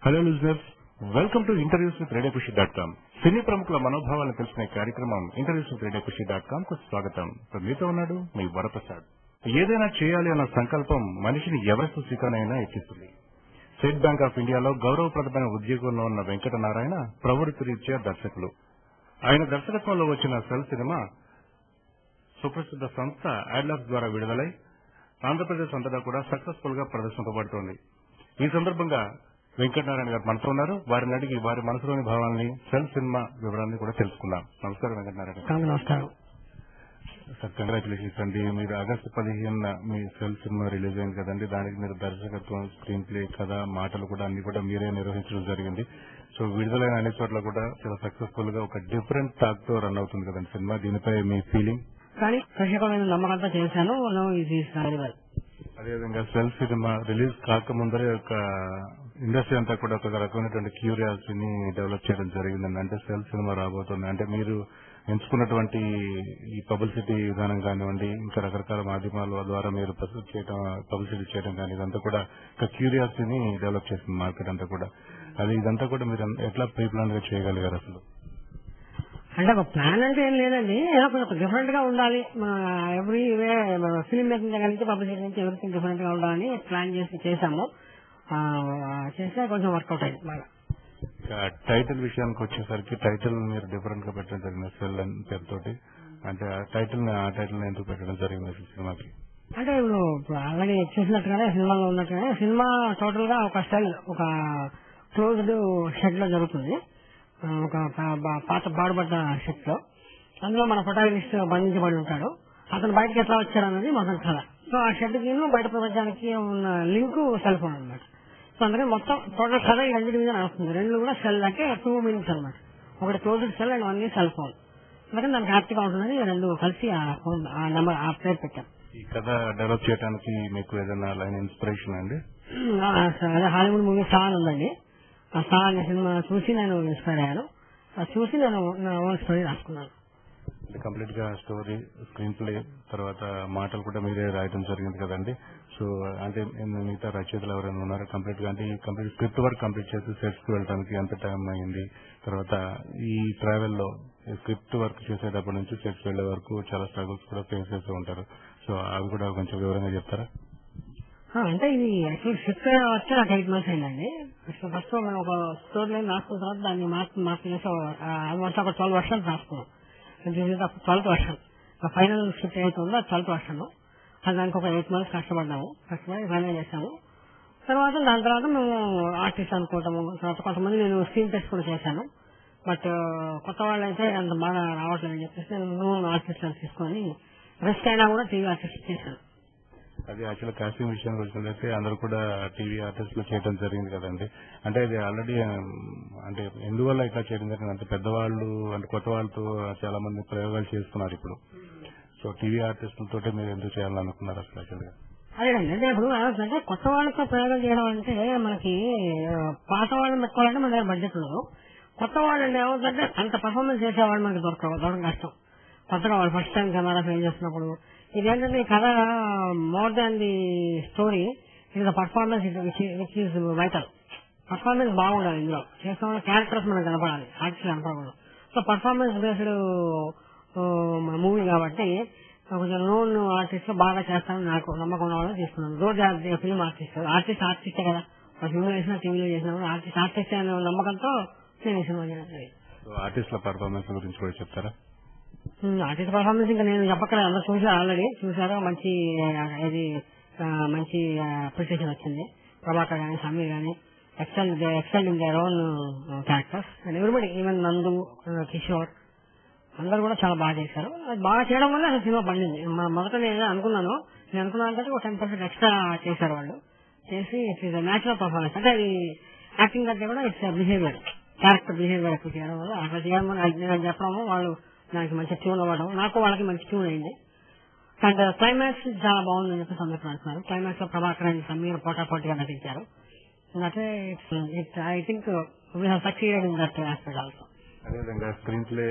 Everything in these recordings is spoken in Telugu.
Hello listeners, welcome to interviews with రేడియోఖుషి.com. సినీ ప్రముఖుల మనోభావాలను తెలుసుకునే కార్యక్రమం ఇంటర్వ్యూస్ విత్ రేడియోఖుషి.com కు స్వాగతం. మీతో ఉన్నాడు మీ వరప్రసాద్. ఏదైనా చేయాలి అన్న సంకల్పం మనిషిని ఎవరెస్ట్ శిఖరానైనా ఎక్కిస్తుంది. స్టేట్ బ్యాంక్ ఆఫ్ ఇండియాలో గౌరవప్రదమైన ఉద్యోగంలో ఉన్న వెంకటనారాయణ ప్రవృత్తి రీత్యా దర్శకులు. ఆయన దర్శకత్వంలో వచ్చిన సెల్ సినిమా సుప్రసిద్ధ సంస్థ యాడ్లాబ్స్ ద్వారా విడుదలై ఆంధ్రప్రదేశ్ అంతటా కూడా సక్సెస్ఫుల్ గా ప్రదర్శింపబడుతోంది. ఈ సందర్భంగా వెంకటనారాయణ గారు మనతో ఉన్నారు. వారిని అడిగి వారి మనసులోని భావాలని సెల్ సినిమా వివరాన్ని కూడా తెలుసుకుందాం. నమస్కారం వెంకటనారాయణ. నమస్కారం సార్, కంగ్రాచులేషన్స్ అండి. మీరు ఆగస్టు 15 మీ సెల్ సినిమా రిలీజ్ అయింది కదండి. దానికి మీరు దర్శకత్వం, స్క్రీన్ ప్లే, కథ, మాటలు కూడా అన్ని కూడా మీరే నిర్వహించడం జరిగింది. సో విడుదలైన అన్ని చోట్ల కూడా చాలా సక్సెస్ఫుల్ గా ఒక డిఫరెంట్ టాక్ తో రన్ అవుతుంది కదండి సినిమా. దీనిపై మీ ఫీలింగ్? కానీ ప్రత్యేకమైన నమ్మకంతో చేశాను. అదేవిధంగా సెల్ సినిమా రిలీజ్ కాకముందరే ఒక ఇండస్ట్రీ అంతా కూడా ఒక రకమైనటువంటి క్యూరియాసిటీని డెవలప్ చేయడం జరిగిందండి. అంటే సెల్ సినిమా రాబోతుంది అంటే మీరు ఎంచుకున్నటువంటి ఈ పబ్లిసిటీ విధానం కానివ్వండి, ఇంకా రకరకాల మాధ్యమాల ద్వారా మీరు పబ్లిసిటీ చేయడం కానీ ఇదంతా కూడా ఒక క్యూరియాసిటీని డెవలప్ చేసింది మార్కెట్ అంతా కూడా. అది ఇదంతా కూడా మీరు ఎట్లా ప్రీ ప్లాన్ గా చేయగలిగారు అసలు? అంటే ఒక ప్లాన్ అంటే ఏం లేదండి, ఏదో కొంచెం డిఫరెంట్ గా ఉండాలి. ఎవ్రీ వే ఫిల్మ్ మేకింగ్ దగ్గర నుంచి పబ్లిసిటీ నుంచి ఎవరిథింగ్ డిఫరెంట్ గా ఉండాలని ప్లాన్ చేసాము. చేస్తే కొంచెం వర్కౌట్ అయింది బాగా. టైటిల్ విషయానికి వచ్చేసరికి టైటిల్ మీరు డిఫరెంట్ గా పెట్టడం జరిగింది సెల్ అని పేరుతోటి. అంటే ఆ టైటిల్ ఎందుకు పెట్టడం జరిగింది సినిమాకి? అంటే ఇప్పుడు ఆల్రెడీ చూసినట్టుగానే సినిమాలో ఉన్నట్టుగానే సినిమా టోటల్ గా ఒక స్టైల్, ఒక క్లోజ్డ్ షెడ్ లో జరుగుతుంది. ఒక పాత బాడుపడ్డ షెడ్ లో అందులో మన ప్రొటాగనిస్ట్ బంధించబడి ఉంటాడు. అతను బయటకు ఎట్లా వచ్చాడన్నది మొత్తం కథ. సో ఆ షెడ్ కి బయట ప్రపంచానికి ఉన్న లింక్ సెల్ ఫోన్ అనమాట. సో అందుకని మొత్తం టోటల్ కథ ఈ రెండింటి మీద నడుస్తుంది. రెండు కూడా సెల్ అంటే 2 మీనింగ్స్ అనమాట. ఒకటి closed cell and one cell phone. అందుకని దానికి హ్యాపీగా ఉంటుందని రెండు కలిసి ఆ పేరు పెట్టాం. ఈ కథ డెవలప్ చేయడానికి మీకు ఏదైనా లైన్ ఇన్స్పిరేషన్ అండి? అదే హాలీవుడ్ మూవీ స్టార్ ఉందండి. ఆ స్టార్ అనే సినిమా చూసి నేను ఇన్స్పైర్ అయ్యాను. చూసి నేను నా ఓన్ స్టోరీ రాసుకున్నాను. కంప్లీట్ గా స్టోరీ, స్క్రీన్ ప్లే, తర్వాత మాటలు కూడా మీరే రాయడం జరిగింది కదండి. సో అంటే మిగతా రచయితలు ఎవరైనా ఉన్నారా? కంప్లీట్ గా అంటే ఈ కంప్లీట్ స్క్రిప్ట్ వర్క్ కంప్లీట్ చేసి సెట్స్ కి వెళ్ళడానికి ఎంత టైం అయింది? తర్వాత ఈ ట్రావెల్ లో స్క్రిప్ట్ వర్క్ చేసేటప్పటి నుంచి సెట్స్ వెళ్లే వరకు చాలా స్ట్రగుల్స్ కూడా ఫేస్ చేస్తూ ఉంటారు. సో అవి కూడా కొంచెం వివరంగా చెప్తారా? అంటే ఇది యాక్చువల్ స్క్రిప్ట్ వచ్చి నాకు 8 months అయిందండి. ఫస్ట్ మనం ఒక స్టోరీ లైన్ రాసుకున్న తర్వాత దాన్ని మార్పు చేసి ఆల్మోస్ట్ ఒక 12 versions రాసుకున్నాం. 12th version. ఫైనల్ స్క్రిప్ట్ ఏదైతే ఉందో 12th version. దానికి ఒక 8 months కష్టపడి ఫైనల్ చేశాము. దాని తర్వాత మేము ఆర్టిస్ట్ అనుకోవటము, తర్వాత కొంతమంది నేను స్క్రీన్ టెస్ట్ కూడా చేశాను. బట్ కొత్త వాళ్ళు అయితే అంత బాగా రావట్లేదని చెప్పేసి నేను ఆర్టిస్ట్ తీసుకొని రెస్ట్ అయినా కూడా టీవీ ఆర్టిస్ట్ చేశాను. అది యాక్చువల్ కాస్టింగ్ విషయానికి వచ్చినట్లయితే అందరూ కూడా టీవీ ఆర్టిస్టులు చేయడం జరిగింది కదండి. అంటే ఇది ఆల్రెడీ అంటే ఎందువల్ల ఇట్లా చేయడం జరిగింది అంటే పెద్దవాళ్ళు అంటే కొత్త వాళ్ళతో చాలా మంది ప్రయోగాలు చేస్తున్నారు ఇప్పుడు. సో టీవీ ఆర్టిస్టులతో మీరు ఎందుకు చేయాలనుకున్నారు అసలు యాక్చువల్ గా? అదేనండి, అంటే ఇప్పుడు అంటే కొత్త వాళ్ళతో ప్రయోగం చేయడం అంటే మనకి పాత వాళ్ళని పెట్టుకోవాలంటే మన దగ్గర బడ్జెట్ ఉండదు. కొత్త వాళ్ళు అంటే ఏమవుతుందంటే అంత పర్ఫార్మెన్స్ చేసేవాళ్ళు మనకి దొరకడం కష్టం. కొత్తగా వాళ్ళు ఫస్ట్ టైం కెమెరా ఫేస్ చేస్తున్నప్పుడు ఇదేంటంటే ఈ కథ మోర్ దాన్ ది స్టోరీ ఇది performance which is vital. Performance బాగుండాలి. ఇందులో చేస్తున్న క్యారెక్టర్స్ మనకు కనపడాలి, ఆర్టిస్ట్ కనపడకూడదు. సో పర్ఫార్మెన్స్ బేస్డ్ మూవీ కాబట్టి కొంచెం నోన్ ఆర్టిస్ట్ బాగా చేస్తానని నాకు నమ్మకం ఉన్నవాళ్ళని తీసుకున్నాను. రోజు ఫిల్మ్ ఆర్టిస్టే కదా, ఫిల్మ్ చేసినా టీవీలో చేసినా ఆర్టిస్ట్ అనే నమ్మకంతో నేను సినిమా చేయాలి. ఆర్టిస్టుల పర్ఫార్మెన్స్ గురించి కూడా చెప్తారా? ఆర్టిస్ట్ పర్ఫార్మెన్స్ ఇంకా నేను చెప్పక్కర్లేదు, అందరూ ఆల్రెడీ చూసారు. మంచి అప్రిసియేషన్ వచ్చింది. ప్రభాకర్ గానీ, సమీర్ గానీ excel in their own characters and everybody, even Nandu, Kishore అందరూ కూడా చాలా బాగా చేశారు. అది బాగా చేయడం వల్ల అసలు సినిమా పండింది. మొదట నేను అనుకున్నాను అంటే ఒక 10% ఎక్స్ట్రా చేశారు వాళ్ళు. చేసి ఇట్స్ ఇస్ న్యాచురల్ పర్ఫార్మెన్స్. అంటే అది యాక్టింగ్ కంటే కూడా ఇట్స్ బిహేవియర్, క్యారెక్టర్ బిహేవియర్ ఎక్కువ చేయడం వల్ల అట్లా చేయడం నేను చెప్పడము, వాళ్ళు దానికి మంచి ట్యూన్ అవ్వడం, నాకు వాళ్ళకి మంచి ట్యూన్ అయింది. అండ్ క్లైమాక్స్ చాలా బాగుందని చెప్పి అందరూ అంటున్నారు. క్లైమాక్స్ లో ప్రభాకర్ అండ్ సమీర్ పోటాపోటీగా నటించారు. I think we have succeeded in that aspect also. అదేవిధంగా స్క్రీన్ ప్లే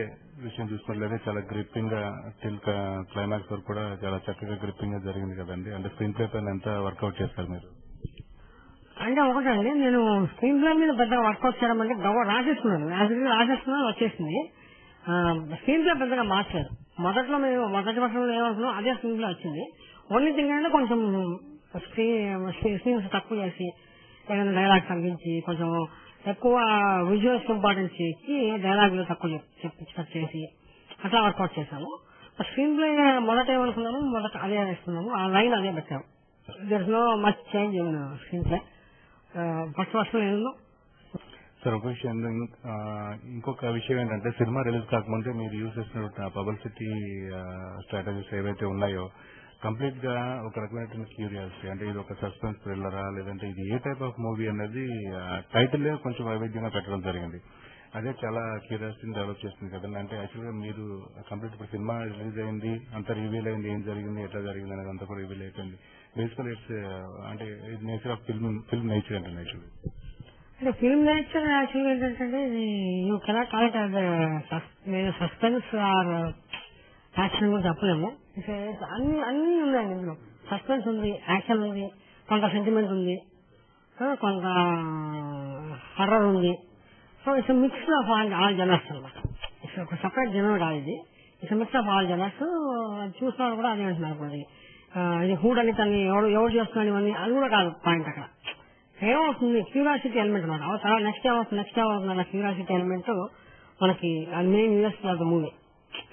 విషయం చూసుకున్నట్లయితే చాలా గ్రిప్పింగ్ గా టిల్ క్లైమాక్స్ వరకు కూడా చాలా చక్కగా గ్రిప్పింగ్ గా జరిగింది కదండి. అంటే స్క్రీన్ ప్లే పైన ఎంత వర్కౌట్ చేస్తారు మీరు? అంటే ఒకటండి, నేను స్క్రీన్ ప్లే మీద పెద్దగా వర్కౌట్ చేయడం అంటే రాసేస్తున్నాను వచ్చేసింది. స్క్రీన్ ప్లే పెద్దగా మార్చలేదు. మొదటి వర్షంలో ఏమనుకున్నాం అదే స్క్రీన్ ప్లే వచ్చింది. ఓన్లీ థింగ్ అంటే కొంచెం సీన్స్ తక్కువ చేసి, ఏదైనా డైలాగ్ తగ్గించి, కొంచెం ఎక్కువ విజువల్స్ ఇంపార్టెన్స్ ఇచ్చి డైలాగులు తక్కువ చెప్పించినట్టు చేసి అట్లా వర్కౌట్ చేశాము. స్క్రీన్ ప్లే మొదట ఏమనుకున్నాము, అదే వేసుకున్నాము, ఆ లైన్ అదే పెట్టాము. There is no much change in screenplay. First వర్షం ఏదో సార్ ఒక విషయం, ఇంకొక విషయం ఏంటంటే సినిమా రిలీజ్ కాకముందే మీరు యూజ్ చేసిన పబ్లిసిటీ స్ట్రాటజీస్ ఏవైతే ఉన్నాయో కంప్లీట్ గా ఒక రకమైన క్యూరియాసిటీ, అంటే ఇది ఒక సస్పెన్స్ థ్రిల్లరా లేదంటే ఇది ఏ టైప్ ఆఫ్ మూవీ అనేది టైటిల్ కొంచెం వైవిధ్యంగా పెట్టడం జరిగింది. అదే చాలా క్యూరియాసిటీని డెవలప్ చేస్తుంది కదండి. అంటే యాక్చువల్ గా మీరు కంప్లీట్ ఇప్పుడు సినిమా రిలీజ్ అయింది, అంతా రివీల్ అయింది, ఏం జరిగింది, ఎట్లా జరిగింది అనేది అంతా కూడా రివీల్ అయిపోయింది. బేసికల్ ఇట్స్ అంటే నేచర్ ఆఫ్ ఫిల్మ్ నేచర్ అంటే యాక్చువల్లీ అంటే ఫిల్మ్ నేచర్ యాక్చువల్గా ఏంటంటే యూ కెనాట్ కాల్ ఇట్ నేను సస్పెన్స్ ఆర్ యాక్షన్ గురించి చెప్పలేము. అన్ని ఉన్నాయండి ఇందులో. సస్పెన్స్ ఉంది, యాక్షన్ ఉంది, కొంత సెంటిమెంట్ ఉంది, కొంత హర్రర్ ఉంది. So it's mix of all genres అనమాట. ఇట్స్ ఒక సపరేట్ జనర్ కాదు ఇది. It's mix of all genres. చూసిన వాళ్ళు కూడా అదే అంటున్నారు. మరి ఇది హూడ్ అని తను ఎవరు చేస్తున్నాడు ఇవన్నీ అది కూడా కాదు పాయింట్. అక్కడ ఏమవుతుంది, క్యూరియాసిటీ ఎలిమెంట్ అనమాట. తర్వాత నెక్స్ట్ ఏమవుతుంది అన్న క్యూరియాసిటీ ఎలిమెంట్ మనకి అది మెయిన్ యూఎస్ మూవీ.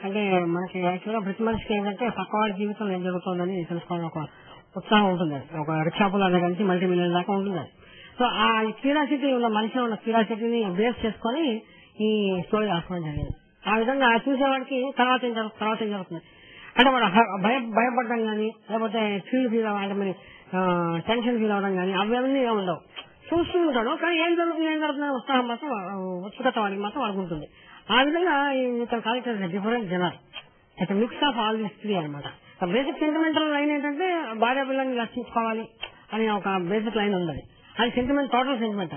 అంటే మనకి యాక్చువల్గా ప్రతి మనిషికి ఏంటంటే పక్క వాడి జీవితంలో ఏం జరుగుతుందని తెలుసుకోవడం ఒక ఉత్సాహం ఉంటుంది. ఒక రిక్షాపులు అనే కలిసి మల్టీ మిలియన్ దాకా ఉంటుంది. సో ఆ క్యూరియాసిటీ ఉన్న మనిషిలో ఉన్న క్యూరియాసిటీని బేస్ చేసుకొని ఈ స్టోరీ రాసుకోవడం జరిగింది. ఆ విధంగా చూసేవాడికి తర్వాత ఏం జరుగుతుంది అంటే వాడు భయపడడం కానీ లేకపోతే ఫీల్ అవ్వడం కానీ టెన్షన్ ఫీల్ అవ్వడం కానీ అవన్నీ ఏమి ఉండవు. చూస్తూ ఉంటాడు, కానీ ఏం జరుగుతుంది ఉత్సాహం మాత్రం ఉత్సుకత వాడికి మాత్రం వాడికి ఉంటుంది. ఆ విధంగా కాలిక్టర్ different genre. It's mix of all these three అనమాట. బేసిక్ సెంటిమెంటల్ లైన్ ఏంటంటే భార్య పిల్లల్ని రక్షించుకోవాలి అని ఒక బేసిక్ లైన్ ఉంది. అది సెంటిమెంట్, టోటల్ సెంటిమెంట్.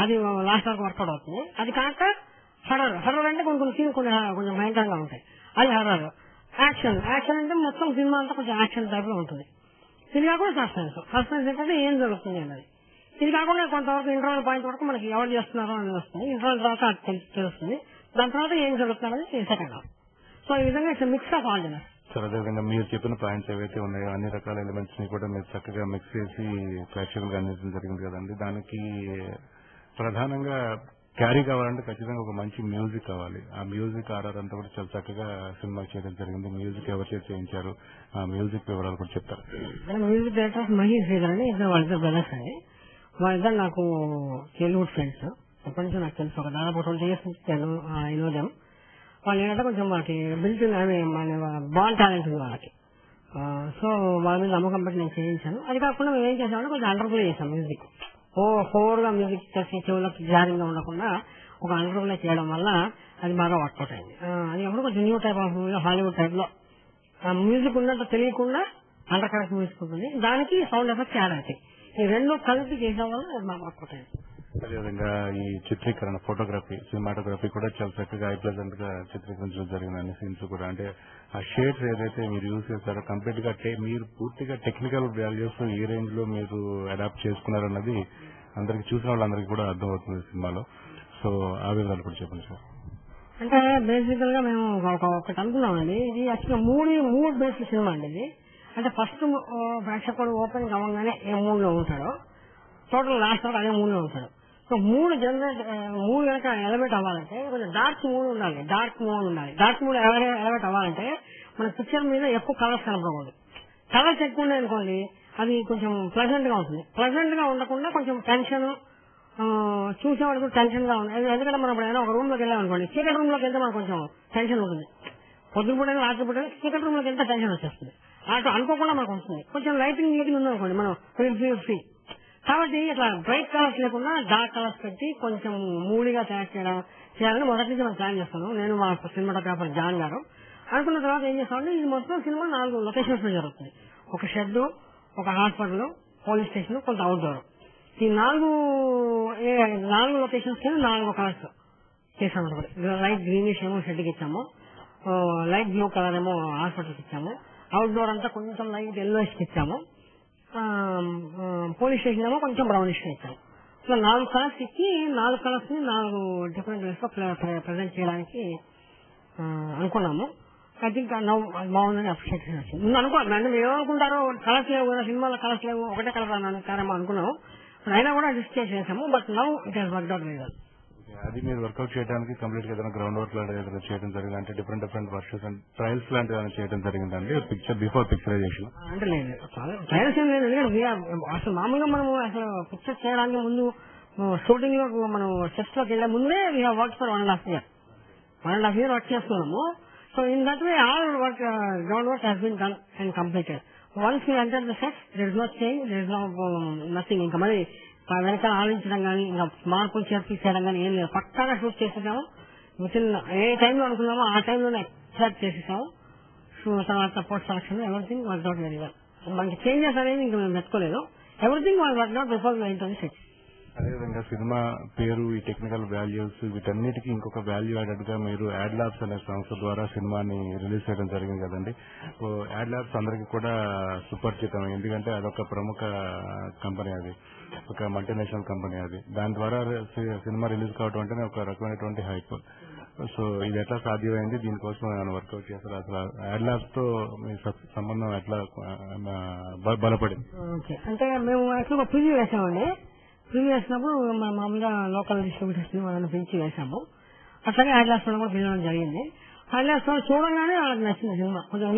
అది లాస్ట్ వరకు వర్కౌట్ అవుతుంది. అది కాక హర్రర్ అంటే కొన్ని సీన్ కొంచెం భయంకరంగా ఉంటాయి. అది హర్రర్. యాక్షన్ అంటే మొత్తం సినిమా అంతా కొంచెం యాక్షన్ టైప్ లో ఉంటుంది. ఇది కాకుండా సస్పెన్స్ ఏంటంటే ఏం జరుగుతుంది అన్నది. ఇది కాకుండా కొంతవరకు ఇంటర్వల్ పాయింట్ వరకు మనకి ఎవరు చేస్తున్నారో అని వస్తుంది. ఇంటర్వల్ తర్వాత తెలుస్తుంది. దాని తర్వాత ఏం జరుగుతుంది అనేది సెకండ్ హాఫ్. సో ఈ విధంగా it's mix of all genres. Sir అదేవిధంగా మీరు చెప్పిన పాయింట్స్ ఏవైతే ఉన్నాయో అన్ని రకాల ఎలిమెంట్స్ ని కూడా మీరు చక్కగా మిక్స్ చేసి ప్రేక్షకులకు అందించడం జరిగింది కదండి. దానికి ప్రధానంగా క్యారీ కావాలంటే ఖచ్చితంగా ఒక మంచి మ్యూజిక్ కావాలి. ఆ మ్యూజిక్ ఆర్ఆర్ అంతా కూడా చాలా చక్కగా సినిమా చేయడం జరిగింది. మ్యూజిక్ ఎవరు చేయించారు, ఆ మ్యూజిక్ వివరాలు కూడా చెప్తారు. మ్యూజిక్ డైరెక్టర్ మహేష్ శ్రీధర్ అని వాళ్ళిద్దరు బ్రదర్స్ అండి. వాళ్ళిద్దరు నాకు చైల్డ్హుడ్ ఫ్రెండ్స్. ఎప్పటి నుంచో నాకు తెలుసు. ఒక దాదాపు 20 years నుంచి వినోదం. వాళ్ళు ఏంటంటే కొంచెం మనకి బిల్ట్ బాల్ టాలెంట్ ఉంది వాళ్ళకి. సో వాళ్ళ మీద నమ్మకం బట్టి నేను చేయించాను. అది కాకుండా మేము ఏం చేసామంటే కొంచెం అండర్ ప్లే చేసాం. మ్యూజిక్ ఫోర్గా మ్యూజిక్ చేసి చెవులకు జారింగ్గా ఉండకుండా ఒక అండర్ ప్లే చేయడం వల్ల అది బాగా వర్కౌట్ అయింది. అది అప్పుడు కొంచెం new type of movie, Hollywood type లో మ్యూజిక్ ఉన్నట్టు తెలియకుండా అండర్ కరెక్ట్ మ్యూజిక్ ఉంటుంది. దానికి సౌండ్ ఎఫెక్ట్స్ యాడ్ అవుతాయి. ఈ రెండు కలిపి చేయడం వల్ల అది బాగా వర్కౌట్ అయింది. అదేవిధంగా ఈ చిత్రీకరణ, ఫోటోగ్రఫీ, సినిమాటోగ్రఫీ కూడా చాలా చక్కగా ప్లెజెంట్ గా చిత్రీకరించడం జరిగింది. అన్ని సీన్స్ కూడా అంటే ఆ షేడ్స్ ఏదైతే మీరు యూజ్ చేస్తారో కంప్లీట్ గా మీరు పూర్తిగా టెక్నికల్ వాల్యూస్ ఏ రేంజ్ లో మీరు అడాప్ట్ చేసుకున్నారన్నది అందరికి చూసిన వాళ్ళందరికీ కూడా అర్థమవుతుంది సినిమాలో. సో ఆ విధాలు కూడా చెప్పండి సార్. అంటే బేసికల్ గా మేము ఒకటి అనుకున్నామండి. ఇది యాక్చువల్గా మూడు బేస్డ్ సినిమా అండి ఇది. అంటే ఫస్ట్ ప్రేక్షకుడు ఓపెన్ కావగానే ఏ మూడ్ లో ఉంటాడో టోటల్ లాస్ట్ వరకు అదే మూడ్ లో ఉంటాడు. సో మూడు కనుక ఎలివేట్ అవ్వాలంటే కొంచెం డార్క్ మూడ్ ఉండాలి. డార్క్ మూడ్ ఎలివేట్ అవ్వాలంటే మన పిక్చర్ మీద ఎక్కువ కలర్స్ కనపడకూడదు. కలర్స్ ఎక్కువ ఉన్నాయి అనుకోండి అది కొంచెం ప్లెజెంట్ గా ఉంటుంది. ప్లెజెంట్ గా ఉండకుండా కొంచెం టెన్షన్, చూసేవాడికి టెన్షన్ గా ఉంది. ఎందుకంటే మనం ఏదైనా ఒక రూమ్ లోకి వెళ్ళామనుకోండి, చీకటి రూమ్ లోకి వెళ్తే మనకు కొంచెం టెన్షన్ ఉంటుంది. పొద్దున పూట రాత్రి పూట చీకటి రూమ్ లోకి వెళ్తే టెన్షన్ వచ్చేస్తుంది. అటు అనుకోకుండా మనకు వస్తుంది. కొంచెం లైటింగ్ ఉందనుకోండి మనం ఫ్రీ. కాబట్టి ఇట్లా బ్రైట్ కలర్స్ లేకుండా డార్క్ కలర్స్ పెట్టి కొంచెం మూడీగా తయారు చేయాలని మొదటి నుంచి మనం ప్లాన్ చేస్తాను. నేను మా సినిమాటోగ్రాఫర్ జాన్ గారు అనుకున్న తర్వాత ఏం చేస్తామంటే ఇది మొత్తం సినిమా 4 లొకేషన్స్ లో జరుగుతుంది. ఒక షెడ్, ఒక హాస్పిటల్, పోలీస్ స్టేషన్, కొంత అవుట్డోర్. ఈ 4 లొకేషన్స్ కి 4 కలర్స్ చేసాము. లైట్ గ్రీనిష్ ఏమో షెడ్ కి ఇచ్చాము, లైట్ బ్లూ కలర్ ఏమో హాస్పిటల్ కి ఇచ్చాము, అవుట్డోర్ అంతా కొంచెం లైట్ ఎల్లోయిష్ కి ఇచ్చాము, పోలీస్ స్టేషన్ ఏమో కొంచెం బ్రౌనిష్ ఇచ్చాము. సో 4 కలర్స్ ఇచ్చి 4 కలర్స్ ని 4 డిఫరెంట్ వేస్ లో ప్రజెంట్ చేయడానికి అనుకున్నాము. ఐ థింక్ బాగుందని అప్రిషియేట్ చేయాలి. ముందు అనుకోవాలి అంటే మీరు ఏమనుకుంటారో కలర్స్ లేవు కదా, సినిమాలో కలర్స్ లేవు, ఒకటే కలర్ అన్నారేమో అనుకున్నాము. అయినా కూడా డిస్కస్ చేసాము. But now it has worked out very well. అది మీరు వర్కౌట్ చేయడానికి కంప్లీట్ గా ఏదైనా గ్రౌండ్ వర్క్ లాంటి ఏదైనా చేయడం జరిగింది అంటే డిఫరెంట్ వర్షన్స్ అండ్ ట్రయల్స్ లాంటివి ఏమైనా చేయడం జరిగిందండి బిఫోర్ పిక్చరైజేషన్? అంటే లేదు, ట్రయల్స్ ఏం లేదు. ఎందుకంటే అసలు మామూలుగా మనం అసలు పిక్చర్ చేయడానికి ముందు షూటింగ్ లో మనం సెట్స్ లోకి వెళ్లే ముందే we have work for 1.5 year. 1.5 year work చేస్తున్నాము. So in that way all work ground work has been done and completed. Once you enter the set there is no change, there is no nothing. ఇంకా మరి వెనకాల ఆలోచించడం కానీ ఇంకా మార్పులు చేయడం కానీ ఏం లేదు. పక్కాగా షూట్ చేసేసాము. విత్ ఇన్ ఏ టైంలో అనుకున్నామో ఆ టైంలోనే ఎక్స్ట్రాక్ట్ చేసేసాము. సో తర్వాత post production everything work out very well. మనకి చేంజెస్ అనేది ఇంకా మేము పెట్టుకోలేదు. Everything work out before we enter the set. అదేవిధంగా సినిమా పేరు, ఈ టెక్నికల్ వాల్యూస్ వీటన్నిటికీ ఇంకొక వాల్యూ యాడెడ్ గా మీరు యాడ్ ల్యాబ్స్ అనే సంస్థ ద్వారా సినిమాని రిలీజ్ చేయడం జరిగింది కదండి. యాడ్ ల్యాబ్స్ అందరికీ కూడా సుపరిచితం. ఎందుకంటే అదొక ప్రముఖ కంపెనీ, అది ఒక మల్టీనేషనల్ కంపెనీ. అది దాని ద్వారా సినిమా రిలీజ్ కావడం అంటేనే ఒక రకమైనటువంటి హైప్. సో ఇది ఎట్లా సాధ్యమైంది, దీనికోసం ఏమైనా వర్కౌట్ చేస్తారు, అసలు యాడ్ ల్యాబ్స్ తో మీ సంబంధం ఎట్లా బలపడింది? అంటే మేము యాక్చువల్గా ప్రివ్యూ వేసామండి. ప్రివ్యూ వేసినప్పుడు మామూలుగా లోకల్ డిస్ట్రిబ్యూటర్స్ ని వాళ్ళని పిలిచి వేసాము. అట్లాగే యాడ్ ల్యాబ్స్ కూడా పిలవడం జరిగింది. యాడ్ ల్యాబ్స్ చూడగానే వాళ్ళకి నచ్చింది సినిమా. కొంచెం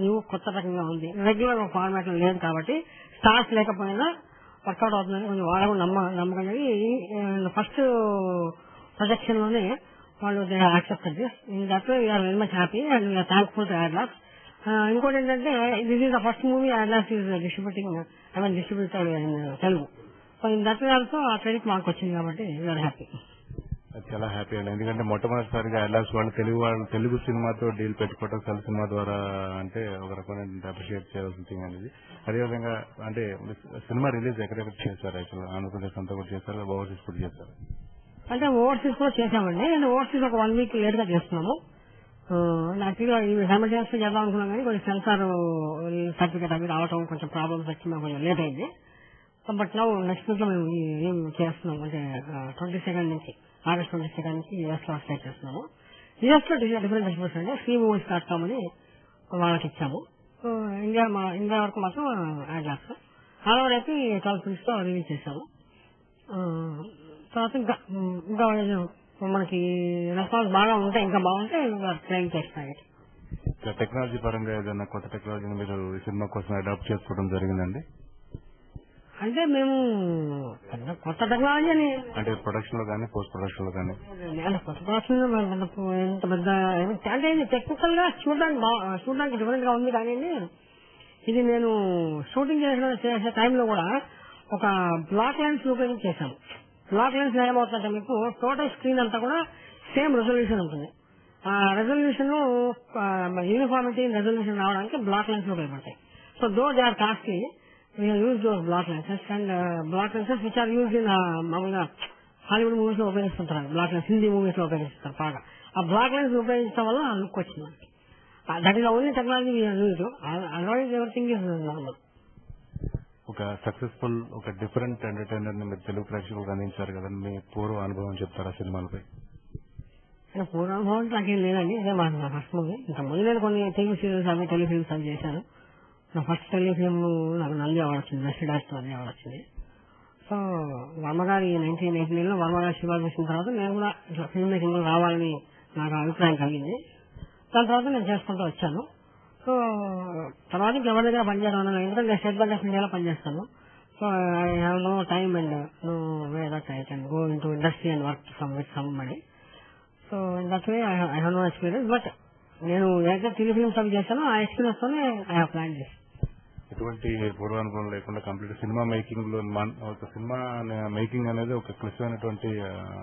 న్యూ కొత్త రకంగా ఉంది. రెగ్యులర్ ఫార్మాట్ లేదు కాబట్టి స్టార్స్ లేకపోయినా వర్కౌట్ అవుతుందని కొంచెం వాళ్ళ కూడా నమ్మకం కలిగి ఫస్ట్ ప్రొజెక్షన్ లోనే వాళ్ళు accepted this. In that way we are very much happy and we are thankful to Adlabs. ఇంకోటి ఏంటంటే this is the first movie Adlabs is distributed in Telugu. So in that way also ఆ క్రెడిట్ మాకు వచ్చింది కాబట్టి వీఆర్ హ్యాపీ. చాలా హ్యాపీ అండి. ఎందుకంటే మొట్టమొదటిసారిగా యాడ్ ల్యాబ్స్ వాళ్ళు తెలుగు సినిమాతో డీల్ పెట్టుకోవడం సెల్ సినిమా ద్వారా అంటే ఒక రకమైన అప్రిషియేట్ చేయాల్సిన థింగ్ అనేది. అదేవిధంగా అంటే సినిమా రిలీజ్ ఎక్కడెక్కడ చేశారు? యాక్చువల్ ఆంధ్రప్రదేశ్ అంతా కూడా చేశారు, ఓవర్సీస్ కూడా చేశారు? అంటే ఓవర్సీస్ కూడా చేశామండి. అండ్ ఓవర్సీస్ ఒక 1 week లేట్ గా చేస్తున్నాము. యాక్చువల్గా ఇవి సైమల్టేనియస్ గా చేద్దాం అనుకున్నాం కానీ కొంచెం సెన్సార్ సర్టిఫికేట్ అవి రావడం కొంచెం ప్రాబ్లమ్స్ వచ్చి మేము కొంచెం లేట్ అయింది. బట్ నౌ నెక్స్ట్ వీక్ లో మేము ఏం చేస్తున్నాం అంటే 22nd నుంచి ఆగస్ట్ 22nd నుంచి యూఎస్ లో స్టార్ట్ చేస్తున్నాము. యూఎస్ లో డిఫరెంట్ డిస్ట్రిబ్యూషన్ అంటే freemovies.com అని వాళ్ళకి ఇచ్చాము. ఇండియా వరకు మాత్రం యాడ్ ల్యాబ్స్ ఆల్ ఓవర్ అయితే 12 films తో రిలీజ్ చేశాము. తర్వాత ఇంకా మనకి రెస్పాన్స్ బాగా ఉంటే ఇంకా బాగుంటే ట్రైన్ చేస్తాయి. టెక్నాలజీ పరంగా ఏదైనా కొత్త టెక్నాలజీని మీరు ఈ సినిమా కోసం అడాప్ట్ చేసుకోవడం జరిగిందండి? అంటే మేము కొత్త టెక్నాలజీ అని అంటే ప్రొడక్షన్ లో కానీ పోస్ట్ ప్రొడక్షన్ లో కానీ అంటే కొత్త ప్రొడక్షన్ ఎంత పెద్ద అంటే ఇది టెక్నికల్ గా చూడడానికి డిఫరెంట్ గా ఉంది. కానీ ఇది నేను షూటింగ్ చేసే టైంలో కూడా ఒక బ్లాక్ లెన్స్ ఉపయోగించి చేశాను. బ్లాక్ లెన్స్ ఏమవుతుందంటే మీకు టోటల్ స్క్రీన్ అంతా కూడా సేమ్ రెజల్యూషన్ ఉంటుంది. ఆ రెజల్యూషన్ యూనిఫార్మిటీ రెజల్యూషన్ రావడానికి బ్లాక్ లెన్స్ ఉపయోగపడతాయి. So though they are costly, we have used those block lenses and block lenses which are used in మామూలుగా హాలీవుడ్ మూవీస్ లో ఉపయోగిస్తుంటారు. బ్లాక్ లెన్స్ హిందీ మూవీస్ లో ఉపయోగిస్తారు బాగా. ఆ బ్లాక్ లెన్స్ ఉపయోగించడం వల్ల ఆ లుక్ వచ్చింది మనకి. That is only technology use. Otherwise everything is normal. ఒక సక్సెస్ఫుల్ ఒక డిఫరెంట్ ఎంటర్టైనర్ ని మీరు తెలుగు ప్రేక్షకులకు అందించారు కదా, మీ పూర్వ అనుభవం చెప్తారా సినిమాలపై? పూర్వ అనుభవం నాకేం లేదండి. ఇదే మా ఫస్ట్ మూవీ. ఇంకా ముందు నేను కొన్ని తెలుగు సీరియల్స్ అవి టెలిఫిల్మ్స్ అవి చేశాను. నా ఫస్ట్ టెలిఫిల్మ్ నాకు నంది అవార్డు వచ్చింది, బెస్ట్ డైరెక్టర్ నంది అవార్డు వచ్చింది. సో వర్మగారి 1989లో వర్మగారి సినిమాలు చేసిన తర్వాత నేను కూడా ఇట్లా ఫిల్మ్ మేకింగ్ లో రావాలని నాకు అభిప్రాయం కలిగింది. దాని తర్వాత నేను చేసుకుంటూ వచ్చాను. సో తర్వాత ఇంకెవరి దగ్గర పనిచేయడం అన్నాను, ఎందుకంటే నేను స్టేట్ బ్యాంక్ ఆఫ్ ఇండియాలో పనిచేస్తాను. So I have no time and no way that I can go in to industry and work with some money. So in that way I have no experience. But నేను ఏదైతే టెలిఫిల్మ్స్ అవి చేశానో ఆ ఎక్స్పీరియన్స్ తోనే ఐ హావ్ ప్లాన్ చేశాను. ఎటువంటి పూర్వానుభవం లేకుండా కంప్లీట్ సినిమా మేకింగ్ లో ఒక సినిమా మేకింగ్ అనేది ఒక క్లిష్టమైనటువంటి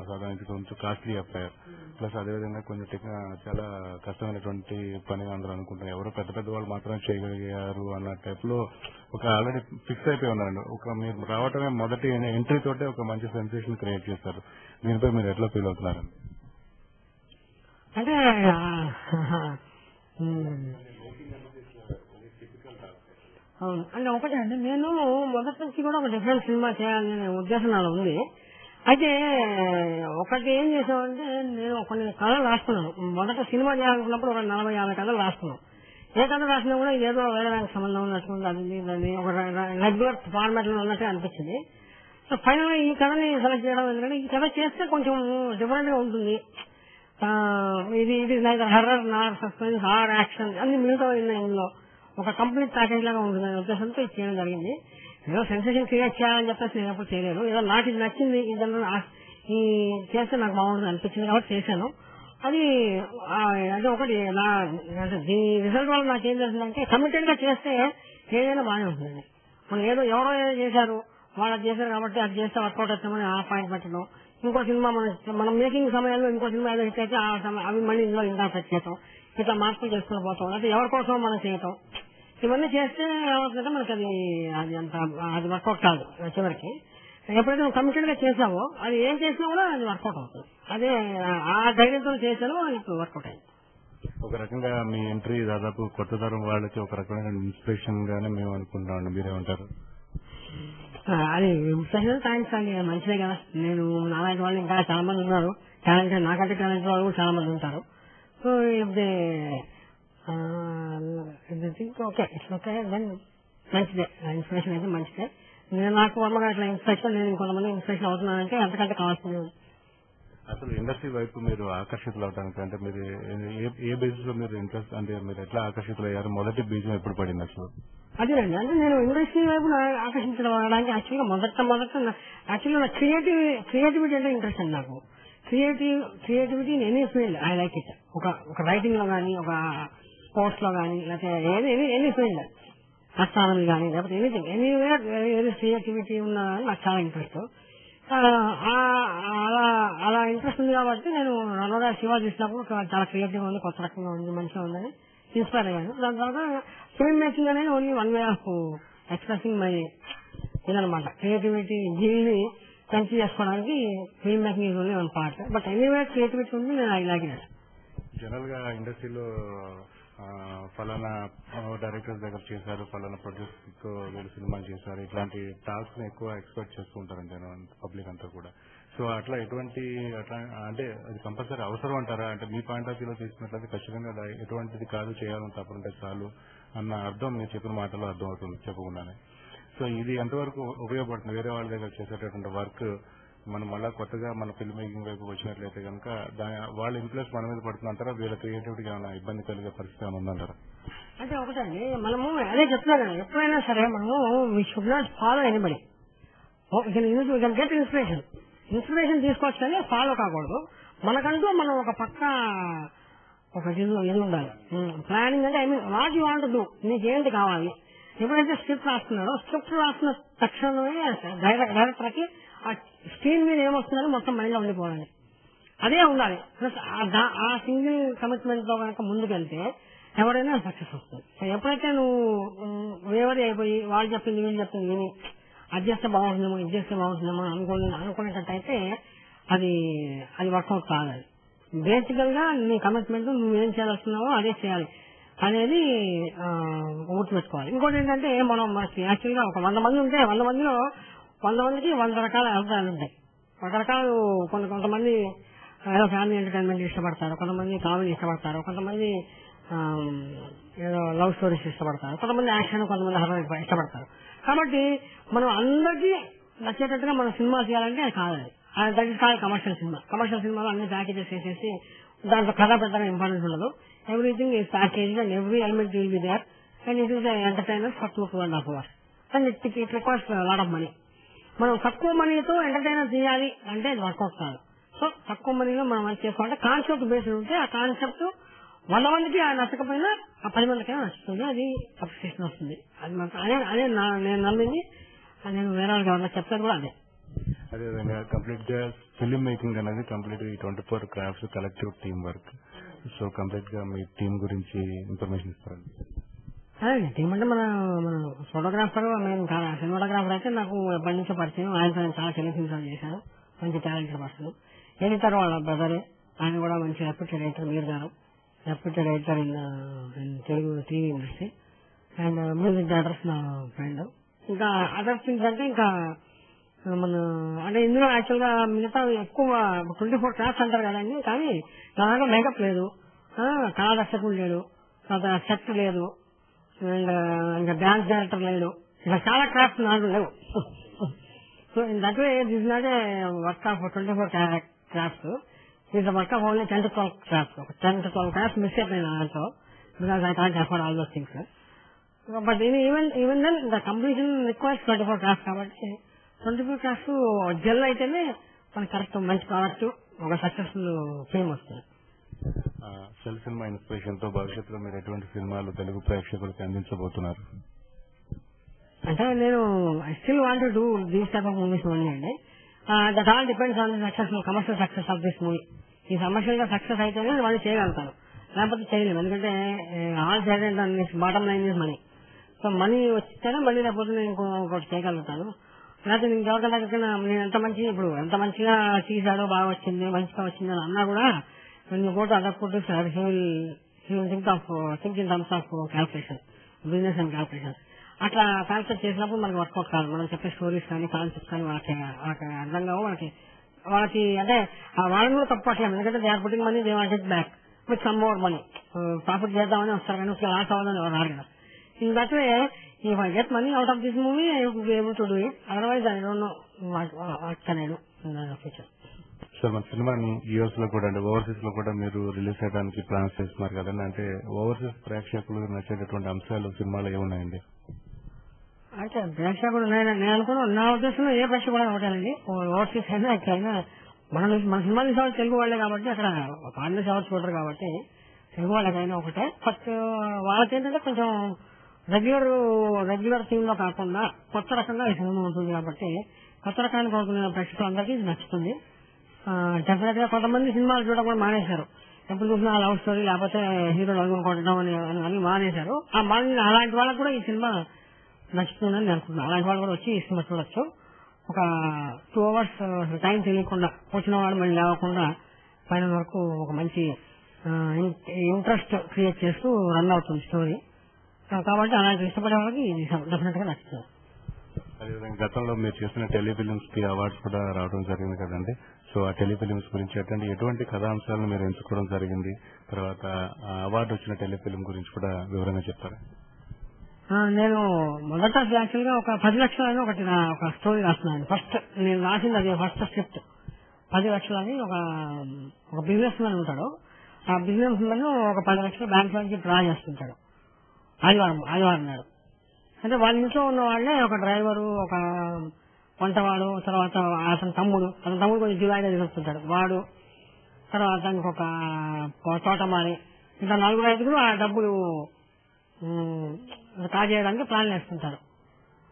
సాధారణ కొంచెం కాస్ట్లీ అఫైర్. ప్లస్ అదేవిధంగా కొంచెం చాలా కష్టమైనటువంటి పని అందరూ అనుకుంటారు. ఎవరో పెద్ద పెద్ద వాళ్ళు మాత్రమే చేయగలిగారు అన్న టైప్ లో ఒక ఆల్రెడీ ఫిక్స్ అయిపోయి ఉన్నారండి. ఒక మీరు రావటమే మొదటి ఎంట్రీ తోటే ఒక మంచి సెన్సేషన్ క్రియేట్ చేస్తారు. దీనిపై మీరు ఎట్లా ఫీల్ అవుతున్నారండి? అంటే అవును అంటే ఒకటే అండి, నేను మొదటి నుంచి కూడా ఒక డిఫరెంట్ సినిమా చేయాలనే ఉద్దేశం నాలో ఉంది. అయితే ఒకటి ఏం చేసామంటే, నేను కొన్ని కథలు రాసుకున్నాను. మొదట సినిమా చేయాలనుకున్నప్పుడు ఒక 40-50 కథలు రాసుకున్నాను. ఏ కథ రాసినా కూడా ఏదో వేరే దానికి సంబంధం ఉన్నట్టుంది, అది ఒక రెగ్యులర్ ఫార్మాట్ లో ఉన్నట్టే అనిపించింది. సో ఫైనల్ గా ఈ కథని సెలెక్ట్ చేయడం ఎందుకంటే, ఈ కథ చేస్తే కొంచెం డిఫరెంట్ గా ఉంటుంది. ఇది నైదర్ హర్రర్ నార్ సస్పెన్స్ హార్ యాక్షన్ అన్ని మిగతా ఇందులో ఒక కంప్లీట్ ప్యాకేజ్ లాగా ఉంటుంది అనే ఉద్దేశంతో ఇది చేయడం జరిగింది. ఏదో సెన్సేషన్ క్రియేట్ చేయాలని చెప్పేసి నేను ఎప్పుడు చేయలేదు. ఏదో నాకు ఇది నచ్చింది, ఈ చేస్తే నాకు బాగుంటుంది అనిపించింది కాబట్టి చేశాను. అది అంటే ఒకటి అంటే దీని రిజల్ట్ వల్ల నాకు ఏం తెలిసిందంటే, కమిటెడ్ గా చేస్తే ఏదైనా బాగానే ఉంటుందండి. మనం ఏదో ఎవరో చేశారు, వాళ్ళు చేశారు కాబట్టి అది చేస్తే వర్కౌట్ అవుతామని ఆ పాయింట్ పెట్టడం, ఇంకో సినిమా మనం మేకింగ్ సమయంలో ఇంకో సినిమా ఏదో హిట్ అయితే అవి మళ్ళీ ఇందులో ఇంకా సెట్ చేయటం, ఇట్లా మార్పులు చేసుకుని పోతాం. అంటే ఎవరి కోసం మనం చేయటం, ఇవన్నీ చేస్తే ఏమవుతుందంటే మనకి అది వర్కౌట్ కాదు చివరికి. ఎప్పుడైతే నువ్వు కమిటెడ్ గా చేసావో అది ఏం చేసినా కూడా అది వర్కౌట్ అవుతుంది. అదే ఆ ధైర్యంతో చేశాను, ఇప్పుడు వర్కౌట్ అయింది. ఒక రకంగా మీ ఎంట్రీ దాదాపు కొత్త తరం వాళ్ళకి ఒక రకమైన ఇన్స్పిరేషన్ గానే మేము అనుకుంటామండి, మీరేమంటారు? అది ఇన్స్పిరేషన్ థ్యాంక్స్ అండి, మంచిదే కదా. నేను నాలాంటి వాళ్ళు ఇంకా చాలా మంది ఉన్నారు, టాలెంటెడ్, నాకంటే టాలెంటెడ్ వాళ్ళు కూడా చాలా మంది ఉంటారు. So okay it's okay then మంచిదే, ఇన్స్పిరేషన్ అయితే మంచిదే. నాకు అమ్మగా అట్లా ఇన్స్పిరేషన్, నేను ఇంకొంతమంది ఇన్స్పిరేషన్ అవుతున్నానంటే అంతకంటే కావాల్సింది. అసలు ఇండస్ట్రీ వైపు మీరు ఆకర్షితులు అవడానికి అంటే మీరు ఏ బేసిస్ లో మీరు ఇంట్రెస్ట్, అంటే మీరు ఎట్లా ఆకర్షితులు అయ్యారు? మొదటి బీజం ఎప్పుడు పడింది అసలు? అదేనండి, అంటే నేను ఇండస్ట్రీ వైపు ఆకర్షించడం అవడానికి యాక్చువల్గా యాక్చువల్గా నా క్రియేటివిటీ అంటే ఇంట్రెస్ట్ అండి. నాకు creativity in any field I like it. ఒక రైటింగ్ లో కానీ, ఒక స్పోర్ట్స్ లో కానీ, లేకపోతే ఎనీ ఫీల్డ్, అస్ట్రానమీ కానీ, లేకపోతే ఎనీథింగ్ ఎనీవేర్ ఏది క్రియేటివిటీ ఉన్న నాకు చాలా ఇంట్రెస్ట్. అలా ఇంట్రెస్ట్ ఉంది కాబట్టి నేను రణోడా శివ చూసినప్పుడు చాలా క్రియేటివ్ గా ఉంది, కొత్త రకంగా ఉంది, మంచిగా ఉందని ఇన్స్పైర్ అయ్యాను. దాని తర్వాత ఫిల్మ్ మేకింగ్ అనేది only one way of expressing my ఇదనమాట. క్రియేటివిటీ జీవిని కన్సీవ్ చేసుకోవడానికి film making is only one part. But anywhere creativity ఉంది, నేను ఐ లైక్ ఇట్. జనరల్ గా ఇండస్ట్రీలో ఫలానా డైరెక్టర్స్ దగ్గర చేశారు, ఫలానా ప్రొడ్యూసర్ తో వీళ్ళు సినిమాలు చేశారు, ఇట్లాంటి టాస్క్ ని ఎక్కువ ఎక్స్పెక్ట్ చేస్తూ ఉంటారండి పబ్లిక్ అంతా కూడా. సో అట్లా అట్లా అంటే అది కంపల్సరీ అవసరం అంటారా? అంటే మీ పాయింట్ ఆఫ్ వ్యూలో తీసుకున్నట్లయితే ఖచ్చితంగా ఎటువంటిది కాదు, చేయాలని తప్పంటే చాలు అన్న అర్థం మీరు చెప్పిన మాటలో అర్థం అవుతుంది చెప్పకుండానే. సో ఇది ఎంతవరకు ఉపయోగపడుతుంది? వేరే వాళ్ళ దగ్గర చేసేటటువంటి వర్క్ మనం మళ్ళా కొత్తగా మన ఫిల్మ్ మేకింగ్ వైపు వచ్చినట్లయితే కనుక వాళ్ళ ఇన్ఫ్లుయెన్స్ మన మీద పడుతుందంటారా? వీళ్ళ క్రియేటివిటీకి ఏమైనా ఇబ్బంది కలిగే పరిస్థితి ఏమైనా ఉందంటారా? అంటే ఒకటండి, మనము అదే చెప్తున్నాను, ఎప్పుడైనా సరే మనము we should not follow anybody. Get inspiration తీసుకోవచ్చు కానీ ఫాలో కాకూడదు. మనకంటూ మనం ఒక పక్క ఒక ఇది ఉండాలి, ప్లానింగ్. అంటే I mean what you want do, నీకేంటి కావాలి. ఎప్పుడైతే స్క్రిప్ట్ రాస్తున్నాడో స్క్రిప్ట్ రాస్తున్న తక్షణమే డైరెక్టర్ కి ఆ స్క్రీన్ మీద ఏమొస్తుందని మొత్తం మైండ్ లో ఉండిపోవాలి, అదే ఉండాలి. ప్లస్ ఆ సింగిల్ కమిట్మెంట్ తో కనుక ముందుకెళ్తే ఎవరైనా సక్సెస్ వస్తుంది. ఎప్పుడైతే నువ్వు వేవరీ అయిపోయి వాళ్ళు చెప్పింది వీళ్ళు చెప్పింది విని అది చేస్తే బాగుంటుందేమో ఇది చేస్తే బాగుంటుందేమో అనుకునేటట్టయితే అది వర్కౌట్ కాదు. అది బేసికల్ గా నీ కమిట్మెంట్ నువ్వేం చేయాల్స్తున్నావో అదే చేయాలి అనేది గుర్తుపెట్టుకోవాలి. ఇంకోటి ఏంటంటే మనకి యాక్చువల్ గా ఒక 100 మంది ఉంటే 100 మందిలో 100 మందికి 100 రకాల అభిప్రాయాలు ఉంటాయి. రకరకాలు కొంతమంది ఏదో ఫ్యామిలీ ఎంటర్టైన్మెంట్ ఇష్టపడతారు, కొంతమంది కామెడీ ఇష్టపడతారు, కొంతమంది ఏదో లవ్ స్టోరీస్ ఇష్టపడతారు, కొంతమంది యాక్షన్, కొంతమంది హర్రర్ ఇష్టపడతారు. కాబట్టి మనం అందరికీ నచ్చేటట్టుగా మనం సినిమా చేయాలంటే అది కాదు. That is called commercial cinema. Commercial సినిమాలో అన్ని ప్యాకేజెస్ వేసేసి దాంట్లో కథ పెద్దగా ఇంపార్టెన్స్ ఉండదు. Everything is package and every element will be there and it is entertainer for 2.5 hours and it requires lot of money. మనం తక్కువ మనీతో ఎంటర్టైనర్ చేయాలి అంటే అది వర్కౌట్ కాదు. సో తక్కువ మనీలో మనం అది చేసుకోవాలంటే కాన్సెప్ట్ బేస్డ్ ఉంటే ఆ కాన్సెప్ట్ 100 మందికి నచ్చకపోయినా ఆ 10 మందికైనా నచ్చుతుంది, అది అప్రిసియేషన్ వస్తుంది. అదే నేను నమ్మింది, నేను వేరే వాళ్ళకి ఎవరైనా చెప్తాను కూడా అదే. అదేవిధంగా కంప్లీట్ గా ఫిల్మ్ మేకింగ్ అనేది complete 24 crafts collective team work. So complete గా మీ టీం గురించి ఇన్ఫర్మేషన్ ఇస్తారండి. అదే టీం అంటే మన ఫోటోగ్రాఫర్, నేను సినిమాటోగ్రాఫర్ అయితే నాకు ఎప్పటి నుంచో పరిచయం. ఆయనతో నేను చాలా టెలిఫిల్మ్స్ చేశాను, మంచి టాలెంటెడ్ పర్సన్. ఎడిటర్ వాళ్ళ బ్రదరే, ఆయన కూడా మంచి రెప్యూటెడ్ రైటర్, మీరు గారు reputed writer in Telugu TV industry. And music directors నా ఫ్రెండ్. ఇంకా అదర్ థింగ్స్ అంటే ఇంకా మన అంటే ఇందులో యాక్చువల్ గా మిగతా ఎక్కువ 24 క్లాస్ అంటారు కదండి, కానీ నా దగ్గర మేకప్ లేదు, కళా దర్శకుడు లేడు, తర్వాత సెట్ లేదు, అండ్ ఇంకా డాన్స్ డైరెక్టర్ లేడు, ఇంకా చాలా క్రాఫ్ట్స్ నాకు లేవు. So in that way this not a work of 24 crafts, is work of only 10 to 12 crafts. 10 to 12 crafts miss అయిపోయినా దాంట్లో, because I can't afford all those things. But even then the completion requires 24 crafts. కాబట్టి 24 క్రాఫ్ట్స్ జెల్ అయితేనే మనకి కరెక్ట్ మంచి ప్రోడక్ట్, ఒక సక్సెస్ఫుల్ ఫిల్మ్ వస్తుంది. సెల్ సినిమా ఇన్స్పిరేషన్ తో భవిష్యత్తులో మీరు ఎటువంటి సినిమాలు తెలుగు ప్రేక్షకులకు అందించబోతున్నారు? అంటే నేను I still want to do these type of movies only అండి. That all depends on the successful commercial success of this movie. ఈ కమర్షియల్ గా సక్సెస్ అయితేనే వాళ్ళు చేయగలుగుతాను, లేకపోతే చేయలేము. ఎందుకంటే all side and bottom line is money. So money వచ్చితేనే మళ్ళీ లేకపోతే నేను ఇంకొకటి చేయగలుగుతాను. లేకపోతే ఇంకెవరికైనా నేను ఇప్పుడు ఎంత మంచిగా తీసాడో, బాగా వచ్చింది, మంచిగా వచ్చింది అని అన్నా కూడా when you go to other producers, he will think in terms of calculation, business and calculations. అట్లా కాన్సెప్ట్ చేసినప్పుడు మనకి వర్కౌట్ కాదు. మనం చెప్పే స్టోరీస్ కానీ కాన్సెప్ట్స్ కానీ వాళ్ళకి అర్థం కావు. వాళ్ళకి అంటే వాళ్ళని కూడా తప్పట్లేదు, ఎందుకంటే they are putting money, they want it back with some more money. Profit చేద్దామని వస్తారు కానీ లాస్ అవ్వదని ఎవరు రారు కదా. In that way if I get money out of this movie, I would be able to do it. Otherwise, I don't know what can I do in the future. Sir, మన సినిమాని యూఎస్ లో కూడా అంటే ఓవర్సీస్ లో కూడా మీరు రిలీజ్ చేయడానికి ప్లాన్స్ చేస్తున్నారు కదండి. అంటే ఓవర్సీస్ ప్రేక్షకులు నచ్చేటటువంటి అంశాలు సినిమాలో ఏమున్నాయండి? అంటే ప్రేక్షకుడు నేను అనుకున్నా, నా ఉద్దేశంలో ఏ ప్రేక్షకుడు కూడా ఒకటేనండి. ఓవర్సీస్ అయినా ఎక్కడైనా మన సినిమా తీసేవాళ్ళు తెలుగు వాళ్ళే కాబట్టి, అక్కడ ఫారినర్స్ ఎవరు చూడరు కాబట్టి తెలుగు వాళ్ళకైనా ఒకటే. బట్ వాళ్ళకేంటంటే కొంచెం రెగ్యులర్ థీమ్ లో కాకుండా కొత్త రకంగా ఈ సినిమా ఉంటుంది కాబట్టి కొత్త రకానికి కోరుకునే ప్రేక్షకులందరికీ ఇది నచ్చుతుంది. డెఫినెట్ గా కొంతమంది సినిమాలు చూడడం కూడా మానేశారు. ఎప్పుడు చూసినా లవ్ స్టోరీ లేకపోతే హీరో నలుగురు కొట్టడం అని మానేశారు. అలాంటి వాళ్ళకు కూడా ఈ సినిమా నచ్చుతుందని నేను అనుకుంటున్నాను. అలాంటి వాళ్ళు కూడా వచ్చి ఈ సినిమా చూడొచ్చు. ఒక 2 hours టైం తెలియకుండా వచ్చిన వాళ్ళు మళ్ళీ లేవకుండా ఫైనల్ వరకు ఒక మంచి ఇంట్రెస్ట్ క్రియేట్ చేస్తూ రన్ అవుతుంది స్టోరీ. కాబట్టి అలాంటి ఇష్టపడే వాళ్ళకి డెఫినెట్ గా నచ్చుతుంది. అదేవిధంగా గతంలో మీరు చేసిన టెలిఫిలిమ్స్ కి అవార్డ్స్ కూడా రావడం జరిగింది కదండి. సో ఆ టెలిఫిలిమ్స్ గురించి ఎటువంటి కథాంశాలను మీరు ఎంచుకోవడం జరిగింది, తర్వాత అవార్డు వచ్చిన టెలిఫిలిం గురించి కూడా వివరంగా చెప్తారా? నేను మొదట యాక్చువల్ గా ఒక 10 లక్షలని ఒక స్టోరీ రాస్తున్నాను. ఫస్ట్ నేను రాసింది అది ఫస్ట్ స్క్రిప్ట్. 10 లక్షలని ఒక బిజినెస్ మ్యాన్ ఉంటాడు. ఆ బిజినెస్ మ్యాన్ ఒక 10 లక్షలు బ్యాంక్ నుంచి డ్రా చేస్తుంటాడు ఆదివారం నాడు. అంటే వాళ్ళ ఇంట్లో ఉన్న వాళ్ళే ఒక డ్రైవరు, ఒక వంటవాడు, తర్వాత అతని తమ్ముడు కొంచెం డివైడ్ ఎదుగుతుంటాడు వాడు, తర్వాత ఇంకొక తోటమాలి, ఇంకా 4-5 ఆ డబ్బులు కాజేయడానికి ప్లాన్ వేస్తుంటారు.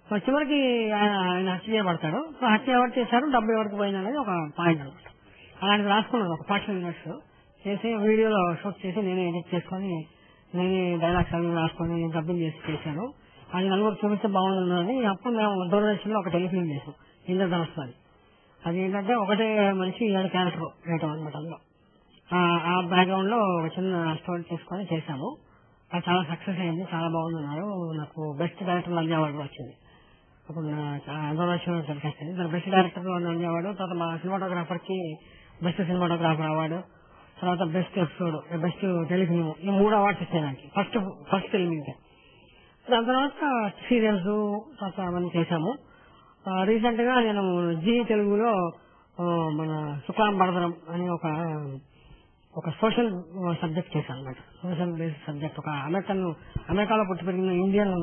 సో చివరికి ఆయన హత్య చేయబడతాడు. సో హత్య ఎవరు చేశారు, డబ్బు ఎవరికి పోయింది అనేది ఒక పాయింట్ అనమాట. అలాంటిది రాసుకున్నాను ఒక 40 minutes చేసి వీడియోలో షూట్ చేసి నేనే ఎడిట్ చేసుకుని నేనే డైలాగ్స్ అవి రాసుకొని డబ్బింగ్ చేశాను. అది నలుగురు చూపిస్తే బాగుంటుందని అప్పుడు మేము దూరదర్శన్లో ఒక టెలిఫిలిం చేసాం, ఇంద్రధనుస్సు. అది ఏంటంటే ఒకటే మనిషి 7 క్యారెక్టర్ వేయటం అనమాట. అందులో ఆ బ్యాక్గ్రౌండ్ లో ఒక చిన్న స్టోరీ చేసుకొని చేశాము. అది చాలా సక్సెస్ అయింది, చాలా బాగుందన్నారు. నాకు బెస్ట్ డైరెక్టర్ నంది అవార్డు వచ్చింది. అప్పుడు దూరదర్శన్ టెలికాస్ట్ అయింది. దాని బెస్ట్ డైరెక్టర్ నంది అవార్డు, తర్వాత మా సినిమాటోగ్రాఫర్ కి బెస్ట్ సినిమాటోగ్రాఫర్ అవార్డు, తర్వాత బెస్ట్ ఎపిసోడ్, బెస్ట్ టెలిఫిలిం, ఈ 3 అవార్డ్స్ ఇచ్చాయి నాకు ఫస్ట్ ఫిల్మ్. ఇంకా దాని తర్వాత సీరియల్స్ తర్వాత అవన్నీ చేశాము. రీసెంట్ గా నేను జీ తెలుగులో మన శుక్లాం భరతరం అని ఒక సోషల్ సబ్జెక్ట్ చేశాను అనమాట. Social based subject. ఒక అమెరికాలో పుట్టి పెరిగిన ఇండియన్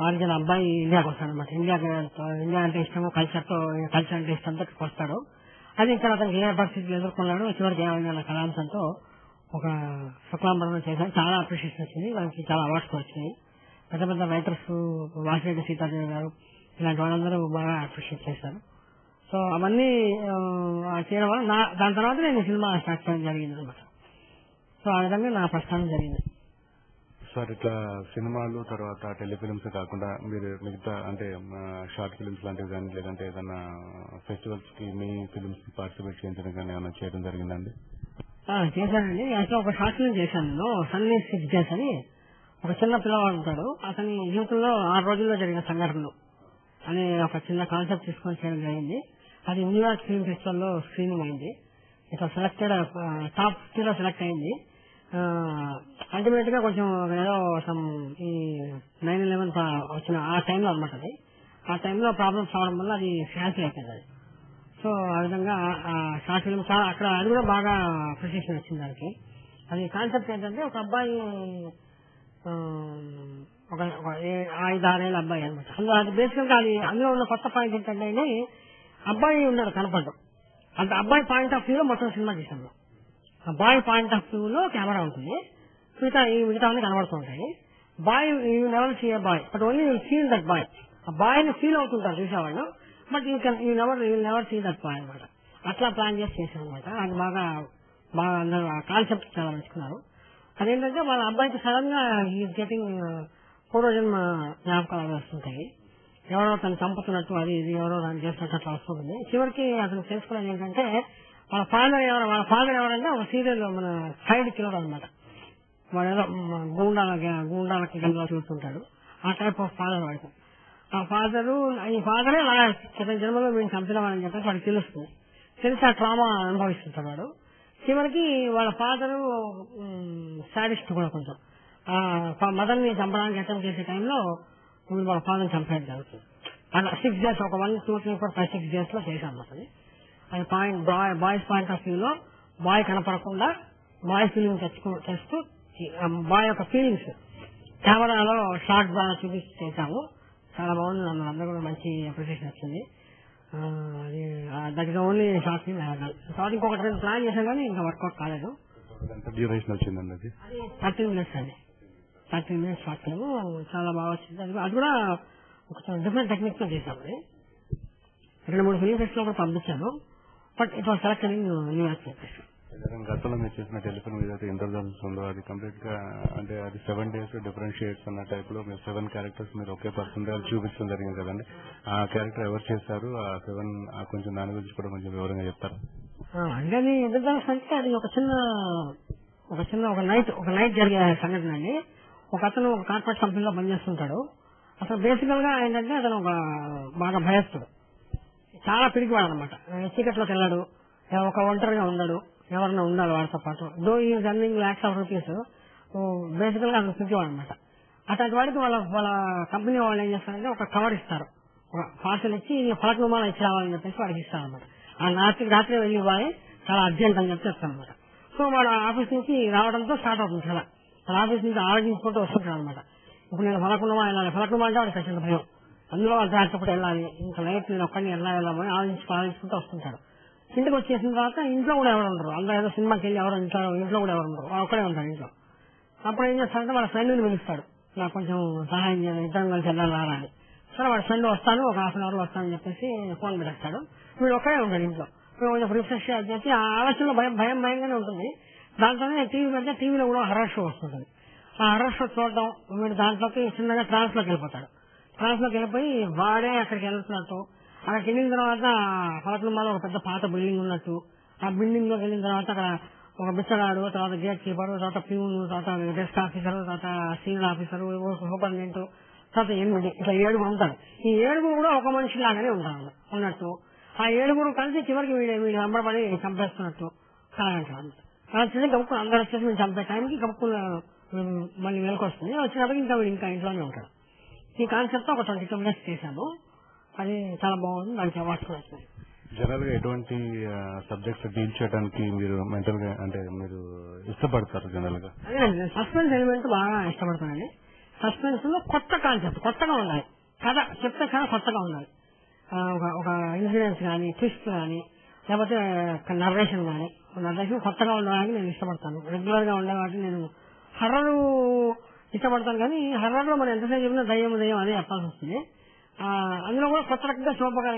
ఆరిజిన్ అబ్బాయి ఇండియాకి వస్తాడు అనమాట. ఇండియా అంటే ఇష్టము, కల్చర్ అంటే ఇష్టంతో వస్తాడు. అది ఇక్కడ అతనికి ఏ పరిస్థితులు ఎదుర్కొన్నాడు, చివరికి ఏమైనా కళాంశంతో ఒక శుక్లాం భరతరం చేశాను. చాలా అప్రిషియేషన్ వచ్చింది, దానికి చాలా అవార్డ్స్ వచ్చినాయి. పెద్ద పెద్ద రైటర్స్ వాసిరెడ్డి సీతాదేవి గారు ఇలాంటి వాళ్ళందరూ బాగా అప్రిషియేట్ చేశారు. సో అవన్నీ చేయడం వల్ల దాని తర్వాత నేను సినిమా స్టార్ట్ చేయడం జరిగింది అనమాట. సో ఆ విధంగా నా ప్రస్థానం జరిగింది. సార్, ఇట్లా సినిమాలు తర్వాత టెలిఫిలిమ్స్ కాకుండా మీరు మిగతా అంటే షార్ట్ ఫిలిమ్స్ లాంటివి కానీ లేదంటే ఏదైనా ఫెస్టివల్స్ కి మీ ఫిలిమ్స్ కి పార్టిసిపేట్ చేయించడం కానీ ఏమైనా చేయడం జరిగిందండి? చేశానండి. అసలు ఒక షార్ట్ ఫిల్మ్ చేశాను నేను, సన్ 6 డేస్ అని. ఒక చిన్న పిల్లవాడు ఉంటాడు, అతని జీవితంలో 6 రోజుల్లో జరిగిన సంఘటనలు అనే ఒక చిన్న కాన్సెప్ట్ తీసుకొని చేయడం జరిగింది. అది న్యూయార్క్ ఫిల్మ్ ఫెస్టివల్ లో స్క్రీనింగ్ అయింది. ఇట్లా సెలెక్టెడ్ టాప్ 50 లో సెలెక్ట్ అయింది. అల్టిమేట్ గా కొంచెం ఏదో ఈ 9/11 వచ్చిన ఆ టైంలో అనమాట. అది ఆ టైంలో ప్రాబ్లమ్స్ అవడం వల్ల అది క్యాన్సిల్ అయిపోయింది. అది సో ఆ విధంగా షార్ట్ ఫిల్మ్ చాలా అక్కడ అది కూడా బాగా అప్రిషియేషన్ వచ్చింది దానికి. అది కాన్సెప్ట్ ఏంటంటే ఒక అబ్బాయి ఒక 5-6 ఏళ్ళ అబ్బాయి అనమాట. అందులో అది బేసికల్ గా అది అందులో ఉన్న కొత్త పాయింట్ ఏంటంటే అబ్బాయి ఉన్నాడు కనపడ్డం. అంత అబ్బాయి పాయింట్ ఆఫ్ వ్యూ లో మొత్తం సినిమా తీసాము. అబ్బాయి పాయింట్ ఆఫ్ వ్యూ లో కెమెరా ఉంటుంది, మిగతా అన్ని కనబడుతూ ఉంటాయి. Boy you never see a boy but only you feel that boy. ఆ బాయ్ ని ఫీల్ అవుతుంటారు చూసేవాళ్ళు, but you never see that boy అనమాట. అట్లా ప్లాన్ చేసాం అనమాట. అది బాగా అందరూ ఆ కాన్సెప్ట్ చాలా మెచ్చుకున్నారు. అదేంటంటే వాళ్ళ అబ్బాయికి సడన్ గా ఈ గెటింగ్ పూర్వజన్మ జ్ఞాపకాలు వస్తుంటాయి. ఎవరో తను చంపుతున్నట్టు అది ఇది ఎవరో దాన్ని చేస్తున్నట్టు అట్లా వస్తుంది. చివరికి అతను తెలుసుకునేది ఏంటంటే వాళ్ళ ఫాదర్ ఎవరంటే ఒక సీరియల్ మన సైడ్ కిల్లర్ అనమాట. వాడు ఏదో గూండాలకి గంటలో చూస్తుంటాడు. ఆ టైప్ ఆఫ్ ఫాదర్ వాడికి. ఈ ఫాదరే క్రితం జన్మలో వీడిని చంపినవాడని చెప్పేసి వాడికి తెలుస్తుంది. తెలిసి ఆ ట్రామా అనుభవిస్తుంటాడు వాడు. చివరికి వాళ్ళ ఫాదరు సాడిస్ట్ కూడా కొంచెం. మదర్ ని చంపడానికి అటెంప్ట్ చేసే టైంలో వాళ్ళ ఫాదర్ చంపేయడం జరుగుతుంది. అలా 6 days ఒక 1, 2, 3, 4, 5, 6 days లో చేశాను అది. అది point boys point of view లో బాయ్ కనపడకుండా బాయ్ ఫీలింగ్ తెస్తూ బాయ్ యొక్క ఫీలింగ్స్ కెమెరాలో షార్ట్ బాగా చూపిస్తూ చేశాము. చాలా బాగుంది. అందరూ కూడా మంచి అప్రిషియేషన్ వచ్చింది. That is only short film. తర్వాత ఇంకొకటి ప్లాన్ చేశాం కానీ ఇంకా వర్కౌట్ కాలేదు. డ్యూరేషన్ వచ్చిందండి అది 13 minutes అండి. 13 minutes షార్ట్ ఫిల్మ్ చాలా బాగా వచ్చింది. అది కూడా ఒక డిఫరెంట్ టెక్నిక్ తో చేశాము. 2-3 ఫిల్మ్ ఫెస్టివల్ కూడా పంపించాను, but it was selected in New York film festival. గతంలో మీరు చేసిన టెలిఫోన్ ఏదైతే ఇంటర్వెల్స్ ఉందో అది కంప్లీట్ గా అంటే అది 7 days డిఫరెంట్ షేడ్స్ అన్న టైప్ లో మీరు 7 క్యారెక్టర్స్ మీరు ఒకే పర్సన్ దగ్గర చూపించడం జరిగింది కదండి. ఆ క్యారెక్టర్ ఎవరు చేశారు, ఆ 7 కొంచెం దాని గురించి కూడా కొంచెం వివరంగా చెప్తారా? అంటే అది ఇంటర్వెల్స్ అంటే అది ఒక నైట్ జరిగే సంఘటన అండి. ఒక అతను ఒక కార్పొరేట్ కంపెనీలో పనిచేస్తుంటాడు. అసలు బేసికల్ గా ఏంటంటే అతను ఒక బాగా భయస్తుడు, చాలా పిరికివాడు అనమాట. చీకట్లోకి వెళ్ళాడు, ఒక ఒంటరిగా ఉండడు, ఎవరన్నా ఉండాలి వాడితో పాటు. దో ఈ రన్నింగ్ lakhs of rupees బేసికల్ గా అతను పిరికివాడు అనమాట. అట్లాంటి వాడికి వాళ్ళ కంపెనీ వాళ్ళు ఏం చేస్తారంటే ఒక కవర్ ఇస్తారు, ఒక పార్సల్ ఇచ్చి ఫలక్నుమాల ఇచ్చి రావాలని చెప్పేసి వాడికి ఇస్తారు అనమాట. ఆ రాత్రి వెళ్ళి ఇవ్వాలి, చాలా అర్జెంట్ అని చెప్పి చెప్తాను అనమాట. సో వాడు ఆఫీస్ నుంచి రావడంతో స్టార్ట్ అవుతుంది. చాలా వాళ్ళ ఆఫీస్ నుంచి ఆలోచించుకుంటూ వస్తుంటాడు అనమాట. ఇప్పుడు నేను ఫలక్నుమా వెళ్ళాలి, ఫలక్నుమా అంటే వాడికి ఖచ్చితంగా భయం. అందులో అర్ధరాత్రిపూట వెళ్ళాలి, ఇంకా నైట్ నేను ఒక్కడిని వెళ్ళామని ఆలోచించుకుంటూ వస్తుంటాడు. ఇంటికి వచ్చేసిన తర్వాత ఇంట్లో కూడా ఎవరు ఉండరు. అందరూ ఏదో సినిమాకి వెళ్ళి ఎవరు ఇంట్లో కూడా ఎవరు ఉండరు, వాడు ఒక్కడే ఉంటాడు ఇంట్లో. అప్పుడు ఏం చేస్తాడంటే వాళ్ళ ఫ్రెండ్ ని పిలుస్తాడు, నాకు కొంచెం సహాయం చేయాలి, ఇద్దరం కలిసి వెళ్ళాలి అని. సరే వాడి ఫ్రెండ్ వస్తాను, ఒక 1/2 hour వస్తానని చెప్పేసి ఫోన్ పెట్టేస్తాడు. వీడు ఒక్కడే ఉంటాడు ఇంట్లో. కొంచెం రిఫ్రెష్ చేసి ఆ ఆలోచనలో భయంగానే ఉంటుంది. దాంట్లోనే టీవీ పెడితే టీవీలో కూడా హర్రర్ షో వస్తుంటుంది. ఆ హర్రర్ షో చూడటం, వీడు దాంట్లోకి చిన్నగా ట్రాన్స్ లోకి వెళ్ళిపోతాడు. ట్రాన్స్ లోకి వెళ్ళిపోయి వాడే అక్కడికి వెళ్తున్నట్టు, అక్కడికి వెళ్ళిన తర్వాత ఫలక్నుమాలో ఒక పెద్ద పాత బిల్డింగ్ ఉన్నట్టు, ఆ బిల్డింగ్ లోకి వెళ్ళిన తర్వాత అక్కడ ఒక బిచ్చగాడు, తర్వాత గేట్ కీపర్, తర్వాత ప్యూన్, తర్వాత డెస్క్ ఆఫీసర్, తర్వాత సీనియర్ ఆఫీసర్, సూపరింటెండెంట్, తర్వాత 8 ఇట్లా 7 ఉంటారు. ఈ 7 కూడా ఒక మనిషి లాగానే ఉంటారు ఉన్నట్టు. ఆ 7 కలిసి చివరికి వీడు వెంబడబడి చంపేస్తున్నట్టు కలగంటారు. అలా వచ్చేసి గబుక్కుని అందరూ వచ్చేసి మేము చంపే టైంకి గబుక్కుని మళ్ళీ వెనకొస్తుంది. వచ్చినప్పటికి ఇంకా ఇంట్లోనే ఉంటాడు. ఈ కాన్సెప్ట్ ఒక 22 minutes చేశాను. అది చాలా బాగుంది, దానికి అవార్డ్స్ కూడా వచ్చినాయి. జనరల్ గా ఎటువంటి సబ్జెక్ట్స్ డీల్ చేయడానికి మీరు మెంటల్ గా అంటే మీరు ఇష్టపడతారు? జనరల్ గా అదే సస్పెన్స్ ఎలిమెంట్ బాగా ఇష్టపడతానండి. సస్పెన్స్ లో కొత్త కాన్సెప్ట్, కొత్తగా ఉండాలి. చెప్తే కథ కొత్తగా ఉండాలి. ఒక ఇన్సిడెంట్స్ కానీ, ట్విస్ట్ కానీ, లేకపోతే నరేషన్ కానీ, నరేషన్ కొత్తగా ఉండడానికి నేను ఇష్టపడతాను. రెగ్యులర్ గా ఉండే వాటిని నేను హర్రర్ ఇష్టపడతాను. కానీ హర్రర్ లో మనం ఎంతసేపు చెప్పినా దయ్యం అదే చెప్పాల్సి వస్తుంది. అందులో కూడా కొత్త రకంగా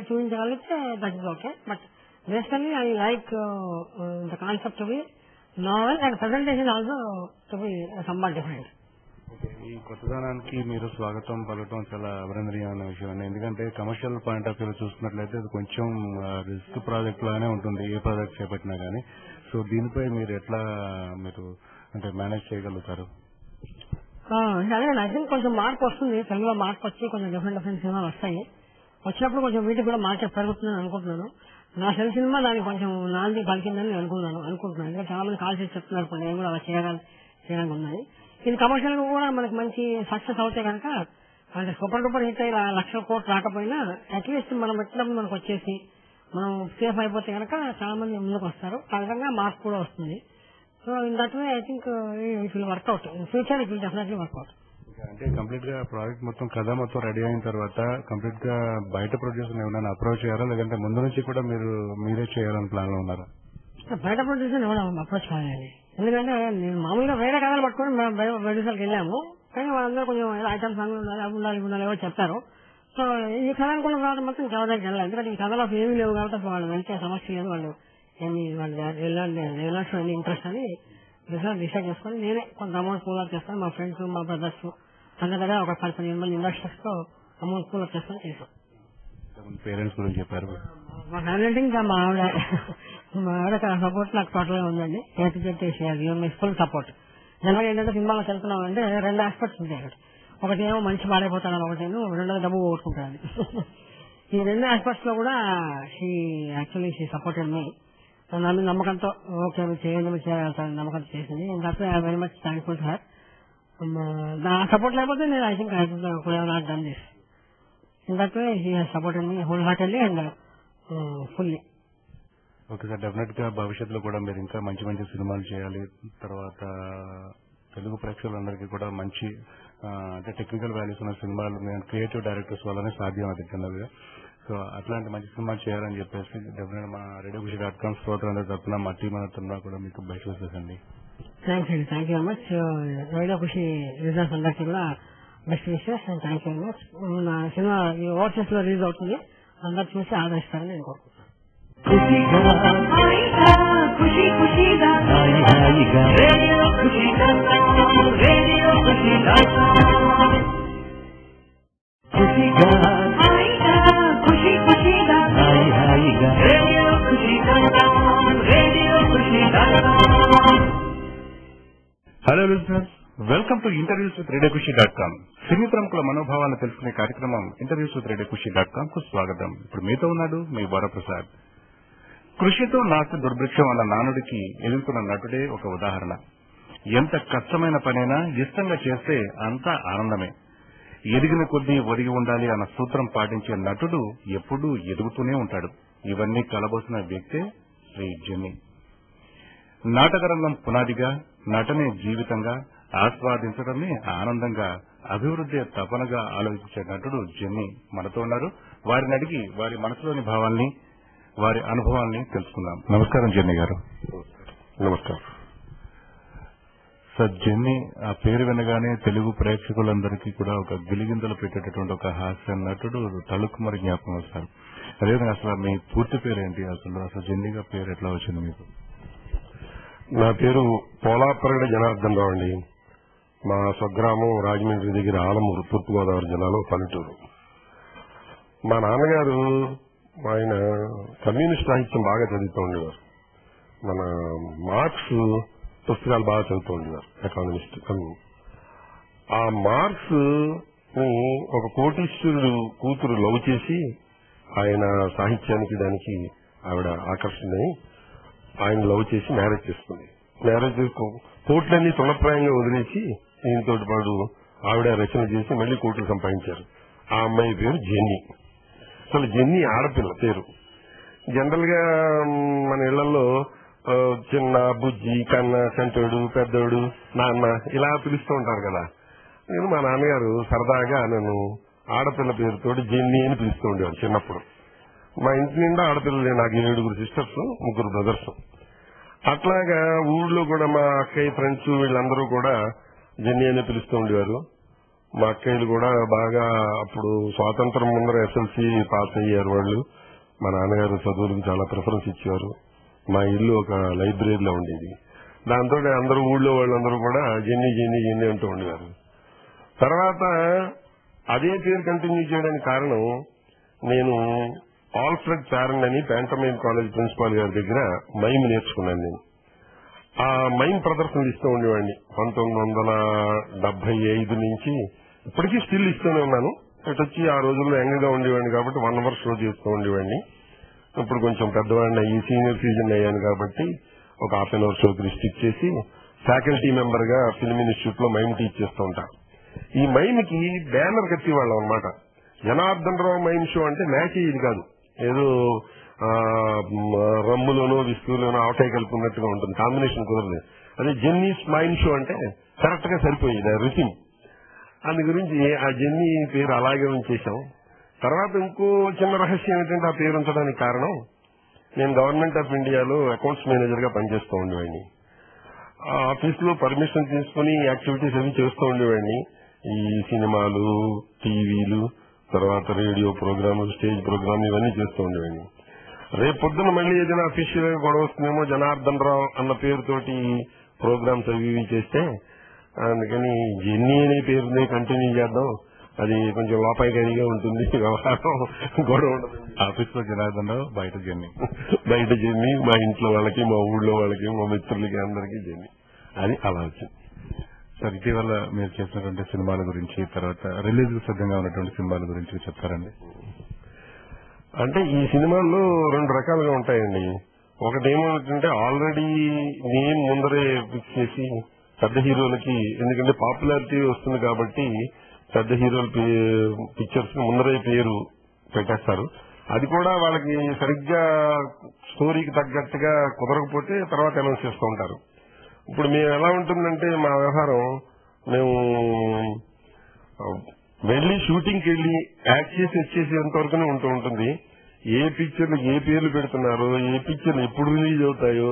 చూపించగలిగితే that is okay. But basically I like the concept to be novel and presentation also to be somewhat different. ఈ కొత్తదనానికి మీరు స్వాగతం పలకటం చాలా అభినందనీయమైన విషయం అండి. ఎందుకంటే కమర్షియల్ పాయింట్ ఆఫ్ వ్యూ చూస్తున్నట్లయితే అది కొంచెం రిస్క్ ప్రాజెక్ట్ లాగానే ఉంటుంది, ఏ ప్రాజెక్ట్ చేపట్టినా కానీ. సో దీనిపై మీరు ఎట్లా అంటే మేనేజ్ చేయగలుగుతారు? అదే ఐ థింక్ కొంచెం మార్పు వస్తుంది, తెలుగులో మార్పు వచ్చి కొంచెం డిఫరెంట్ సినిమాలు వస్తాయి. వచ్చినప్పుడు కొంచెం వీటికి కూడా మార్కెట్ పెరుగుతుందని అనుకుంటున్నాను. నా సెల్ సినిమా దానికి కొంచెం నాలుగు పలికిందని అనుకుంటున్నాను. ఇంకా చాలా మంది కాల్ చేసి చెప్తున్నారు, నేను కూడా అలా చేయడానికి ఉన్నది. ఇది కమర్షియల్ గా కూడా మనకి మంచి సక్సెస్ అవుతే కనుక, అంటే సూపర్ డూపర్ హిట్ అయ్యి 1,00,000 కోట్లు రాకపోయినా అట్లీస్ట్ మనం పెట్టినప్పుడు మనకు వచ్చేసి మనం సేఫ్ అయిపోతే కనుక చాలా మంది ముందుకు వస్తారు. ఆ విధంగా మార్పు కూడా వస్తుంది. So in that way I think it will work out, in future it will definitely work out. అంటే కంప్లీట్ గా ప్రాజెక్ట్ మొత్తం కథ మొత్తం రెడీ అయిన తర్వాత కంప్లీట్ గా బయట ప్రొడ్యూసర్ ఏమైనా అప్రోచ్ చేయారా, లేదంటే ముందు నుంచి కూడా మీరే చేయాలని ప్లాన్ లో ఉన్నారా? బయట ప్రొడ్యూసర్ ఎవరు అప్రోచ్ కావాలి, ఎందుకంటే నేను మామూలుగా వేరే కథలు పట్టుకుని మేము బయట ప్రొడ్యూసర్కి వెళ్ళాము. కానీ వాళ్ళందరూ కొంచెం ఐటమ్ సాంగ్ ఉండాలి, అవి ఉండాలి ఏవో చెప్పారు. సో ఈ కథ అనుకున్న తర్వాత మొత్తం కథ దగ్గరికి వెళ్ళాలి, ఎందుకంటే ఈ కథలో ఏమీ లేవు కాబట్టి అసలు వాళ్ళు వెళ్తే సమస్య లేదు. వాళ్ళు ఎన్ని ఇంట్రెస్ట్ అని డిసైడ్ చేసుకుని నేనే కొంత అమౌంట్ పూల్ అప్ చేస్తాను. మా ఫ్రెండ్స్, మా బ్రదర్స్ అందరి దగ్గర ఒక 15 ఇన్వెస్టర్స్ తో అమౌంట్ పూల్ అప్ చేస్తాను చేసాం. పేరెంట్స్ గురించి చెప్పారు. మా ఫ్యామిలీ ఇంకా మా ఆవిడ సపోర్ట్ నాకు టోటల్ గా ఉందండి. Full support. జనరల్ ఏంటంటే సినిమాలోకి వెళ్తున్నాం అంటే 2 ఆస్పెక్ట్స్ ఉంటాయి అక్కడ. ఒకటి ఏమో మంచి పాడైపోతాడని, ఒకటేమో రెండోది డబ్బు పోగొట్టుకుంటాడని. ఈ 2 ఆస్పెక్ట్స్ లో కూడా షీ సపోర్టెడ్ మీ. నా మీద నమ్మకంతో ఓకే చేయండి చేయగలుగుతాను నమ్మకంతో చేసింది. ఇంకా వెరీ మచ్ థ్యాంక్ఫుల్ సార్. నా సపోర్ట్ లేకపోతే నేను I think I could have not done this. In that way he has supported me whole heartedly and fully. Okay sir, definite గా భవిష్యత్తులో కూడా మీరు ఇంకా మంచి మంచి సినిమాలు చేయాలి. తర్వాత తెలుగు ప్రేక్షకులందరికీ కూడా మంచి అంటే టెక్నికల్ వాల్యూస్ ఉన్న సినిమాలు క్రియేటివ్ డైరెక్టర్స్ వల్లనే సాధ్యం అది చిన్నదిగా. సో అట్లాంటి మంచి సినిమాలు చేయాలని చెప్పేసి డెఫినెట్ మా రేడియోఖుషి.com శ్రోతలందరి తరఫున మా టీం తరఫున కూడా మీకు బెస్ట్ విషెస్ అండి. థ్యాంక్స్ అండి, thank you very much. Radiokhushi results అందరికీ కూడా best wishes and thank you very much. నా సినిమా ఓవర్సీస్ లో రిలీజ్ అవుతుంది, అందరు చూసి ఆదరిస్తారని నేను కోరుకుంటున్నాను. Hello listeners, welcome to interviews with రేడియోఖుషి.com. సినీ ప్రముఖుల మనోభావాలను తెలుసుకునే కార్యక్రమం ఇంటర్వ్యూస్ విత్ రేడియోఖుషి.com కు స్వాగతం. ఇప్పుడు మీతో ఉన్నాడు మీ వరప్రసాద్. కృషితో నాస్తి దుర్భిక్షం అన్న నానుడికి ఎదుగుతున్న నటుడే ఒక ఉదాహరణ. ఎంత కష్టమైన పనైనా ఇష్టంగా చేస్తే అంతా ఆనందమే. ఎదిగిన కొద్దీ ఒదిగి ఉండాలి అన్న సూత్రం పాటించే నటుడు ఎప్పుడూ ఎదుగుతూనే ఉంటాడు. ఇవన్నీ కలబోసిన వ్యక్తే శ్రీ జెన్నీ. నాటకరంగం పునాదిగా, నటనే జీవితంగా, ఆస్వాదించడమే ఆనందంగా, అభివృద్ధి తపనగా ఆలోచించే నటుడు జెన్నీ మనతో ఉన్నారు. వారిని అడిగి వారి మనసులోని భావాల్ని, వారి అనుభవాల్ని తెలుసుకుందాం. నమస్కారం జెన్నీ గారు. నమస్కారం సార్. జెన్నీ ఆ పేరు వినగానే తెలుగు ప్రేక్షకులందరికీ కూడా ఒక గిలిగింతలు పెట్టేటటువంటి ఒక హాస్య నటుడు తళుక్కుమని జ్ఞాపకం వస్తారు. అదేవిధంగా అసలు మీ పూర్తి పేరు ఏంటి, అసలు జెన్నీగా పేరు ఎట్లా వచ్చింది మీకు? నా పేరు పోలాపరగడ జనార్దన్ రావు అండి. మా స్వగ్రామం రాజమండ్రి దగ్గర ఆలమూరు, తూర్పుగోదావరి జిల్లాలో పల్లెటూరు. మా నాన్నగారు ఆయన కమ్యూనిస్ట్ సాహిత్యం బాగా చదువుతూ ఉండేవారు. మన మార్క్స్ పుస్తకాలు బాగా చదువుతూ ఉండేవారు, ఎకానమిస్ట్. ఆ మార్క్స్ ని ఒక కోటీశ్వరుడు కూతురు లవ్ చేసి ఆయన సాహిత్యానికి దానికి ఆవిడ ఆకర్షణని ఆయన లవ్ చేసి మ్యారేజ్ చేసుకుంది. మ్యారేజ్ కోట్లన్నీ తృణప్రాయంగా వదిలేసి ఈయనతో పాటు ఆవిడ రచన చేసి మళ్లీ కోట్లు సంపాదించారు. ఆ అమ్మాయి పేరు జెన్నీ. అసలు జెన్నీ ఆడపిల్ల పేరు. జనరల్ గా మన ఇళ్లలో చిన్న, బుజ్జి, కన్న, సంటోడు, పెద్దోడు, నాన్న ఇలా పిలుస్తూ ఉంటారు కదా. నేను మా నాన్నగారు సరదాగా నన్ను ఆడపిల్ల పేరుతోటి జెన్నీ అని పిలుస్తూ ఉండేవారు చిన్నప్పుడు. మా ఇంటి నిండా ఆడపిల్లలే, నాకు 7 సిస్టర్స్, 3 బ్రదర్స్. అట్లాగా ఊళ్ళో కూడా మా అక్కయ్య ఫ్రెండ్స్ వీళ్ళందరూ కూడా జెన్నీ అని పిలుస్తూ ఉండేవారు. మా అక్కయ్యలు కూడా బాగా అప్పుడు స్వాతంత్రం ముందర ఎస్ఎల్సీ పాస్ అయ్యారు వాళ్ళు. మా నాన్నగారు చదువులకు చాలా ప్రిఫరెన్స్ ఇచ్చేవారు. మా ఇల్లు ఒక లైబ్రరీలో ఉండేది. దాంతో అందరూ ఊళ్ళో వాళ్ళందరూ కూడా జెన్నీ జెన్నీ జెన్నీ అంటూ ఉండేవారు. తర్వాత అదే పేరు కంటిన్యూ చేయడానికి కారణం, నేను ఆల్ఫ్రెడ్ చారన్ అని ప్యాంటమైన్ కాలేజ్ ప్రిన్సిపాల్ గారి దగ్గర మైమ్ నేర్చుకున్నాను. నేను ఆ మైమ్ ప్రదర్శనలు ఇస్తూ ఉండేవాడిని 1975 నుంచి ఇప్పటికీ స్టిల్ ఇస్తూనే ఉన్నాను. ఇటు వచ్చి ఆ రోజుల్లో యంగ్గా ఉండేవాడిని కాబట్టి 1 hour షో చేస్తూ ఉండేవాడిని. ఇప్పుడు కొంచెం పెద్దవాడిని అయ్యి సీనియర్ సిటిజన్ అయ్యాను కాబట్టి ఒక 1/2 hour షోకి రిస్ట్రిక్ట్ చేసి ఫ్యాకల్టీ మెంబర్ గా ఫిల్మ్ ఇన్స్టిట్యూట్ లో మైమ్ టీచ్ చేస్తూ ఉంటాను. ఈ మైమ్ కి బ్యానర్ కట్టేవాళ్ళం అనమాట. జనార్దన్ రావు మైమ్ షో అంటే మ్యాచ్ ఇది కాదు, ఏదో రమ్ములోనో విస్కీలోనో ఆవకాయ కలుపుకున్నట్టుగా ఉంటుంది, కాంబినేషన్ కుదరదు. అదే జెన్నీస్ మైమ్ షో అంటే కరెక్ట్ గా సరిపోయింది ఆ రిథిమ్. అందు గురించి ఆ జెన్నీ పేరు అలాగే ఉంచేశాం. తర్వాత ఇంకో చిన్న రహస్యం ఏంటంటే ఆ పేరు ఉంచడానికి కారణం, నేను గవర్నమెంట్ ఆఫ్ ఇండియాలో అకౌంట్స్ మేనేజర్ గా పనిచేస్తూ ఉండేవాడిని. ఆ ఆఫీస్ లో పర్మిషన్ తీసుకుని యాక్టివిటీస్ అవి చేస్తూ ఉండేవాడిని. ఈ సినిమాలు, టీవీలు, తర్వాత రేడియో ప్రోగ్రాములు, స్టేజ్ ప్రోగ్రాములు ఇవన్నీ చేస్తూ ఉండేవాడిని. రేపు పొద్దున మళ్ళీ ఏదైనా అఫీషియల్ గా గొడవ వస్తుందేమో జనార్దన్ రావు అన్న పేరుతోటి ప్రోగ్రామ్స్ అవి ఇవి చేస్తే, అందుకని జెన్నీ అనే పేరుని కంటిన్యూ చేద్దాం, అది కొంచెం లోపాయికారిగా ఉంటుంది, వ్యవహారం గొడవ ఉండదు. ఆఫీస్ లో జనార్దన్ రావు, బయట జెన్నీ. బయట జెన్నీ, మా ఇంట్లో వాళ్ళకి, మా ఊళ్ళో వాళ్ళకి, మా మిత్రులకి అందరికీ జెన్నీ అని అలా వచ్చింది. సార్, ఇటీవల మీరు చేసినటువంటి సినిమాల గురించి, తర్వాత రిలీజ్ సిద్ధంగా ఉన్నటువంటి సినిమాల గురించి చెప్తారండి? అంటే ఈ సినిమాల్లో 2 రకాలుగా ఉంటాయండి. ఒకటి ఏమంటే ఆల్రెడీ నేను ముందరే ఫిక్స్ చేసి పెద్ద హీరోలకి, ఎందుకంటే పాపులారిటీ వస్తుంది కాబట్టి పెద్ద హీరోల పిక్చర్స్ ముందరే పేరు పెట్టేస్తారు. అది కూడా వాళ్ళకి సరిగ్గా స్టోరీకి తగ్గట్టుగా కుదరకపోతే తర్వాత అనౌన్స్ చేస్తూ ఉంటారు. ఇప్పుడు మేము ఎలా ఉంటుందంటే మా వ్యవహారం, మేము వెళ్లి షూటింగ్కి వెళ్లి యాక్ట్ చేసి వచ్చేసేంత వరకునే ఉంటూ ఉంటుంది. ఏ పిక్చర్లు ఏ పేర్లు పెడుతున్నారో, ఏ పిక్చర్లు ఎప్పుడు రిలీజ్ అవుతాయో,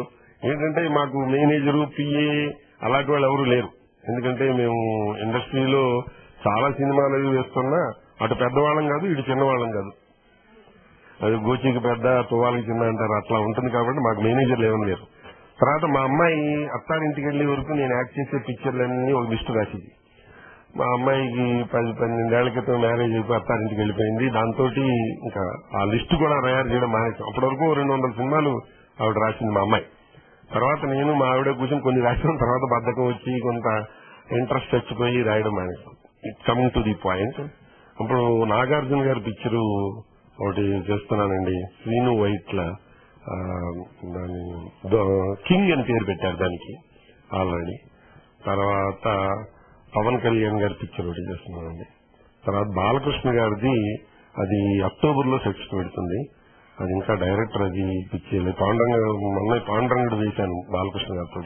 ఏంటంటే మాకు మేనేజరు, పిఏ అలాంటి వాళ్ళు ఎవరు లేరు. ఎందుకంటే మేము ఇండస్ట్రీలో చాలా సినిమాలు అవి వేస్తున్నా అటు పెద్దవాళ్ళం కాదు, ఇటు చిన్నవాళ్ళం కాదు. అది గోచికి పెద్ద, తువాలకి చిన్న అంటారు, అట్లా ఉంటుంది కాబట్టి మాకు మేనేజర్లు ఏమని లేరు. తర్వాత మా అమ్మాయి అత్తారింటికి వెళ్లే వరకు నేను యాక్ట్ చేసే పిక్చర్లన్నీ ఒక లిస్టు రాసింది. మా అమ్మాయికి 10-12 ఏళ్ల క్రితం మ్యారేజ్ అయిపోయి అత్తారింటికి వెళ్ళిపోయింది. దాంతో ఇంకా ఆ లిస్టు కూడా తయారు చేయడం మానేసాం. అప్పటి వరకు 200 సినిమాలు ఆవిడ రాసింది మా అమ్మాయి. తర్వాత నేను మా ఆవిడ కూర్చొని కొన్ని రాసిన తర్వాత బద్ధకం వచ్చి కొంత ఇంట్రెస్ట్ చచ్చిపోయి రాయడం మానేసాం. కమింగ్ టు ది పాయింట్, ఇప్పుడు నాగార్జున గారి పిక్చరు ఒకటి చేస్తున్నానండి. శ్రీను వైట్ల దాని కింగ్ అని పేరు పెట్టారు దానికి ఆల్రెడీ. తర్వాత పవన్ కళ్యాణ్ గారి పిక్చర్ ఒకటి చేస్తున్నానండి. తర్వాత బాలకృష్ణ గారిది అది అక్టోబర్లో సెట్స్ పెడుతుంది. అది ఇంకా డైరెక్టర్ అది పిక్చర్ మొన్న పాండురంగుడు వేశాను బాలకృష్ణ గారితో.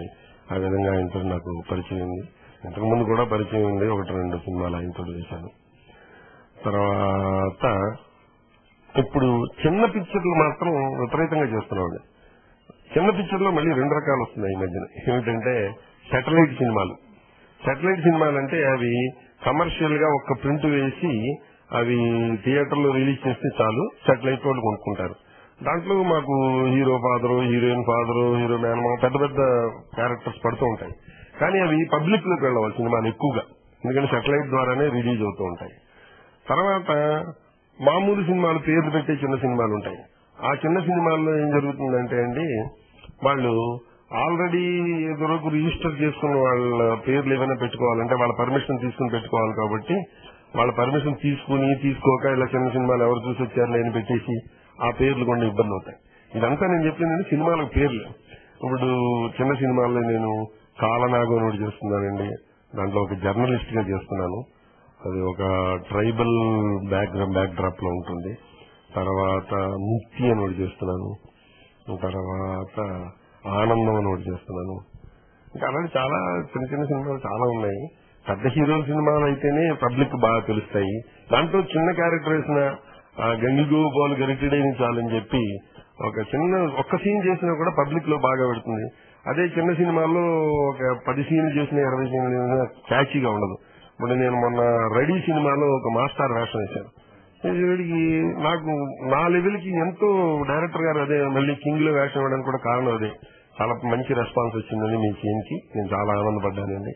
ఆ విధంగా ఆయనతో నాకు పరిచయం ఉంది. ఇంతకుముందు కూడా పరిచయం ఉంది, 1-2 సినిమాలు ఆయనతో వేశాను. తర్వాత ఇప్పుడు చిన్న పిక్చర్లు మాత్రం విపరీతంగా చేస్తున్నాడు. చిన్న పిక్చర్లో మళ్ళీ 2 రకాలు వస్తున్నాయి ఈ మధ్యన. ఏమిటంటే శాటిలైట్ సినిమాలు. శాటిలైట్ సినిమాలు అంటే అవి కమర్షియల్ గా ఒక ప్రింట్ వేసి అవి థియేటర్లో రిలీజ్ చేస్తే చాలు, శాటిలైట్ వాళ్ళు కొనుక్కుంటారు. దాంట్లో మాకు hero father, heroine father, hero మేనమా పెద్ద పెద్ద క్యారెక్టర్స్ పడుతూ ఉంటాయి. కానీ అవి పబ్లిక్ లోకి వెళ్ళవాలి సినిమాలు ఎక్కువగా, ఎందుకంటే శాటిలైట్ ద్వారానే రిలీజ్ అవుతూ ఉంటాయి. తర్వాత మామూలు సినిమాలు పేర్లు పెట్టే చిన్న సినిమాలు ఉంటాయి. ఆ చిన్న సినిమాల్లో ఏం జరుగుతుందంటే అండి, వాళ్ళు ఆల్రెడీ వరకు రిజిస్టర్ చేసుకున్న వాళ్ళ పేర్లు ఏమైనా పెట్టుకోవాలంటే వాళ్ళ పర్మిషన్ తీసుకుని పెట్టుకోవాలి. కాబట్టి వాళ్ళ పర్మిషన్ తీసుకోక ఇలా చిన్న సినిమాలు ఎవరు చూసి వచ్చారు లేని పెట్టేసి ఆ పేర్లు కొన్ని ఇబ్బంది అవుతాయి. ఇదంతా నేను చెప్పిందండి సినిమాలకు పేర్లు. ఇప్పుడు చిన్న సినిమాల్లో నేను కాలనాగు ఒకటి చేస్తున్నానండి. దాంట్లో ఒక జర్నలిస్ట్ గా చేస్తున్నాను. అది ఒక ట్రైబల్ బ్యాక్ డ్రాప్ లో ఉంటుంది. తర్వాత ముక్తి అని ఒకటి చేస్తున్నాను. తర్వాత ఆనందం అని ఒకటి చేస్తున్నాను. ఇంకా అలాంటి చాలా చిన్న చిన్న సినిమాలు చాలా ఉన్నాయి. పెద్ద హీరోల సినిమాలు అయితేనే పబ్లిక్ బాగా తెలుస్తాయి. దాంట్లో చిన్న క్యారెక్టర్ వేసిన గంగిగోపాల్ గరిటెడైన చాలని చెప్పి ఒక్క సీన్ చేసినా కూడా పబ్లిక్ లో బాగా పెడుతుంది. అదే చిన్న సినిమాల్లో ఒక 10 సీన్లు చేసిన 20 సీన్లు చేసినా క్యాచీగా ఉండదు. ఇప్పుడు నేను మొన్న రెడీ సినిమాలో ఒక మాస్టర్ వేషం వేశాను. వీడికి నాకు నా లెవెల్ కి ఎంతో డైరెక్టర్ గారు అదే మళ్ళీ కింగ్ లో వేషం ఇవ్వడానికి కూడా కారణం అదే. చాలా మంచి రెస్పాన్స్ వచ్చిందండి మీ సీన్ కి, నేను చాలా ఆనందపడ్డానండి.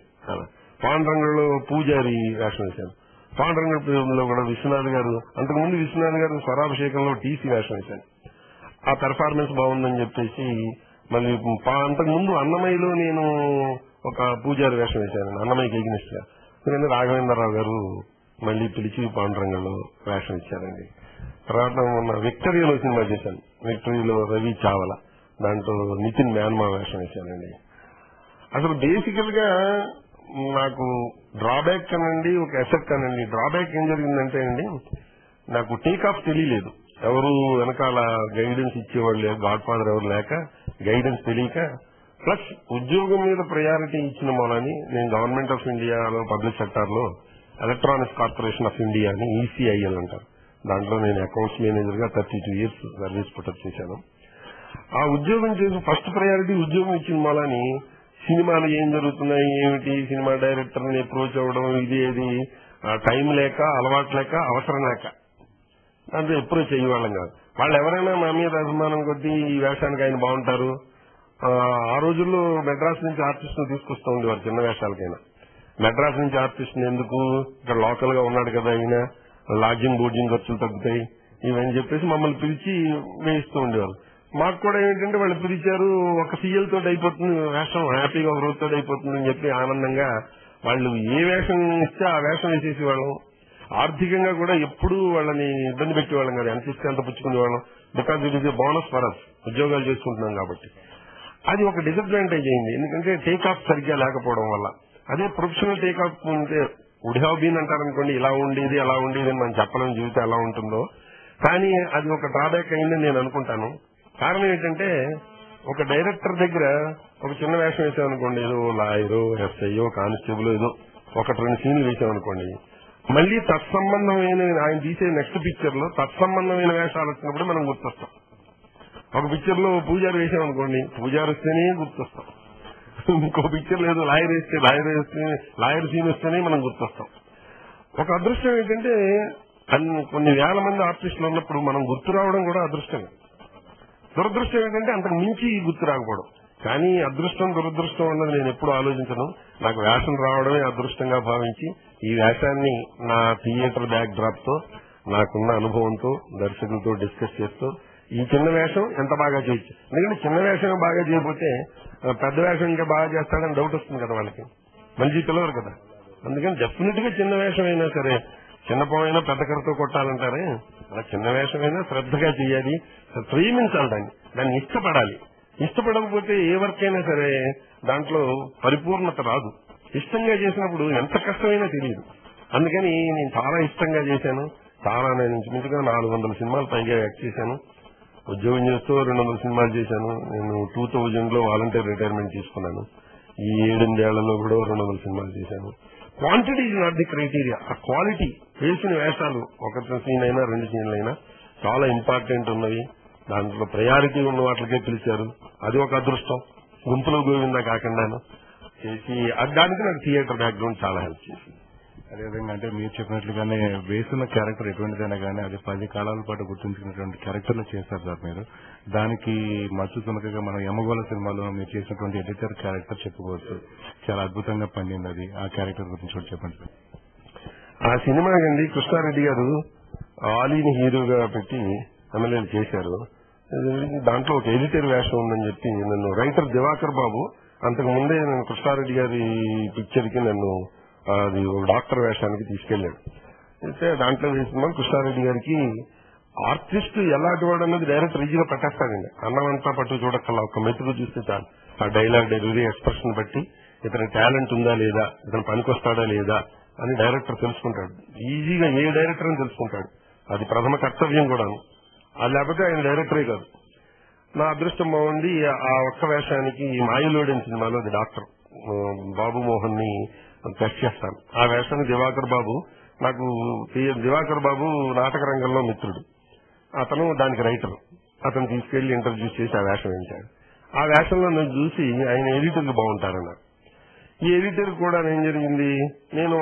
పాండురంగులో పూజారి వేషం వేశాను. పాండురంగులో కూడా విశ్వనాథ్ గారు, అంతకుముందు విశ్వనాథ్ గారు స్వరాభిషేకంలో టీసీ వేషం వేశాను. ఆ పెర్ఫార్మెన్స్ బాగుందని చెప్పేసి మళ్ళీ అంతకు ముందు అన్నమయ్యలో నేను ఒక పూజారి వేషం వేశానండి, అన్నమయ్యకి ఎగ్నెస్ట్ గా. ఎందుకంటే రాఘవేంద్రరావు గారు మళ్ళీ పిలిచి పాండురంగంలో వేషం ఇచ్చారండి. తర్వాత మొన్న విక్టరీలో సినిమా చేశాను, విక్టరీలో రవి చావల, దాంట్లో నితిన్ మ్యాన్మా వేషం వేశానండి. అసలు బేసికల్ గా నాకు డ్రాబ్యాక్ అనండి ఒక ఎసెట్ అనండి. డ్రాబ్యాక్ ఏం జరిగిందంటే అండి, నాకు టేక్ ఆఫ్ తెలియలేదు, ఎవరు వెనకాల గైడెన్స్ ఇచ్చేవాళ్ళు లేక, గాడ్ ఫాదర్ ఎవరు లేక, గైడెన్స్ తెలియక, ప్లస్ ఉద్యోగం మీద ప్రయారిటీ ఇచ్చిన మూలని నేను గవర్నమెంట్ ఆఫ్ ఇండియాలో పబ్లిక్ సెక్టార్ లో ఎలక్ట్రానిక్స్ కార్పొరేషన్ ఆఫ్ ఇండియా అని ఈసీఐఎల్ అంటారు, దాంట్లో నేను అకౌంట్స్ మేనేజర్ గా 32 years సర్వీస్ పుట్టప్ చేశాను. ఆ ఉద్యోగం చేసి ఫస్ట్ ప్రయారిటీ ఉద్యోగం ఇచ్చిన మూలని సినిమాలు ఏం జరుగుతున్నాయి ఏమిటి, సినిమా డైరెక్టర్ ని అప్రోచ్ అవ్వడం, ఇది టైం లేక, అలవాటు లేక, అవసరం లేక అంటే అప్రోచ్ అయ్యేవాళ్ళం కాదు. వాళ్ళు ఎవరైనా మా మీద అభిమానం కొద్దీ ఈ వేషానికి ఆయన బాగుంటారు. ఆ రోజుల్లో మెడ్రాస్ నుంచి ఆర్టిస్ట్ తీసుకొస్తూ ఉండేవారు చిన్న వేషాలకైనా. మెడ్రాస్ నుంచి ఆర్టిస్ట్ ఎందుకు, ఇక్కడ లోకల్ గా ఉన్నాడు కదా ఆయన, లాడ్జింగ్ బోర్డింగ్ ఖర్చులు తగ్గుతాయి ఇవని చెప్పేసి మమ్మల్ని పిలిచి వేయిస్తూ ఉండేవారు. మాకు కూడా ఏంటంటే వాళ్ళు పిలిచారు, ఒక సీఎల్ తోటి అయిపోతుంది వేషం, హ్యాపీగా ఒక రోజుతో అయిపోతుంది అని చెప్పి ఆనందంగా వాళ్ళు ఏ వేషం ఇస్తే ఆ వేషం వేసేసి వాళ్ళం. ఆర్థికంగా కూడా ఎప్పుడూ వాళ్ళని ఇబ్బంది పెట్టేవాళ్ళం కాదు, ఎంత ఇస్తే అంత పుచ్చుకునేవాళ్ళం. Because it is a bonus for us, ఉద్యోగాలు చేసుకుంటున్నాం కాబట్టి. అది ఒక డిసడ్వాంటేజ్ అయింది, ఎందుకంటే టేక్ ఆఫ్ సరిగ్గా లేకపోవడం వల్ల. అదే ప్రొఫెషనల్ టేక్ ఆఫ్ ఉంటే వుడ్ హ్యావ్ బీన్ అంటారనుకోండి, ఇలా ఉండేది అలా ఉండేది అని మనం చెప్పలేం జీవితం ఎలా ఉంటుందో. కానీ అది ఒక డ్రాబ్యాక్ అయిందని నేను అనుకుంటాను. కారణం ఏంటంటే ఒక డైరెక్టర్ దగ్గర ఒక చిన్న వేషం వేసామనుకోండి, ఏదో లాయరో ఎస్ఐయో కానిస్టేబుల్ ఏదో 1-2 సీన్లు వేసామనుకోండి, మళ్లీ తత్సంబంధమైన ఆయన తీసే నెక్స్ట్ పిక్చర్ లో తత్సంబంధమైన వేషాలు వచ్చినప్పుడు మనం గుర్తొస్తాం. ఒక పిక్చర్ లో పూజారి వేసామనుకోండి, పూజారి వస్తేనే గుర్తొస్తాం. ఇంకో పిక్చర్ లేదు లాయర్ వేస్తే లాయర్ సీన్ వస్తేనే మనం గుర్తొస్తాం. ఒక అదృష్టం ఏంటంటే కొన్ని వేల మంది ఆర్టిస్టులు ఉన్నప్పుడు మనం గుర్తు రావడం కూడా అదృష్టమే. దురదృష్టం ఏంటంటే అంతకు మించి గుర్తు రాకపోవడం. కానీ అదృష్టం దురదృష్టం అన్నది నేను ఎప్పుడు ఆలోచించను. నాకు వేషం రావడమే అదృష్టంగా భావించి ఈ వేషాన్ని నా థియేటర్ బ్యాక్ డ్రాప్ తో, నాకున్న అనుభవంతో, దర్శకులతో డిస్కస్ చేస్తూ ఈ చిన్న వేషం ఎంత బాగా చేయొచ్చు. ఎందుకంటే చిన్న వేషం బాగా చేయకపోతే పెద్ద వేషం ఇంకా బాగా చేస్తాడని డౌట్ వస్తుంది కదా వాళ్ళకి, మంచి పిలవరు కదా. అందుకని డెఫినెట్ గా చిన్న వేషం అయినా సరే, చిన్న పోయినా పెద్ద కరతో కొట్టాలంటారే, అలా చిన్న వేషమైనా శ్రద్ధగా చేయాలి, ప్రేమించాలి, దాన్ని ఇష్టపడాలి. ఇష్టపడకపోతే ఏ వర్క్ అయినా సరే దాంట్లో పరిపూర్ణత రాదు. ఇష్టంగా చేసినప్పుడు ఎంత కష్టమైనా తెలియదు. అందుకని నేను చాలా ఇష్టంగా చేశాను. నేను ఇంచుమించుగా 400 సినిమాలు పైగా యాక్ట్ చేశాను. ఉద్యోగం చేస్తూ 200 సినిమాలు చేశాను. నేను 2000 లో వాలంటీర్ రిటైర్మెంట్ తీసుకున్నాను. ఈ 7-8 ఏళ్లలో కూడా 200 సినిమాలు చేశాను. Quantity is not the criteria, ఆ క్వాలిటీ. వేసిన వేషాలు ఒక సీన్ అయినా 2 సీన్లు అయినా చాలా ఇంపార్టెంట్ ఉన్నవి, దాంట్లో ప్రయారిటీ ఉన్న వాటికే పిలిచారు. అది ఒక అదృష్టం. గుంపులో గోవిందా కాకుండా చేసి దానికి నాకు థియేటర్ బ్యాక్గ్రౌండ్ చాలా హెల్ప్ చేసింది. అదేవిధంగా అంటే మీరు చెప్పినట్లుగానే వేసిన క్యారెక్టర్ ఎటువంటిదైనా కానీ అది 10 కాలాల పాటు గుర్తుంచుకున్నటువంటి క్యారెక్టర్లు చేశారు సార్ మీరు. దానికి మచ్చు తునకగా మనం యమగోళ సినిమాలో మీరు చేసినటువంటి ఎడిటర్ క్యారెక్టర్ చెప్పుకోవచ్చు. చాలా అద్భుతంగా పండింది అది. ఆ క్యారెక్టర్ గురించి కూడా చెప్పండి సార్. ఆ సినిమా అండి కృష్ణారెడ్డి గారు ఆలీని హీరోగా పెట్టి ఎమ్మెల్యేలు చేశారు. దాంట్లో ఒక ఎడిటర్ వేషం ఉందని చెప్పి నన్ను రైటర్ దివాకర్ బాబు అంతకు ముందే నేను కృష్ణారెడ్డి గారి పిక్చర్ కి నన్ను అది డాక్టర్ వేషానికి తీసుకెళ్లాడు. అయితే దాంట్లో వేసిన కృష్ణారెడ్డి గారికి ఆర్టిస్ట్ ఎలాంటి వాడు అన్నది డైరెక్టర్ ఈజీగా పట్టేస్తాడండి. అన్నమంతా పట్టు చూడక్కల్లా ఒక మెతుకు చూస్తే చాలు. ఆ డైలాగ్ డెలివరీ ఎక్స్ప్రెషన్ బట్టి ఇతని టాలెంట్ ఉందా లేదా, ఇతను పనికొస్తాడా లేదా అని డైరెక్టర్ తెలుసుకుంటాడు. ఈజీగా ఏ డైరెక్టర్ అని తెలుసుకుంటాడు. అది ప్రథమ కర్తవ్యం కూడాను. అది లేకపోతే ఆయన డైరెక్టరే కాదు. నా అదృష్టం బాగుంది. ఆ ఒక్క వేషానికి మాయలోడెన్ సినిమాలో అది డాక్టర్ బాబు మోహన్ ని టెస్ట్ చేస్తాను. ఆ వేషాన్ని దివాకర్ బాబు నాటక రంగంలో మిత్రుడు, అతను దానికి రైటర్. అతను తీసుకెళ్లి ఇంటర్వ్యూ చేసి ఆ వేషం వేయించాడు. ఆ వేషంలో నన్ను చూసి ఆయన ఎడిటర్లు బాగుంటారన్నారు. ఈ ఎడిటర్ కూడా ఏం జరిగింది, నేను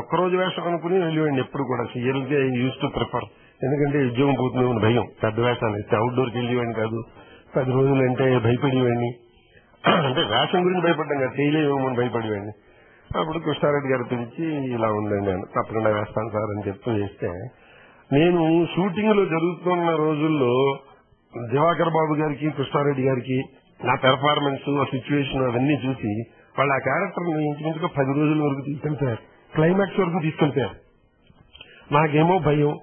ఒక్కరోజు వేషం అనుకుని వెళ్ళిపోయింది. ఎప్పుడు కూడా సీరియల్కే యూజ్ టు ప్రిఫర్, ఎందుకంటే ఉద్యోగం పోతుంది భయం. పెద్ద వేషాలు ఇస్తే అవుట్డోర్కి వెళ్ళేవాడిని కాదు. 10 రోజులు అంటే భయపడేవాడిని. అంటే వేషం గురించి భయపడ్డాం కదా, చేయలేమని భయపడేవాడిని. అప్పుడు కృష్ణారెడ్డి గారు పిలిచి ఇలా ఉందండి నేను తప్పకుండా వేస్తాను సార్ అని చెప్పి వేస్తే, నేను షూటింగ్ లో జరుగుతున్న రోజుల్లో దివాకర్ బాబు గారికి, కృష్ణారెడ్డి గారికి నా పెర్ఫార్మెన్స్, ఆ సిచ్యువేషన్ అవన్నీ చూసి వాళ్ళు ఆ క్యారెక్టర్ ని ఇంచుమించుగా 10 రోజుల వరకు తీసుకెళ్తారు, క్లైమాక్స్ వరకు తీసుకెళ్తారు. నాకేమో భయం,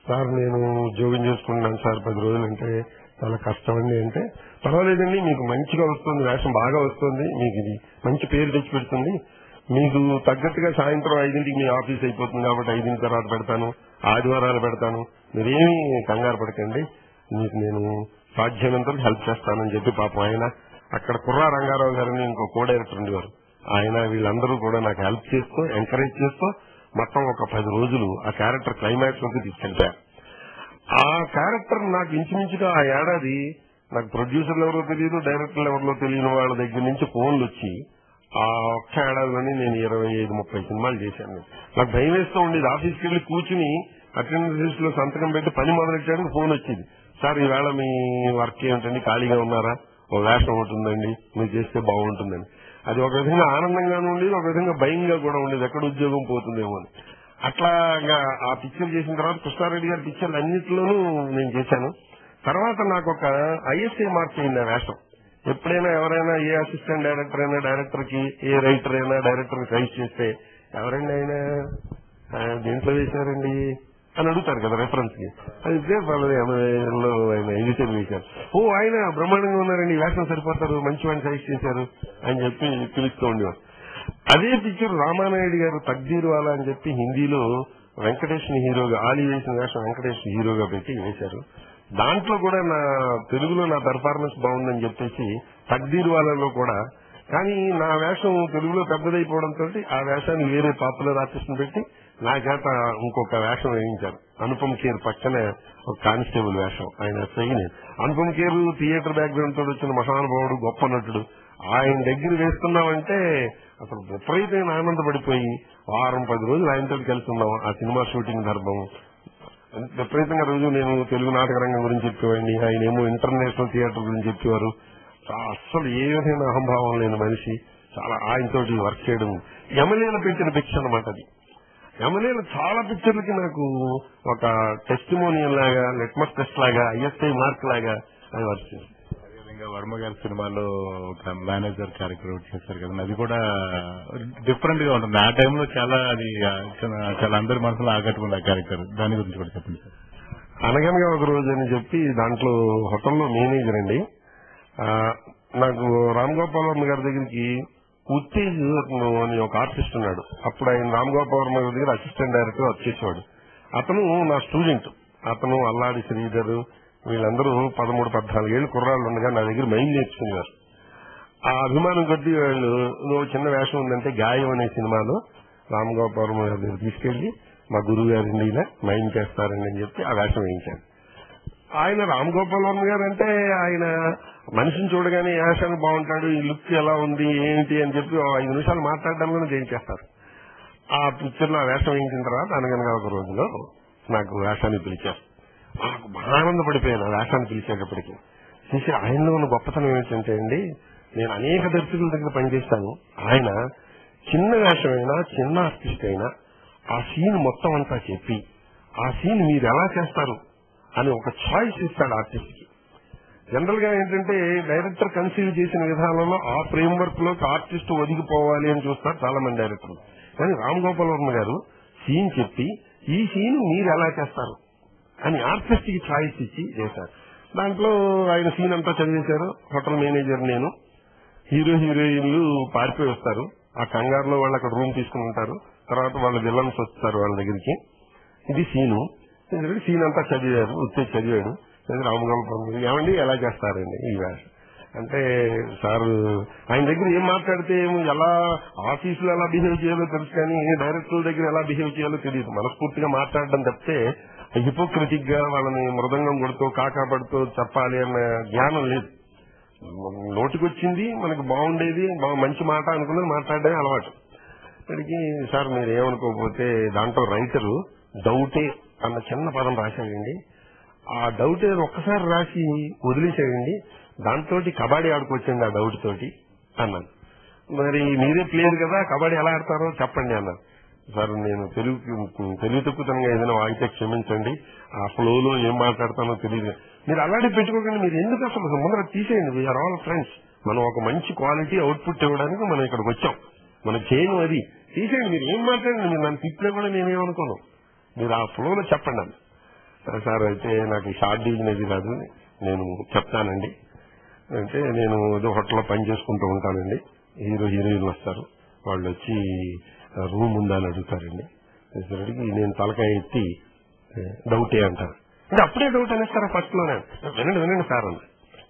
సార్ నేను ఉద్యోగం చేసుకుంటున్నాను సార్, 10 రోజులు అంటే చాలా కష్టం అండి. అంటే పర్వాలేదండి, మీకు మంచిగా వస్తుంది, వేషం బాగా వస్తుంది, మీకు ఇది మంచి పేరు తెచ్చి పెడుతుంది, మీకు తగ్గట్టుగా సాయంత్రం 5ంటికి మీ ఆఫీస్ అయిపోతుంది కాబట్టి 5 తర్వాత పెడతాను, ఆదివారాలు పెడతాను, మీరేమీ కంగారు పడకండి, మీకు నేను సాధ్యమైనంత హెల్ప్ చేస్తానని చెప్పి పాపం ఆయన అక్కడ కుర్రా రంగారావు గారిని ఇంకో కో డైరెక్టర్ ఉండేవారు, ఆయన వీళ్ళందరూ కూడా నాకు హెల్ప్ చేస్తూ ఎంకరేజ్ చేస్తూ మొత్తం ఒక 10 రోజులు ఆ క్యారెక్టర్ క్లైమాక్స్ వరకు తీసుకెళ్తారు. ఆ క్యారెక్టర్ నాకు ఇంచుమించుగా ఆ ఏడాది నాకు ప్రొడ్యూసర్లు ఎవరో తెలియదు, డైరెక్టర్లు ఎవరో తెలియని వాళ్ళ దగ్గర నుంచి ఫోన్లు వచ్చి ఆ ఒక్క ఏడాదిలోనే నేను 25-30 సినిమాలు చేశాను. నాకు భయం వేస్తూ ఉండేది. ఆఫీస్కి వెళ్లి కూర్చుని అటెండెన్స్ లిస్ట్ లో సంతకం పెట్టి పని మొదలెట్టడానికి ఫోన్ వచ్చింది, సార్ ఈవేళ మీ వర్క్ ఏమిటండి, ఖాళీగా ఉన్నారా, ఒక వేషం ఉంటుందండి, మీరు చేస్తే బాగుంటుందండి. అది ఒక విధంగా ఆనందంగానూ ఉండేది, ఒక విధంగా భయంగా కూడా ఉండేది, ఎక్కడ ఉద్యోగం పోతుందేమో అని. అట్లాగా ఆ పిక్చర్ చేసిన తర్వాత కృష్ణారెడ్డి గారి పిక్చర్లు అన్నింటిలోనూ నేను చేశాను. తర్వాత నాకు ఒక ఐఎస్ఐ మార్క్ అయింది ఆ వేషం. ఎప్పుడైనా ఎవరైనా ఏ అసిస్టెంట్ డైరెక్టర్ అయినా డైరెక్టర్ కి, ఏ రైటర్ అయినా డైరెక్టర్ కి సైజ్ చేస్తే ఎవరండి ఆయన దేంట్లో వేశారండి అని అడుగుతారు కదా రెఫరెన్స్ కి. అది ఆయన ఎడిటర్ వేశారు, ఓ ఆయన బ్రహ్మాండంగా ఉన్నారండి, ఈ వేషం సరిపోతారు, మంచి వాడిని సైజ్ చేశారు అని చెప్పి పిలుస్తూ ఉండేవారు. అదే పిక్చర్ రామానాయుడు గారు తక్దీర్ వాలా అని చెప్పి హిందీలో వెంకటేష్ ని హీరోగా, ఆలీ వేసిన వేషం వెంకటేష్ ని హీరోగా పెట్టి వేశారు. దాంట్లో కూడా నా తెలుగులో నా పెర్ఫార్మెన్స్ బాగుందని చెప్పేసి తక్దీర్ వాలాలో కూడా, కానీ నా వేషం తెలుగులో పెద్దదైపోవడంతో ఆ వేషాన్ని వేరే పాపులర్ ఆర్టిస్ట్ ని పెట్టి నా చేత ఇంకొక వేషం వేయించారు. అనుపమ్ ఖేర్ పక్కనే ఒక కానిస్టేబుల్ వేషం, ఆయన sign. Anupam Kher theatre background తో వచ్చిన మహానుభావుడు, గొప్ప నటుడు. ఆయన దగ్గర వేస్తున్నామంటే అసలు విపరీతమైన ఆనందపడిపోయి 10 రోజులు ఆయనతో కలిసి ఉన్నాం. ఆ సినిమా షూటింగ్ ధర్మం విపరీతంగా రోజు నేను తెలుగు నాటక రంగం గురించి చెప్పేవాడిని, ఆయన ఏమో ఇంటర్నేషనల్ థియేటర్ గురించి చెప్పేవారు. అస్సలు ఏ విధమైన అహంభావం లేని మనిషి. చాలా ఆయనతోటి వర్క్ చేయడం ఎమ్మెల్యేలు పెట్టిన పిక్చర్ అన్నమాట అది. ఎమ్మెల్యేలు చాలా పిక్చర్లకి నాకు ఒక టెస్టిమోనియల్ లాగా, లిట్మస్ టెస్ట్ లాగా, ఐఎస్ఐ మార్క్ లాగా ఆయన వర్క్ చేశారు. అదేవిధంగా వర్మ గారి సినిమాలో ఒక మేనేజర్ క్యారెక్టర్ చేశారు కదా, అది కూడా డిఫరెంట్ గా ఉంటుంది. ఆ టైంలో చాలా అందరి మనసులో ఆకట్టుకుంది ఆ క్యారెక్టర్, దాని గురించి కూడా చెప్పండి సార్. అనగనగా ఒక రోజు అని చెప్పి దాంట్లో హోటల్లో మేనేజర్ అండి. నాకు రామ్ గోపాల్ వర్మ గారి దగ్గరికి ఉత్తేజ్ అని ఒక ఆర్టిస్ట్ ఉన్నాడు. అప్పుడు ఆయన రామ్ గోపాల్ వర్మ గారి దగ్గర అసిస్టెంట్ డైరెక్టర్ వర్క్ చేసేవాడు. అతను నా స్టూడెంట్. అతను అల్లాడి శ్రీధర్ వీళ్ళందరూ 13-14 ఏళ్ళు కుర్రాళ్ళు ఉండగా నా దగ్గర మైండ్ నేర్చుకునేవారు. ఆ అభిమానం కొద్ది వాళ్ళు నువ్వు చిన్న వేషం ఉందంటే గాయం అనే సినిమాలో రామ్ గోపాల్ వర్మ గారి దగ్గర తీసుకెళ్లి మా గురువు గారిని ఇలా మైండ్ చేస్తారండి అని చెప్పి ఆ వేషం వేయించాను. ఆయన రామ్ గోపాల్ వర్మ గారు అంటే ఆయన మనిషిని చూడగానే వేషానికి బాగుంటాడు, ఈ లుక్ ఎలా ఉంది ఏంటి అని చెప్పి 5 నిమిషాలు మాట్లాడడానికి చేయించేస్తారు. ఆ పిక్చర్ లో ఆ వేషం వేయించిన తర్వాత అనగనగా ఒక రోజులో నాకు వేషాన్ని పిలిచారు. నాకు బాగా ఆనందపడిపోయాను ఆ వేషాన్ని పిలిచేటప్పటికి. చూసి ఆయనలో ఉన్న గొప్పతనం ఏంటంటే అండి, నేను అనేక దర్శకుల దగ్గర పనిచేస్తాను, ఆయన చిన్న వేషం అయినా చిన్న ఆర్టిస్ట్ అయినా ఆ సీన్ మొత్తం అంతా చెప్పి ఆ సీన్ మీరు ఎలా చేస్తారు అని ఒక చాయిస్ ఇస్తాడు ఆర్టిస్ట్ కి. జనరల్ గా ఏంటంటే డైరెక్టర్ కన్సీవ్ చేసిన విధానంలో ఆ ఫ్రేమ్ వర్క్ లోకి ఆర్టిస్ట్ ఒదిగిపోవాలి అని చూస్తారు చాలా మంది డైరెక్టర్లు. కానీ రామ్ గోపాల్ వర్మ గారు సీన్ చెప్పి ఈ సీన్ మీరు ఎలా చేస్తారు అని ఆర్టిస్ట్ కి చాయిస్ ఇచ్చి చేశారు. దాంట్లో ఆయన సీన్ అంతా చదివేశారు. హోటల్ మేనేజర్ నేను, హీరో హీరోయిన్లు పారిపోయి వస్తారు. ఆ కంగారులో వాళ్ళు అక్కడ రూమ్ తీసుకుని ఉంటారు. తర్వాత వాళ్ళ విలన్స్ వస్తారు వాళ్ళ దగ్గరికి. ఇది సీను. సీన్ అంతా చదివారు, వచ్చేసి చదివాడు. రామగోపాల్ ఏమండి ఎలా చేస్తారండి ఈ వేషం అంటే, సార్ ఆయన దగ్గర ఏం మాట్లాడితే ఎలా ఆఫీసులో ఎలా బిహేవ్ చేయాలో తెలుసు, కానీ డైరెక్టర్ల దగ్గర ఎలా బిహేవ్ చేయాలో తెలియదు. మనస్ఫూర్తిగా మాట్లాడడం తప్పితే హిపోక్రిటిక్ గా వాళ్ళని మృదంగం కొడుతూ కాకా పడుతూ చెప్పాలి అన్న జ్ఞానం లేదు. నోటికొచ్చింది మనకు బాగుండేది, మంచి మాట అనుకున్నది మాట్లాడడమే అలవాటు. ఇక్కడికి సార్ మీరు ఏమనుకోకపోతే దాంట్లో రైటరు డౌటే అన్న చిన్న పదం రాశాడండి. ఆ డౌట్ ఒక్కసారి రాసి వదిలేసాడండి, దాంతో కబడ్డీ ఆడుకోవచ్చండి ఆ డౌట్ తోటి అన్నాను. మరి మీరే ప్లేయర్ కదా, కబడ్డీ ఎలా ఆడతారో చెప్పండి అన్నారు. సార్ నేను తెలుగు తక్కువతనంగా ఏదైనా వాగితే క్షమించండి, ఆ ఫ్లోలో ఏం మాట్లాడతానో తెలియదు. మీరు అలాంటి పెట్టుకోకండి, మీరు ఎందుకు అసలు ముందర తీసేయండి, వీఆర్ ఆల్ ఫ్రెండ్స్, మనం ఒక మంచి క్వాలిటీ అవుట్పుట్ ఇవ్వడానికి మనం ఇక్కడికి వచ్చాం. మనం చేయను అది తీసేయండి, మీరు ఏం మాట్లాడండి, మీరు నన్ను తిప్పినా కూడా నేనేమనుకోను, మీరు ఆ ఫ్లోలో చెప్పండి అని. సార్ అయితే నాకు షార్ట్ డివిజన్ అది కాదు, నేను చెప్తానండి అంటే నేను ఏదో హోటల్లో పని చేసుకుంటూ ఉంటానండి, హీరోయిన్లు వస్తారు, వాళ్ళు వచ్చి రూమ్ ఉందా అని అడుగుతారండి. అడిగి నేను తలకాయ ఎత్తి డౌటే అంటారు. అంటే అప్పుడే డౌట్ అనేస్తారా ఫస్ట్ లోనే? వినండి సార్ అని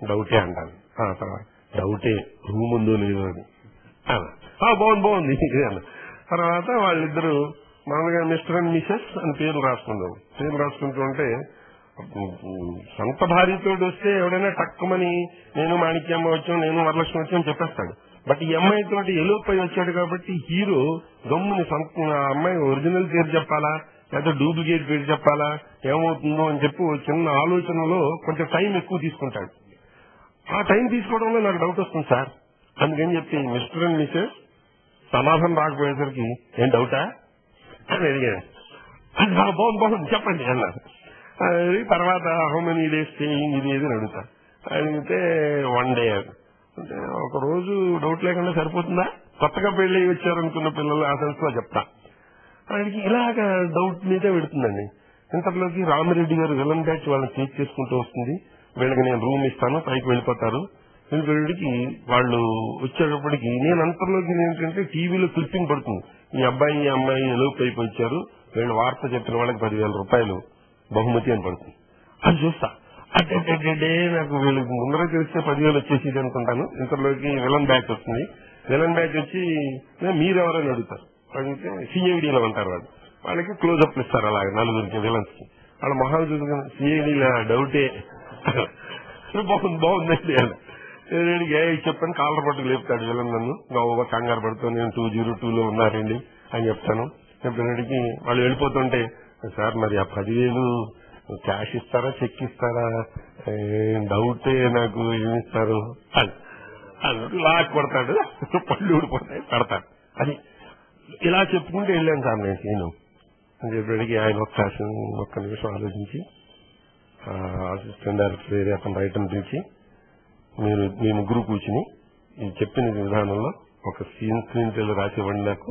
డౌటే అంటాను. తర్వాత డౌటే రూమ్ ఉందో లేదో అని బాగుంది తర్వాత వాళ్ళిద్దరూ మామూలుగా మిస్టర్ అండ్ మిసెస్ అని పేరు రాసుకుందాం. పేరు రాసుకుంటూ ఉంటే సొంత భార్యతో వస్తే ఎవడైనా టక్కుమని నేను మాణిక్యమ్మ వచ్చాం, నేను వరలక్ష్మి వచ్చాం చెప్పేస్తాడు. బట్ ఈ అమ్మాయితో ఎలోపై వచ్చాడు కాబట్టి హీరో గమ్ముని అమ్మాయి ఒరిజినల్ పేరు చెప్పాలా లేదా డూప్లికేట్ పేరు చెప్పాలా ఏమవుతుందో అని చెప్పి చిన్న ఆలోచనలో కొంచెం టైం ఎక్కువ తీసుకుంటాడు. ఆ టైం తీసుకోవడంలో నాకు డౌట్ వస్తుంది సార్, అందుకని చెప్పి మిస్టర్ అండ్ మిసెస్ సమాధానం రాకపోయేసరికి ఏం డౌటా అని అడిగాను. బాగుంది చెప్పండి అన్నారు. తర్వాత హౌ మెనీ డేస్ స్టేయింగ్ ఇది ఏది అడుగుతా. అడిగితే 1 day. అంటే ఒక రోజు డౌట్ లేకుండా సరిపోతుందా? కొత్తగా పెళ్లి వచ్చారనుకున్న పిల్లలు ఆ సెన్స్ లో చెప్తా. ఆయనకి ఇలాగ డౌట్ మీదే పెడుతుందండి. ఇంతలోకి రామిరెడ్డి గారు విలన్ బ్యాచ్ వాళ్ళని చేజ్ చేసుకుంటూ వస్తుంది. వీళ్ళకి నేను రూమ్ ఇస్తాను, పైకి వెళ్ళిపోతారు. వెళ్ళిపోయేటికి వాళ్ళు వచ్చేటప్పటికి నేను అంతలోకి ఏంటంటే టీవీలో క్లిప్పింగ్ పడుతుంది, ఈ అబ్బాయి ఈ అమ్మాయి ఎలోపు అయిపోయించారు, వీళ్ళు వార్త చెప్పిన వాళ్ళకి 10,000 రూపాయలు బహుమతి అని పడుతుంది. అది చూస్తా. అంటే నాకు వీళ్ళకి ముందర తెలిస్తే 10,000 వచ్చేసి అనుకుంటాను. ఇంతలోకి విలన్ బ్యాచ్ వస్తుంది. విలన్ బ్యాచ్ వచ్చి మీరెవరని అడుగుతారు. అడిగితే సిఐడీలో ఉంటారు వాళ్ళు. వాళ్ళకి క్లోజప్ ఇస్తారు అలాగే నలుగురికి విలన్స్ కి. వాళ్ళ మొహాలు చూసుకుని సిఐడీలో డౌటే బాగుందండి అని చెప్పాను. కాలర్ పట్టుకు లేపుతాడు విలన్ నన్ను. కంగారు పడుతూ నేను 202లో ఉన్నారండి అని చెప్తాను. చెప్పినడికి వాళ్ళు వెళ్ళిపోతుంటే సార్ మరి ఆ 10,000 క్యాష్ ఇస్తారా చెక్ ఇస్తారా డౌటే నాకు ఏమిస్తారు అని లాక్ కొడతాడు. పళ్ళు ఊడిపోతాయి కడతాడు. అది ఇలా చెప్పుకుంటూ వెళ్ళాను సార్ నేను అని చెప్పేటికి ఆయన ఒక్క నిమిషం ఆలోచించి అసిస్టెంట్ డైరెక్టర్ వేరే అతను రైటర్ పిలిచి మీరు మీ ముగ్గురు కూర్చుని చెప్పిన విధానంలో ఒక స్క్రీన్ టెల్ రాసి ఇవ్వండి నాకు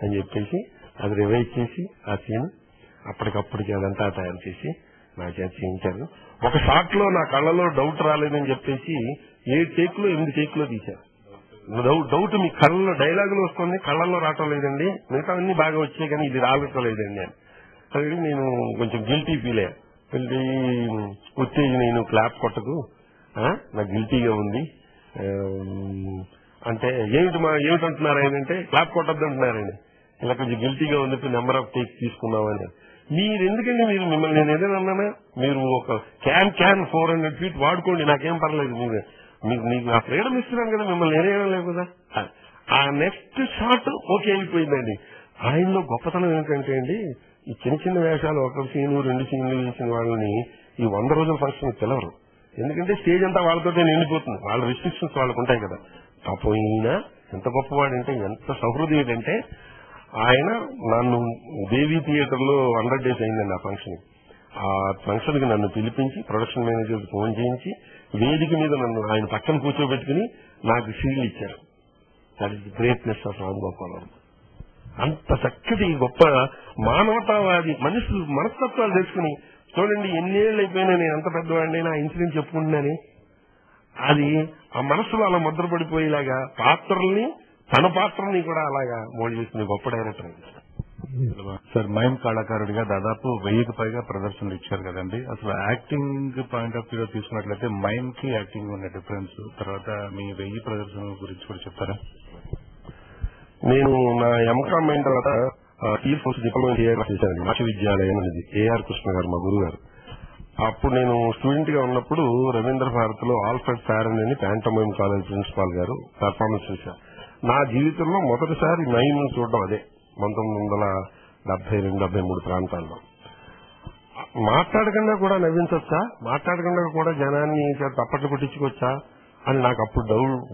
అని చెప్పేసి అది రివైజ్ చేసి ఆ సీన్ అప్పటికప్పటికి అదంతా తయారు చేసి నా చేత చేయించారు. ఒక షాట్ లో నా కళ్ళలో డౌట్ రాలేదని చెప్పేసి 7 టేక్లో 8 టేక్లో తీశారు. డౌట్ మీ కళ్ళలో డైలాగులు వస్తుంది, కళ్ళల్లో రావటం లేదండి, మిగతా అన్ని బాగా వచ్చాయి కానీ ఇది రావటం లేదండి అని. అది నేను కొంచెం గిల్టీ ఫీల్ అయ్యా. వచ్చేది నేను క్లాప్ కొట్టకు నాకు గిల్టీగా ఉంది అంటే ఏమిటంటున్నారు ఆయన అంటే క్లాప్ కొట్టద్దు అంటున్నారండి. ఇలా కొంచెం గిల్టీగా ఉంది, నెంబర్ ఆఫ్ టేక్స్ తీసుకున్నామని. మీరు ఎందుకండి మిమ్మల్ని నేను ఏదైనా అన్నానా? మీరు ఒక క్యాన్ 400 feet వాడుకోండి, నాకేం పర్లేదు, మీకు ఆ ఫ్రీడమ్ ఇస్తున్నాను కదా, మిమ్మల్ని నేనేయడం లేదు కదా. ఆ నెక్స్ట్ షాట్ ఓకే అయిపోయిందండి. ఆయనలో గొప్పతనం ఏంటంటే అండి, ఈ చిన్న చిన్న వేషాలు 1 సీను 2 సీన్లు వేసిన వాళ్ళని ఈ 100 రోజుల ఫంక్షన్ పిలవరు. ఎందుకంటే స్టేజ్ అంతా వాళ్ళతోటే నిండిపోతుంది, వాళ్ళ రిస్ట్రిక్షన్స్ వాళ్ళకు ఉంటాయి కదా. పోయినా ఎంత గొప్పవాడంటే, ఎంత సహృదయుడంటే, ఆయన నన్ను దేవీ థియేటర్ లో 100 days అయిందండి ఆ ఫంక్షన్. ఆ ఫంక్షన్ కి నన్ను పిలిపించి ప్రొడక్షన్ మేనేజర్ ఫోన్ చేయించి వేదిక మీద నన్ను ఆయన పక్కన కూర్చోబెట్టుకుని నాకు షీల్డ్ ఇచ్చారు. That is the greatness of Ram Gopal Varma. అంత చక్కటి గొప్ప మానవతావాది మనుషులు మనస్తత్వాలు తెలుసుకుని చూడండి, ఎన్నేళ్ళు అయిపోయినా నేను ఎంత పెద్దవాడిని నా ఇన్సిడెంట్ చెప్పుకుంటున్నాను. అది ఆ మనసులో అలా ముద్రపడిపోయేలాగా తన పాత్రల్ని కూడా అలాగా మోల్డ్ చేసిన గొప్ప డైరెక్టర్. సార్ మైమ్ కళాకారుడిగా దాదాపు 1000కి పైగా ప్రదర్శనలు ఇచ్చారు కదండి. అసలు యాక్టింగ్ పాయింట్ ఆఫ్ వ్యూలో తీసుకున్నట్లయితే మైమ్ కి యాక్టింగ్ ఉన్న డిఫరెన్స్, తర్వాత మీ 1000 ప్రదర్శనల గురించి కూడా చెప్తారా? నేను నా ఎంకామ్ అయిన తర్వాత డిప్లొమా చేశానండి విశ్వవిద్యాలయం అనేది. ఏఆర్ కృష్ణ గారు మా గురువు గారు. అప్పుడు నేను స్టూడెంట్ గా ఉన్నప్పుడు రవీంద్ర భారతిలో ఆల్ఫ్రెడ్ సారన్ అని ప్యాంటోమైమ్ కాలేజ్ ప్రిన్సిపాల్ గారు పెర్ఫార్మెన్స్ చేశారు. నా జీవితంలో మొదటిసారి మైమ్ చూడడం అదే 1972-73 ప్రాంతాల్లో. మాట్లాడకుండా కూడా నవ్వించొచ్చా, మాట్లాడకుండా కూడా జనాన్ని తప్పట్లు కొట్టించుకోవచ్చా అని నాకు అప్పుడు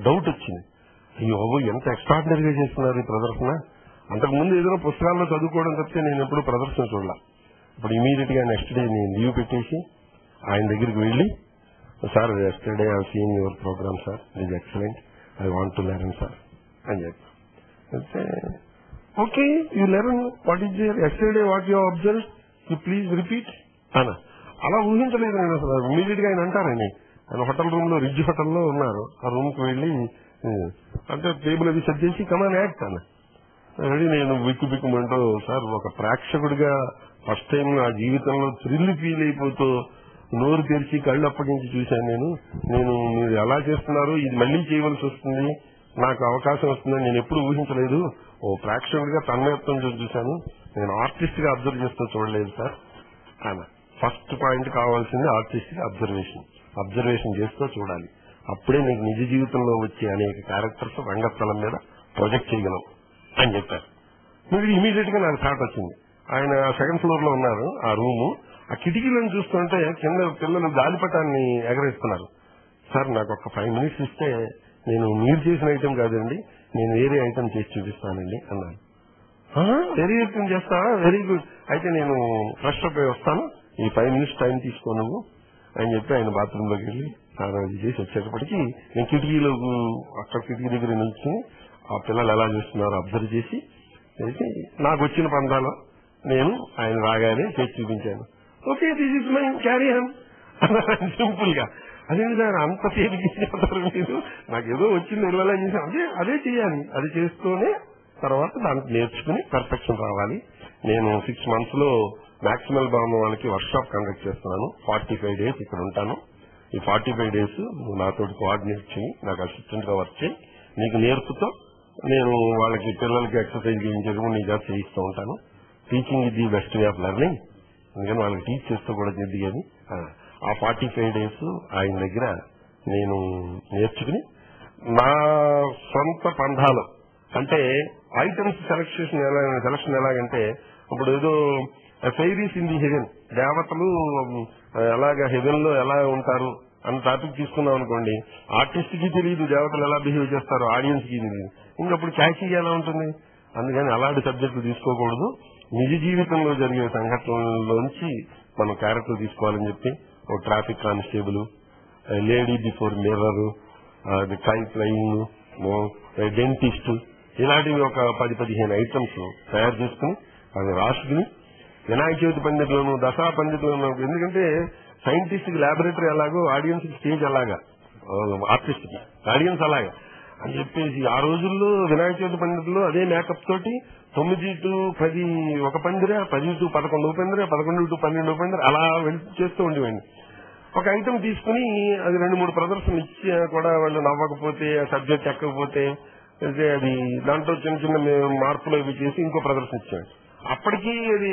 డౌట్ వచ్చింది. అయ్యో ఎంత ఎక్స్ట్రాడినరీగా చేస్తున్నారు ఈ ప్రదర్శన. అంతకుముందు ఏదైనా పుస్తకాల్లో చదువుకోవడం తప్పితే నేను ఎప్పుడు ప్రదర్శన చూడాల. ఇప్పుడు ఇమీడియట్ గా నెక్స్ట్ డే నేను లీవ్ పెట్టేసి ఆయన దగ్గరికి వెళ్లి sir yesterday I seeing your programme sir, it is excellent, I want to learn sir అని చెప్తే okay you learn what is there yesterday what you observe you please repeat అన్న. అలా ఊహించలేదు నేను అసలు. ఇమీడియట్ గా ఆయన అంటారండి, ఆయన హోటల్ రూమ్ లో రిడ్జ్ హోటల్లో ఉన్నారు, ఆ రూమ్ కి వెళ్లి అంటే టేబుల్ అది సెట్ చేసి కమాన్ యాక్ట్ అన్న. నేను బిక్కుమంటూ సార్ ఒక ప్రేక్షకుడిగా ఫస్ట్ టైం నా జీవితంలో థ్రిల్ ఫీల్ అయిపోతూ నోరు తెరిచి కళ్ళు అప్పగించి చూశాను. నేను మీరు ఎలా చేస్తున్నారు, ఇది మళ్లీ చేయవలసి వస్తుంది, నాకు అవకాశం వస్తుందని నేను ఎప్పుడు ఊహించలేదు. ఓ ప్రేక్షకుడిగా తన్మయత్వం చూశాను, నేను ఆర్టిస్ట్ గా అబ్జర్వ్ చేస్తూ చూడలేదు సార్ అన్న. ఫస్ట్ పాయింట్ కావాల్సింది ఆర్టిస్ట్ గా అబ్జర్వేషన్ చేస్తూ చూడాలి. అప్పుడే నీకు నిజ జీవితంలో వచ్చే అనేక క్యారెక్టర్స్ రంగస్థలం మీద ప్రొజెక్ట్ చేయగలం అని చెప్పారు. మీరు ఇమీడియట్ గా నాకు థాట్ వచ్చింది. ఆయన సెకండ్ ఫ్లోర్ లో ఉన్నారు, ఆ రూము, ఆ కిటికీలను చూస్తుంటే కింద పిల్లలు గాలిపటాన్ని ఎగరేస్తున్నారు. సార్ నాకు ఒక 5 minutes ఇస్తే నేను మీరు చేసిన ఐటెం కాదండి, నేను వేరే ఐటెం చేసి చూపిస్తానండి అన్నాను. వేరే ఐటెం చేస్తావా, వెరీ గుడ్, అయితే నేను ఫ్రెష్ అప్ అయి వస్తాను, ఈ 5 minutes టైం తీసుకో నువ్వు అని చెప్పి ఆయన బాత్రూమ్ లోకి వెళ్ళి అది చేసి వచ్చేటప్పటికి నేను కిటికీలో అక్కడ కిటికీ దగ్గర నిల్చుని ఆ పిల్లలు ఎలా చేస్తున్నారో అబ్జర్వ్ చేసి నాకు వచ్చిన పందాలో నేను ఆయన రాగానే చేసి చూపించాను. Okay this is my carry on simple గా. అదేంటి సార్ అంత సేపు చేస్తారు మీరు, నాకు ఏదో వచ్చింది వెళ్ళాలా చేశాను, అదే చేయాలి, అది చేస్తూనే తర్వాత దానికి నేర్చుకుని పర్ఫెక్షన్ రావాలి. నేను 6 months లో మాక్సిమల్ బాంబు వాళ్ళకి వర్క్ షాప్ కండక్ట్ చేస్తున్నాను. 45 days ఇక్కడ ఉంటాను. ఈ 45 days నాతో కోఆర్డినేట్ చేయి, నాకు అసిస్టెంట్ గా వర్క్ చేయి, నీకు నేర్పుతో నేను వాళ్ళకి పిల్లలకి ఎక్సర్సైజ్ చేయించడం నీ జాబ్ చేయిస్తూ ఉంటాను. టీచింగ్ ఇది the best way of learning, అందుకని వాళ్ళకి టీచ్ చేస్తూ కూడా చేద్ది అని ఆ 45 days ఆయన దగ్గర నేను నేర్చుకుని నా సొంత పంధాలు అంటే ఐటమ్స్ సెలక్షన్ ఎలాగంటే ఇప్పుడు ఏదో ఫెయిరీస్ ఇన్ ది హెవెన్, దేవతలు ఎలాగా హెవెన్ లో ఎలా ఉంటారు అన్న టాపిక్ తీసుకున్నాం అనుకోండి, ఆర్టిస్ట్ కి తెలియదు దేవతలు ఎలా బిహేవ్ చేస్తారో, ఆడియన్స్ కి తెలియదు, ఇంకప్పుడు క్యాచీ ఎలా ఉంటుంది. అందుకని అలాంటి సబ్జెక్టులు తీసుకోకూడదు, నిజ జీవితంలో జరిగే సంఘటనలోంచి మనం క్యారెక్టర్ తీసుకోవాలని చెప్పి ఓ traffic constable, lady before mirror, kite flying, dentist, ఇలాంటివి ఒక 10-15 ఐటమ్స్ తయారు చేసుకుని అది రాసుకుని వినాయక చవితి పండితులను దసరా పండితులను, ఎందుకంటే సైంటిస్ట్ కి ల్యాబొరేటరీ అలాగో ఆడియన్స్ కి స్టేజ్ అలాగా, ఆర్టిస్ట్ కి ఆడియన్స్ అలాగా అని చెప్పేసి ఆ రోజుల్లో వినాయక చవితి పండితులు అదే మేకప్ తోటి 9 to 10 ఒక పందిర, 10 to 11 పందిర, 11 to 12 పందిర అలా చేస్తూ ఉండేవాడిని. ఒక ఐటమ్ తీసుకుని అది 2-3 ప్రదర్శనలు ఇచ్చి కూడా వాళ్ళు నవ్వకపోతే, సబ్జెక్ట్ ఎక్కకపోతే అది దాంట్లో చిన్న మార్పులు ఇవి చేసి ఇంకో ప్రదర్శన ఇచ్చాడు. అప్పటికీ అది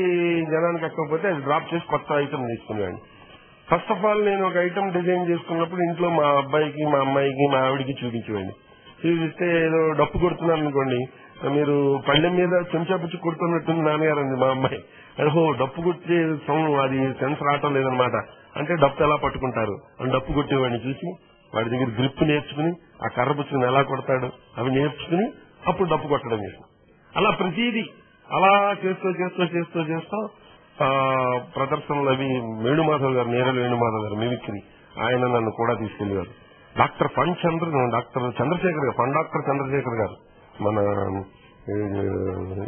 జనానికి ఎక్కకపోతే అది డ్రాప్ చేసి కొత్త ఐటమ్ తీసుకునేవాడిని. ఫస్ట్ ఆఫ్ ఆల్ నేను ఒక ఐటమ్ డిజైన్ చేసుకున్నప్పుడు ఇంట్లో మా అబ్బాయికి, మా అమ్మాయికి, మా ఆవిడికి చూపించేవాడిని. చూపిస్తే ఏదో డప్పు కొడుతున్నాను అనుకోండి, మీరు పళ్ళెం మీద చెంచా పుచ్చి కొడుతున్నట్టుంది నాన్నగారండి మా అమ్మాయి. అదో డప్పు కొట్టే అది సెన్స్ రావటం లేదనమాట, అంటే డప్పు ఎలా పట్టుకుంటారు అని డప్పు కొట్టేవాడిని చూసి వాడి దగ్గర గ్రిప్ నేర్చుకుని ఆ కర్ర పుచ్చుకుని ఎలా కొడతాడు అవి నేర్చుకుని అప్పుడు డప్పు కొట్టడం చేస్తాం. అలా ప్రతిదీ అలా చేస్తూ ప్రదర్శనలు అవి వేణుమాధవ్ గారు, నేరల వేణుమాధవ్ గారు మిమిక్రీ, ఆయన నన్ను కూడా తీసుకెళ్లేవారు. డాక్టర్ చంద్రశేఖర్ గారు, డాక్టర్ చంద్రశేఖర్ గారు, మన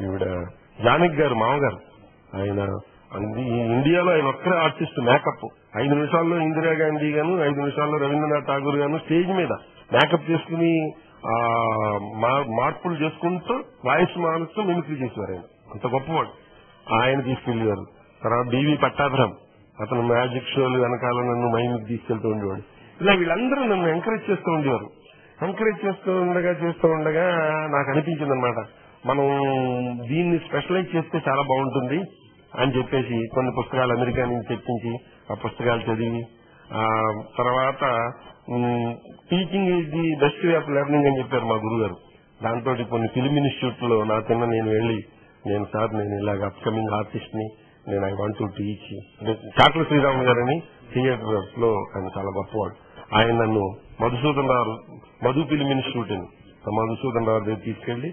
ఈవిడ జానకి గారు మామగారు, ఆయన ఇండియాలో ఆయన ఒక్కరే ఆర్టిస్ట్ మేకప్. 5 నిమిషాల్లో ఇందిరాగాంధీ గాను, 5 నిమిషాల్లో రవీంద్రనాథ్ ఠాగూర్ గాను స్టేజ్ మీద మేకప్ చేసుకుని మార్పులు చేసుకుంటూ వాయిస్ మారుస్తూ మిమిక్రీ చేసేవారు. ఆయన అంత గొప్పవాడు. ఆయన తీసుకెళ్లేవారు. తర్వాత డివి పట్టాభిరామ్, అతను మ్యాజిక్ షోలు వెనకాల నన్ను మైమికి తీసుకెళ్తూ ఉండేవాడు. ఇలా వీళ్ళందరూ నన్ను ఎంకరేజ్ చేస్తూ ఉండేవారు. ఎంకరేజ్ చేస్తూ ఉండగా నాకు అనిపించింది అనమాట, మనం దీన్ని స్పెషలైజ్ చేస్తే చాలా బాగుంటుంది అని చెప్పేసి కొన్ని పుస్తకాలు అమెరికా నుంచి తెప్పించి ఆ పుస్తకాలు చదివి తర్వాత teaching is the best way of learning అని చెప్పారు మా గురువు గారు. దాంతో కొన్ని ఫిల్మ్ ఇన్స్టిట్యూట్ లో నేను వెళ్లి నేను ఇలాగ అప్కమింగ్ ఆర్టిస్ట్ ని, నేను ఐ వాంట్ టు టీచ్. చాట్ల శ్రీరామ్ గారని థియేటర్ లో ఆయన చాలా గొప్పవాడు. ఆయన నన్ను మధు ఫిల్మ్ ఇన్స్టిట్యూట్ అని మధుసూదన్ రావు దగ్గర తీసుకెళ్లి,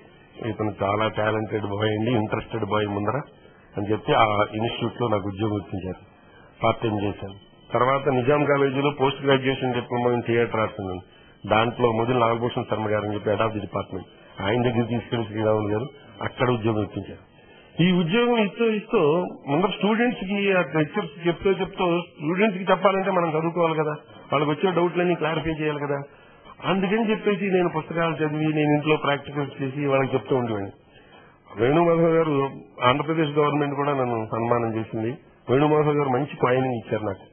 ఇతను చాలా టాలెంటెడ్ బాయ్ అండి, ఇంట్రెస్టెడ్ బాయ్ ముందర అని చెప్పి ఆ ఇన్స్టిట్యూట్ లో నాకు ఉద్యోగం ఇప్పించారు. పార్ట్ టైం చేశాను. తర్వాత నిజాం కాలేజీలో post graduation diploma in theatre arts ఉంది. దాంట్లో మొదలు నాగభూషణ్ శర్మ గారు అని చెప్పి హెడ్ ఆఫ్ ది డిపార్ట్మెంట్, ఆయన దగ్గర తీసుకెళ్లి శ్రీరాములు గారు అక్కడ ఉద్యోగం ఇప్పించారు. ఈ ఉద్యోగం ఇస్తూ ముందర స్టూడెంట్స్ కి లెక్చర్స్ చెప్తూ స్టూడెంట్స్ కి చెప్పాలంటే మనం చదువుకోవాలి కదా, వాళ్ళకి వచ్చే డౌట్లన్నీ క్లారిఫై చేయాలి కదా. అందుకని చెప్పేసి నేను పుస్తకాలు చదివి నేను ఇంట్లో ప్రాక్టికల్స్ చేసి వాళ్ళకి చెప్తూ ఉండేవాడిని. వేణుమాధవ్ గారు ఆంధ్రప్రదేశ్ గవర్నమెంట్ కూడా నన్ను సన్మానం చేసింది. వేణుమాధవ్ గారు మంచి కాయినింగ్ ఇచ్చారు నాకు.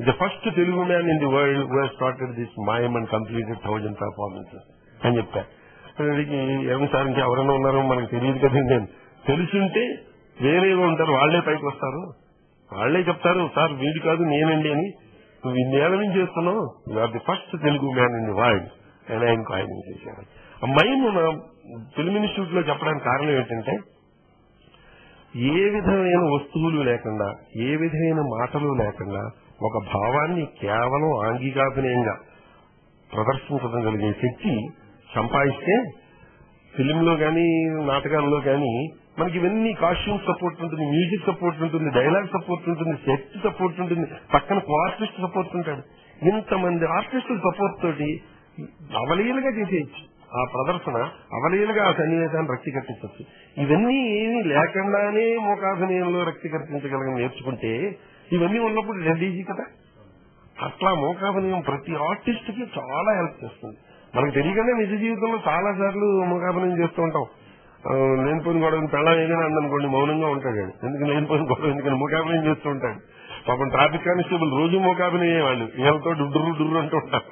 The first Telugu man in the world who has started this mime and completed thousands of performances అని చెప్పారు. ఏమి సార్ ఇంకా ఎవరైనా ఉన్నారో మనకు తెలియదు కదా. నేను తెలుసుంటే వేరేగా ఉంటారు, వాళ్లే పైకి వస్తారు, వాళ్లే చెప్తారు సార్ వీడు కాదు నేనండి అని. నువ్వు ఇన్నేళ్ల నుంచి చేస్తున్నావు, you are the first Telugu man in the world అని ఆయన కాయినింగ్ చేశారు. ఆ మైన్ ఫిల్మ్ ఇన్స్టిట్యూట్ లో చెప్పడానికి కారణం ఏంటంటే ఏ విధమైన వస్తువులు లేకుండా ఏ విధమైన మాటలు లేకుండా ఒక భావాన్ని కేవలం ఆంగికాభినయంగా ప్రదర్శించడం కలిగే శక్తి సంపాదిస్తే ఫిలింలో గానీ నాటకాల్లో గానీ మనకి ఇవన్నీ కాస్ట్యూమ్ సపోర్ట్ ఉంటుంది, మ్యూజిక్ సపోర్ట్ ఉంటుంది, డైలాగ్ సపోర్ట్ ఉంటుంది, సెట్ సపోర్ట్ ఉంటుంది, పక్కన కో ఆర్టిస్ట్ సపోర్ట్ ఉంటాడు. ఇంతమంది ఆర్టిస్టుల సపోర్ట్ తోటి అవలీలుగా చేసేయచ్చు ఆ ప్రదర్శన, అవలీలుగా ఆ సన్నివేశాన్ని రక్తి కట్టించవచ్చు. ఇవన్నీ ఏమీ లేకుండానే మోకాభినయంలో రక్తి కట్టించగలగని నేర్చుకుంటే ఇవన్నీ ఉన్నప్పుడు రెడీజీ కదా. అట్లా మోకాభినయం ప్రతి ఆర్టిస్ట్ కి చాలా హెల్ప్ చేస్తుంది. మనకు తెలియకుండా నిజ జీవితంలో చాలా సార్లు మోకాభినయం చేస్తూ ఉంటాం. లేనిపోయిన గొడవ పెళ్ళం ఏదైనా అందనుకోండి మౌనంగా ఉంటాడు. ఎందుకు లేనిపోయిన గొడవ ఎందుకని మోకాభినయం చేస్తూ ఉంటాడు. పాపం ట్రాఫిక్ కానిస్టేబుల్ రోజు మోకాభినయం వాళ్ళు వీళ్ళతో డుర్రు డుర్రు అంటూ ఉంటారు.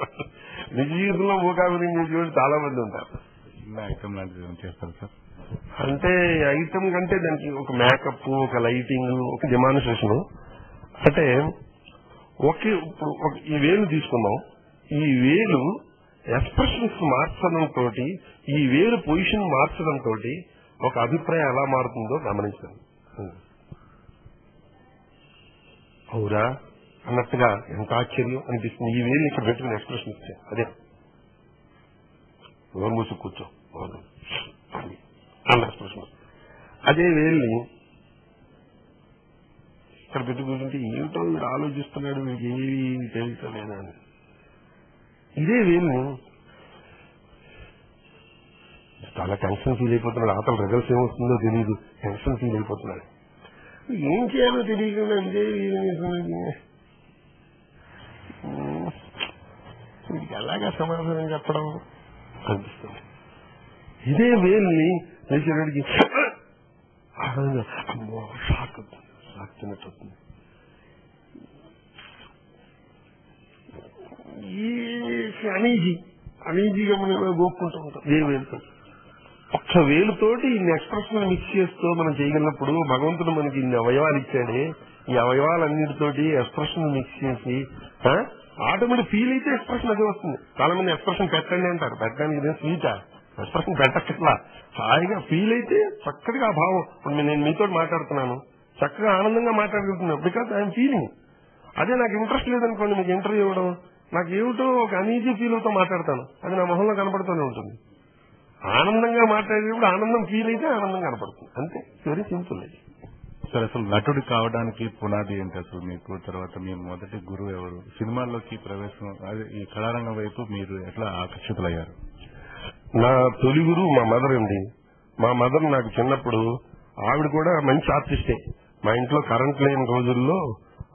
నిజ జీవితంలో మోకాభినయం చేసేవాళ్ళు చాలా మంది ఉంటారు. ఐటమ్ లాంటిది చేస్తారు సార్. అంటే ఐటమ్ కంటే దానికి ఒక మేకప్, ఒక లైటింగ్, ఒక డెమాన్స్ట్రేషన్. అంటే ఈ వేలు తీసుకున్నాం, ఈ వేలు ఎక్స్ప్రెషన్స్ మార్చడంతో ఈ వేలు పొజిషన్ మార్చడంతో ఒక అభిప్రాయం ఎలా మారుతుందో గమనించాను. అవురా అన్నట్టుగా ఎంత ఆశ్చర్యం అనిపిస్తుంది. ఈ వేలు ఇక్కడ పెట్టుకుని ఎక్స్ప్రెషన్ ఇచ్చా, అదే నోరు మూసి కూర్చో అన్న ఎక్స్ప్రెషన్. అదే వేల్ని ఇక్కడ పెట్టుకుంటుంటే ఏమిటో వీడు ఆలోచిస్తున్నాడు, వీడికి ఏమీ తెలుస్తలేదా అని. ఇదే వేల్ని చాలా టెన్షన్ ఫీల్ అయిపోతున్నాడు. అతను రిజల్ట్స్ ఏమొస్తుందో తెలియదు, టెన్షన్ ఫీల్ అయిపోతున్నాడు. ఏం చేయాలో తెలియకుండా ఇదే వీడికి ఎలాగా సమాధానం చెప్పడం అనిపిస్తుంది. ఇదే వేల్ని లేచేవాడికి అమ్మో షాక్ తిన్నట్టుంది. అనీజీగా మనం గోక్కుంటూ ఉంటాం ఏ వేలుతో. ఒక్క వేలుతోటి ఇన్ని ఎక్స్ప్రెషన్ మిక్స్ చేస్తూ మనం చేయగలిగినప్పుడు భగవంతుడు మనకి ఇన్ని అవయవాలు ఇచ్చాడే, ఈ అవయవాలన్నిటితోటి ఎక్స్ప్రెషన్ మిక్స్ చేసి ఆటోమేటిక్ ఫీల్ అయితే ఎక్స్ప్రెషన్ అదే వస్తుంది. చాలా మంది ఎక్స్ప్రెషన్ పెట్టండి అంటారు, పెట్టడానికి ఇదే స్వీటా, ఎక్స్ప్రెషన్ పెట్టట్లా. హాయిగా ఫీల్ అయితే చక్కగా ఆ భావం. ఇప్పుడు నేను మీతో మాట్లాడుతున్నాను, చక్కగా ఆనందంగా మాట్లాడగలుగుతున్నాను, బికాస్ ఐఎమ్ ఫీలింగ్. అదే నాకు ఇంట్రెస్ట్ లేదనుకోండి, మీకు ఇంటర్వ్యూ ఇవ్వడం, నాకు ఏమిటో ఒక అనీజీ ఫీల్తో మాట్లాడతాను, అది నా మొహంలో కనపడుతూనే ఉంటుంది. ఆనందంగా మాట్లాడేటప్పుడు ఆనందం ఫీల్ అయితే ఆనందం కనపడుతుంది, అంతే. వెరీ సింపుల్ అది. సార్ అసలు నటుడు కావడానికి పునాది ఏంటి అసలు మీకు? తర్వాత మీ మొదటి గురువు ఎవరు? సినిమాల్లోకి ప్రవేశం, అదే ఈ కళారంగం వైపు మీరు ఎట్లా ఆకర్షితులయ్యారు? నా తొలి గురువు మా మదర్ అండి. మా మదర్ నాకు చిన్నప్పుడు, ఆవిడ కూడా మంచి ఆర్టిస్టే. మా ఇంట్లో కరెంట్ లేని రోజుల్లో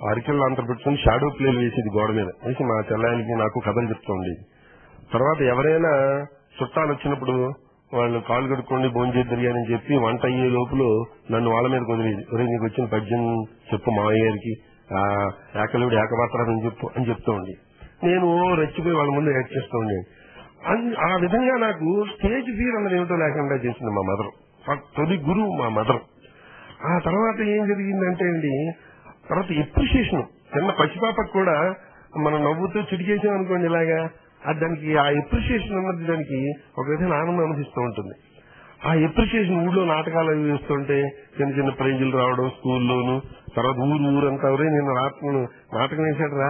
అరికెళ్ళు అంత పెట్టుకుని షాడో ప్లేలు వేసేది గోడ మీద, వేసి మా చెల్లాయికి నాకు కథలు చెప్తూ ఉండేది. తర్వాత ఎవరైనా చుట్టాలు వచ్చినప్పుడు వాళ్ళు కాలు కడుక్కోండి భోంచేద్దరి అని చెప్పి వంట అయ్యే లోపల నన్ను వాళ్ళ మీద కుదిరేది. ఒరే నీకు వచ్చిన పద్యం చెప్పు మావయ్య గారికి, ఏకలుడు ఏకపాత్రాన్ని చెప్పు అని చెప్తూ ఉండి నేను రెచ్చిపోయి వాళ్ళ ముందు యాక్ట్ చేస్తూ ఉండేది. ఆ విధంగా నాకు స్టేజ్ ఫీర్ అన్నది ఏమిటో లేకుండా చేసింది మా మదర్. తొలి గురువు మా మదర్. ఆ తర్వాత ఏం జరిగిందంటే అండి, తర్వాత ఎప్రిషియేషన్. చిన్న పసిపాపకు కూడా మనం నవ్వుతూ చిటికేసాం అనుకోండి ఇలాగా, దానికి ఆ ఎప్రిషియేషన్ అన్నది దానికి ఒక విధంగా ఆనందం అనిపిస్తూ ఉంటుంది. ఆ ఎప్రిషియేషన్ ఊళ్ళో నాటకాలు అవి వేస్తుంటే చిన్న చిన్న ప్రైజులు రావడం స్కూల్లోను, తర్వాత ఊరంతా ఎవరే నేను నాటకం వేసాడు రా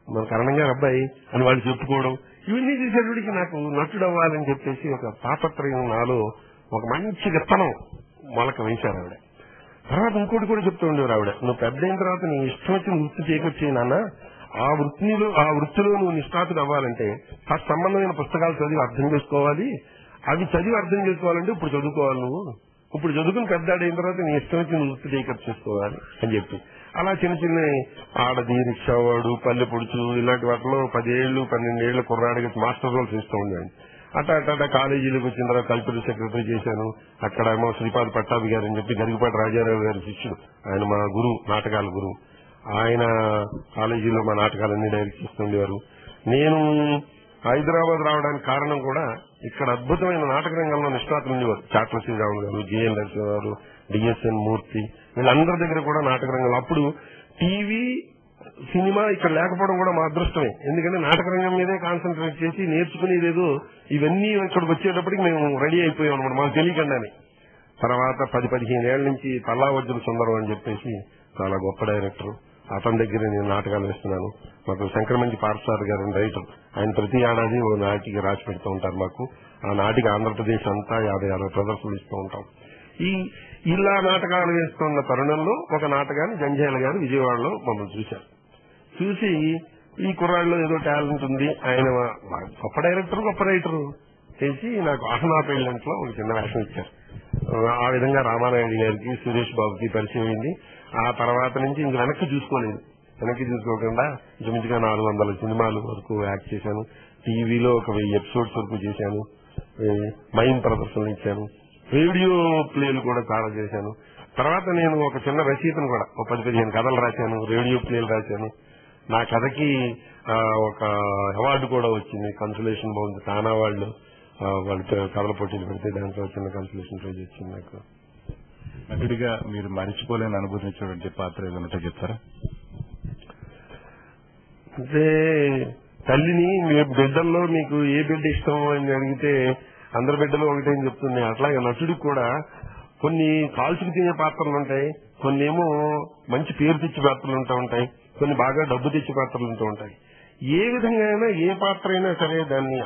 మన కరణం గారు అబ్బాయి అని వాళ్ళు చెప్పుకోవడం, ఇవన్నీ చేసేటప్పటికి నాకు నటుడు అవ్వాలని చెప్పేసి ఒక తాపత్రయం నాలో ఒక మంచి విత్తనం మొలక వేశారు ఆవిడ. తర్వాత ఇంకోటి కూడా చెప్తూ ఉండేవారు ఆవిడ, నువ్వు పెద్ద అయిన తర్వాత నీ ఇష్టం వచ్చి వృత్తి చేయకొచ్చి నాన్న, ఆ వృత్తిలో నువ్వు నిష్ణాతుడు అవ్వాలంటే ఫస్ట్ సంబంధమైన పుస్తకాలు చదివి అర్థం చేసుకోవాలి. అవి చదివి అర్థం చేసుకోవాలంటే ఇప్పుడు చదువుకోవాలి. నువ్వు ఇప్పుడు చదువుకుని పెద్దాడైన తర్వాత నీ ఇష్టం వచ్చి నువ్వు వృత్తి టేకప్ చేసుకోవాలి అని చెప్పి అలా చిన్న చిన్న ఆడది, రిక్షావాడు, పల్లె పొడుచు ఇలాంటి వాటిలో 10 ఏళ్ళు 12 ఏళ్ల కుర్రాడికి మాస్టర్ రోల్స్ ఇస్తూ ఉండేది. అట్లా కాలేజీలోకి వచ్చిన తర్వాత కల్చరల్ సెక్రటరీ చేశాను. అక్కడేమో శ్రీపాద పట్టాభి గారు అని చెప్పి గరికపాటి రాజారావు గారి శిష్యుడు, ఆయన మా గురువు, నాటకాల గురువు. ఆయన కాలేజీలో మా నాటకాలన్నీ డైరెక్ట్ చేస్తుండేవారు. నేను హైదరాబాద్ రావడానికి కారణం కూడా ఇక్కడ అద్భుతమైన నాటక రంగంలో నిష్ణాతులు ఉండేవారు. చాట్ల శ్రీరాములు గారు, జేఎన్ నరసింహ గారు, డిఎస్ఎన్ మూర్తి, వీళ్ళందరి దగ్గర కూడా నాటక రంగంలో అప్పుడు టీవీ సినిమా ఇక్కడ లేకపోవడం కూడా మా అదృష్టమే. ఎందుకంటే నాటక రంగం మీదే కాన్సన్ట్రేట్ చేసి నేర్చుకునేదేదో ఇవన్నీ ఇక్కడికి వచ్చేటప్పటికి మేము రెడీ అయిపోయాం అనమాట, మాకు తెలియకుండానే. తర్వాత 10-15 ఏళ్ల నుంచి పల్లావజ్జుల సుందరం అని చెప్పేసి చాలా గొప్ప డైరెక్టర్, అతని దగ్గర నేను నాటకాలు వేస్తున్నాను. మాకు శంకరమంచి పార్థసారథి గారు రైటర్, ఆయన ప్రతి ఏడాది ఓ నాటికి రాసి పెడుతూ ఉంటారు మాకు. ఆ నాటికి ఆంధ్రప్రదేశ్ అంతా 50-60 ప్రదర్శనలు ఇస్తూ ఉంటాం. ఇలా నాటకాలు వేస్తున్న తరుణంలో ఒక నాటకాన్ని జంజాల గారు విజయవాడలో మమ్మల్ని చూశారు. చూసి ఈ కుర్రాడిలో ఏదో టాలెంట్ ఉంది, ఆయన గొప్ప డైరెక్టర్, గొప్ప రైటర్ చేసి నాకు ఆహనా పెళ్లింట్లో ఒక చిన్న వేషం ఇచ్చారు. ఆ విధంగా రామానాయుడు గారికి, సురేష్ బాబుకి పరిచయం అయింది. ఆ తర్వాత నుంచి ఇంక వెనక్కి చూసుకోకుండా ఇంచుమించుగా 400 సినిమాలు వరకు యాక్ట్ చేశాను. టీవీలో ఒక 1000 ఎపిసోడ్స్ వరకు చేశాను. మైమ్ ప్రదర్శనలు ఇచ్చాను. రేడియో ప్లేలు కూడా చాలా చేశాను. తర్వాత నేను ఒక చిన్న రచయితను కూడా 10-15 కథలు రాశాను, రేడియో ప్లేలు రాశాను. నా కథకి ఒక అవార్డు కూడా వచ్చింది, కన్సలేషన్ బాగుంది. కానా వాళ్ళు కథల పోటీలు పెడితే దాంట్లో చిన్న కన్సలేషన్ ప్రైజ్ వచ్చింది నాకు. నటుడిగా మీరు మరిచిపోలేని అనుభవించినటువంటి పాత్ర ఏదన్నట్టు చెప్తారా? అంటే తల్లిని మీ బిడ్డల్లో మీకు ఏ బిడ్డ ఇష్టం అని అడిగితే అందరి బిడ్డలు ఒకటే అని చెప్తుంది. అట్లాగే నటుడికి కూడా కొన్ని కాల్చుకు తినే పాత్రలు ఉంటాయి, కొన్ని ఏమో మంచి పేరు తెచ్చి పాత్రలు ఉంటూ ఉంటాయి, కొన్ని బాగా డబ్బు తెచ్చి పాత్రలు ఉంటూ ఉంటాయి. ఏ విధంగా అయినా ఏ పాత్ర అయినా సరే దాన్ని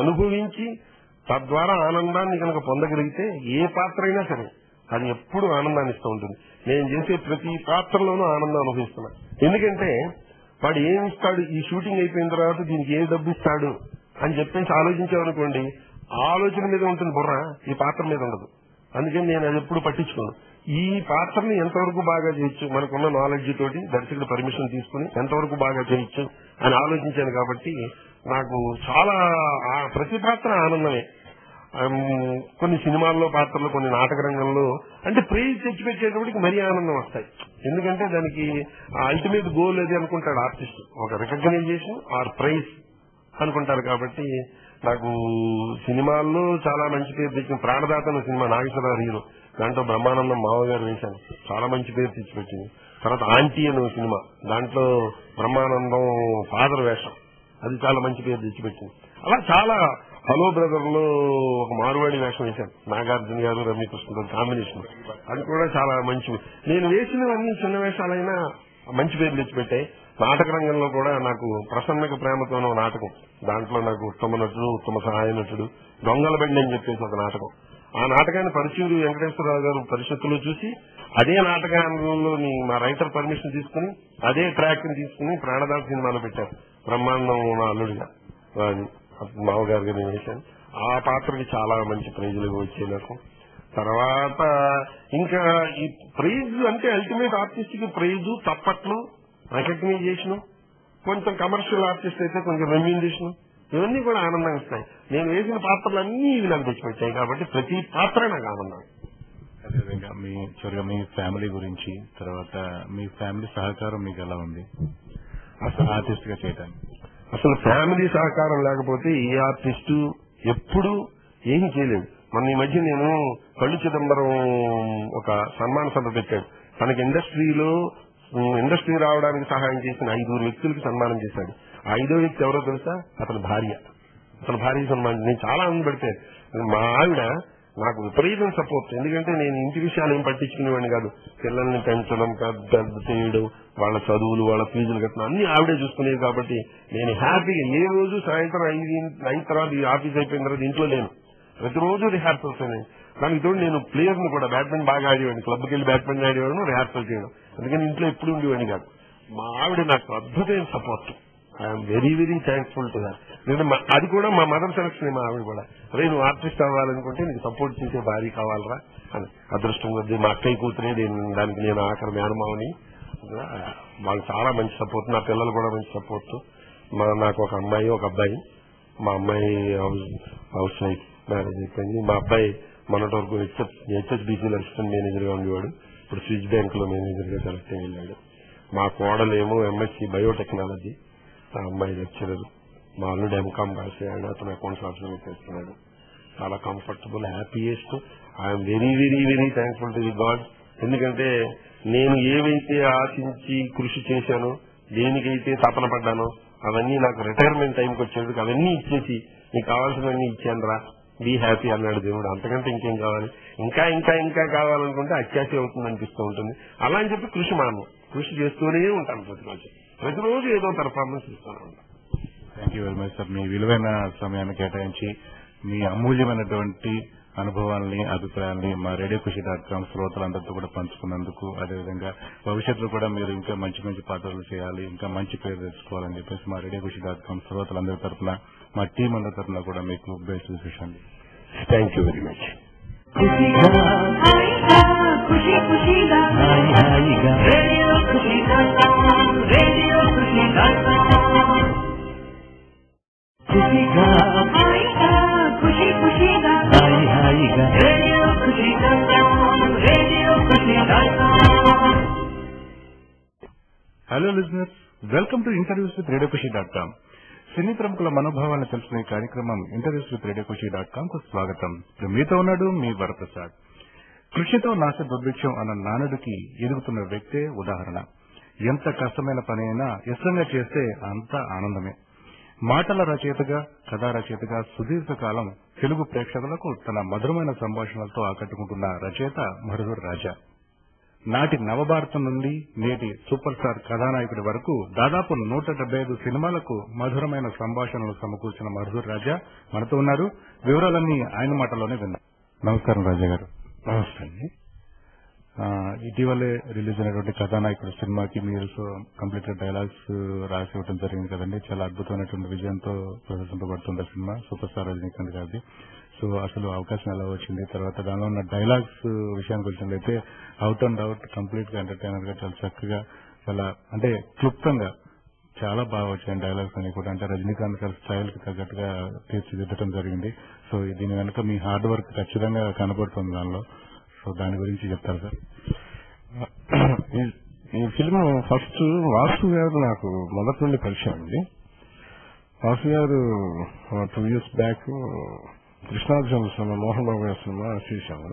అనుభవించి తద్వారా ఆనందాన్ని కనుక పొందగలిగితే ఏ పాత్ర అయినా సరే అది ఎప్పుడు ఆనందాన్ని ఇస్తూ ఉంటుంది. నేను చేసే ప్రతి పాత్రలోనూ ఆనందం అనుభవిస్తున్నాను. ఎందుకంటే వాడు ఏమి ఇస్తాడు, ఈ షూటింగ్ అయిపోయిన తర్వాత దీనికి ఏ డబ్బు ఇస్తాడు అని చెప్పేసి ఆలోచించామనుకోండి, ఆలోచన మీద ఉంటుంది బుర్ర, ఈ పాత్ర మీద ఉండదు. అందుకని నేను అది ఎప్పుడు పట్టించుకోను. ఈ పాత్రని ఎంతవరకు బాగా చేయొచ్చు, మనకున్న నాలెడ్జ్ తోటి దర్శకుడు పర్మిషన్ తీసుకుని ఎంతవరకు బాగా చేయొచ్చు అని ఆలోచించాను. కాబట్టి నాకు చాలా ప్రతి పాత్ర ఆనందమే. కొన్ని సినిమాల్లో పాత్రలు, కొన్ని నాటక రంగంలో అంటే ప్రైజ్ తెచ్చిపెట్టేటప్పటికి మరీ ఆనందం వస్తాయి. ఎందుకంటే దానికి అల్టిమేట్ గోల్ అది అనుకుంటాడు ఆర్టిస్ట్, ఒక రికగ్నైజేషన్ ఆర్ ప్రైజ్ అనుకుంటారు. కాబట్టి నాకు సినిమాల్లో చాలా మంచి పేరు తెచ్చిన ప్రాణదాత అనే సినిమా, నాగేశ్వరరావు హీరో, దాంట్లో బ్రహ్మానందం మావగారు వేశాను, చాలా మంచి పేరు తెచ్చిపెట్టింది. తర్వాత ఆంటీ అనే సినిమా, దాంట్లో బ్రహ్మానందం ఫాదర్ వేషం, అది చాలా మంచి పేరు తెచ్చిపెట్టింది. అలా చాలా, హలో బ్రదర్ లో ఒక మార్వాడి వేషం వేశాను, నాగార్జున గారు రమ్యకృష్ణ గారు కాంబినేషన్, అది కూడా చాలా మంచి. నేను వేసినవన్నీ చిన్న వేషాలైనా మంచి పేరు తెచ్చిపెట్టాయి. నాటక రంగంలో కూడా నాకు ప్రసన్నక ప్రేమతోనో నాటకం, దాంట్లో నాకు ఉత్తమ నటుడు, ఉత్తమ సహాయ నటుడు, దొంగల బండి అని చెప్పేసి ఒక నాటకం. ఆ నాటకాన్ని పరిచూరు వెంకటేశ్వరరావు గారు పరిషత్తులో చూసి అదే నాటకంలోని మా రైటర్ పర్మిషన్ తీసుకుని అదే ట్రాక్ ని తీసుకుని ప్రాణదాత సినిమాలో పెట్టారు. బ్రహ్మాండం నా అల్లుడిగా మామగారు గారిని వేశాను. ఆ పాత్రకి చాలా మంచి ప్రైజులు వచ్చాయి నాకు. తర్వాత ఇంకా ఈ ప్రైజ్ అంటే అల్టిమేట్ ఆర్టిస్ట్ కి ప్రైజు, తప్పట్లు, రికగ్నైజేషన్, కొంచెం కమర్షియల్ ఆర్టిస్ట్ అయితే కొంచెం రెమ్యూనరేషన్, ఇవన్నీ కూడా ఆనందం ఇస్తాయి. నేను వేసిన పాత్రలన్నీ ఇవి నాకు తెచ్చిపెట్టాయి. కాబట్టి ప్రతి పాత్ర నాకు ఆనందం. అదేవిధంగా మీ ఫ్యామిలీ గురించి, తర్వాత మీ ఫ్యామిలీ సహకారం మీకు ఎలా ఉంది అసలు ఆర్టిస్ట్ గా చేయడానికి? అసలు ఫ్యామిలీ సహకారం లేకపోతే ఏ ఆర్టిస్టు ఎప్పుడు ఏమీ చేయలేదు. మొన్న ఈ మధ్య నేను కళ్ళు చిదంబరం ఒక సన్మాన సభ పెట్టాడు. తనకి ఇండస్ట్రీ రావడానికి సహాయం చేసిన 5 వ్యక్తులకి సన్మానం చేశాడు. ఆ 5వ వ్యక్తి ఎవరో తెలుసా? అతని భార్య సన్మానం. నేను చాలా ఆనందపడితే, మా ఆవిడ నాకు విపరీతం సపోర్ట్. ఎందుకంటే నేను ఇంటి విషయాలు ఏం పట్టించుకునేవాడిని కాదు. పిల్లల్ని పెంచడం, పెద్ద చేయడం, వాళ్ళ చదువులు, వాళ్ళ ఫీజులు కట్టడం అన్ని ఆవిడే చూసుకునేది. కాబట్టి నేను హ్యాపీగా ఏ రోజు సాయంత్రం 5 తర్వాత ఆఫీస్ అయిపోయిన తర్వాత ఇంట్లో లేను. ప్రతిరోజు రిహార్సల్స్ అయినాయి. దానికి తోడు నేను ప్లేయర్ని కూడా, బ్యాడ్మింటన్ బాగా ఆడేవాడిని, క్లబ్కి వెళ్ళి బ్యాడ్మింటన్ ఆడేవాడిని, రిహార్సల్ చేయడం. అందుకని ఇంట్లో ఎప్పుడు ఉండేవాడిని కాదు. మా ఆవిడ నాకు అద్భుతమైన support. I'm very very thankful to that. నేను అది కూడా మా మదర్ సెలక్షన్. మా ఆవిడ కూడా అదే నువ్వు ఆర్టిస్ట్ అవ్వాలనుకుంటే నీకు సపోర్ట్ చేసే భార్య కావాలరా అని. అదృష్టం కొద్దీ మా అక్కయ్య కూతురే దానికి నేను ఆఖరి మేనమావని. వాళ్ళు చాలా మంచి సపోర్ట్. నా పిల్లలు కూడా మంచి సపోర్ట్. నాకు ఒక అమ్మాయి ఒక అబ్బాయి. మా అమ్మాయి హౌస్ వైఫ్, మ్యారేజ్ అయిపోయింది. మా అబ్బాయి మొన్నటి వరకు హెచ్ఎస్బీసీలో అసిస్టెంట్ మేనేజర్ గా ఉండేవాడు. ఇప్పుడు స్విచ్ బ్యాంక్ లో మేనేజర్ గా సెలెక్ట్ అయ్యి వెళ్ళాడు. మా కోడలేమో ఎంఎస్సీ బయోటెక్నాలజీ, ఆ అమ్మాయి లెక్చరర్. మా అల్లుడు ఎంకామ్ రాసేవాడు, అతను అకౌంట్స్ ఆఫీసర్ చేస్తున్నాడు. చాలా comfortable, happiest. I'm very very very thankful to the God. ఎందుకంటే నేను ఏవైతే ఆశించి కృషి చేశానో, దేనికైతే తపన పడ్డానో అవన్నీ నాకు రిటైర్మెంట్ టైంకి వచ్చేందుకు అవన్నీ ఇచ్చేసి నీకు కావాల్సినవన్నీ ఇచ్చాను రా, బీ హ్యాపీ అన్నాడు దేవుడు. అంతకంటే ఇంకేం కావాలి? ఇంకా ఇంకా ఇంకా కావాలనుకుంటే అత్యాశ అవుతుంది అనిపిస్తూ ఉంటుంది. అలా అని చెప్పి కృషి చేస్తూనే ఉంటాను. ప్రతిరోజు ఏదో పెర్ఫార్మెన్స్ ఇస్తూనే ఉంటాను. Thank you very much sir. మీ విలువైన సమయాన్ని కేటాయించి మీ అమూల్యమైనటువంటి అనుభవాల్ని, అభిప్రాయాల్ని మా రేడియోఖుషి.com శ్రోతలందరితో కూడా పంచుకున్నందుకు, అదేవిధంగా భవిష్యత్తులో కూడా మీరు ఇంకా మంచి మంచి పాత్రలు చేయాలి, ఇంకా మంచి పేరు తెచ్చుకోవాలని చెప్పేసి మా రేడియోఖుషి.com శ్రోతలందరి తరఫున, మా టీం అందరి తరఫున కూడా మీకు బెస్ట్ విషెస్ అండి. Thank you very much. Hello listeners, welcome to interviews with రేడియోఖుషి.com. సినీ ప్రముఖుల మనోభావాలను తెలుసుకునే కార్యక్రమం ఇంటర్వ్యూస్ విత్ రేడియోఖుషి.com కు స్వాగతం. మీతో ఉన్నాడు మీ వరప్రసాద్. కృషితో నాశ దుర్భిక్షం అన్న నానుడికి ఎదుగుతున్న వ్యక్తే ఉదాహరణ. ఎంత కష్టమైన పని అయినా ఇష్టంగా చేస్తే అంతా ఆనందమే. మాటల రచయితగా, కథా రచయితగా సుదీర్ఘకాలం తెలుగు ప్రేక్షకులకు తన మధురమైన సంభాషణలతో ఆకట్టుకుంటున్న రచయిత మరుదూరు రాజా. నాటి నవభారతం నుండి నేటి సూపర్ స్టార్ కథానాయకుడి వరకు దాదాపు 175 సినిమాలకు మధురమైన సంభాషణలు సమకూర్చిన మరుదూరు రాజా మనతో ఉన్నారు. వివరాలన్నీ ఆయన మాటలోనే విన్నాం. నమస్కారం రాజా గారు. నమస్తే అండి. ఇటీవలే రిలీజ్ అయినటువంటి కథానాయకుడు సినిమాకి మీరు కంప్లీట్ గా డైలాగ్స్ రాసి ఇవ్వడం జరిగింది కదండి. చాలా అద్భుతమైనటువంటి విజయంతో ప్రదర్శింపబడుతున్న సినిమా సూపర్ స్టార్ రజనీకాంత్ గారిది. సో అసలు అవకాశం ఎలా వచ్చింది, తర్వాత దానిలో ఉన్న డైలాగ్స్ విషయానికి వచ్చినట్లయితే అవుట్ అండ్ అవుట్ కంప్లీట్ గా ఎంటర్టైనర్ గా చాలా చక్కగా, చాలా అంటే క్లుప్తంగా చాలా బాగా వచ్చాయి డైలాగ్స్ అని కూడా. అంటే రజనీకాంత్ గారి స్టైల్ కి తగ్గట్టుగా తీర్చిదిద్దడం జరిగింది. సో దీని వెనుక మీ హార్డ్ వర్క్ ఖచ్చితంగా కనబడుతుంది దానిలో. సో దాని గురించి చెప్తారు సార్. ఈ ఫిల్మ్ ఫస్ట్ వాసు గారు నాకు మొదటి నుండి పరిచయం అండి. Vasu garu 2 years back Krishnarjuna cinema, Mohan Babu గారి సినిమా చేశాము.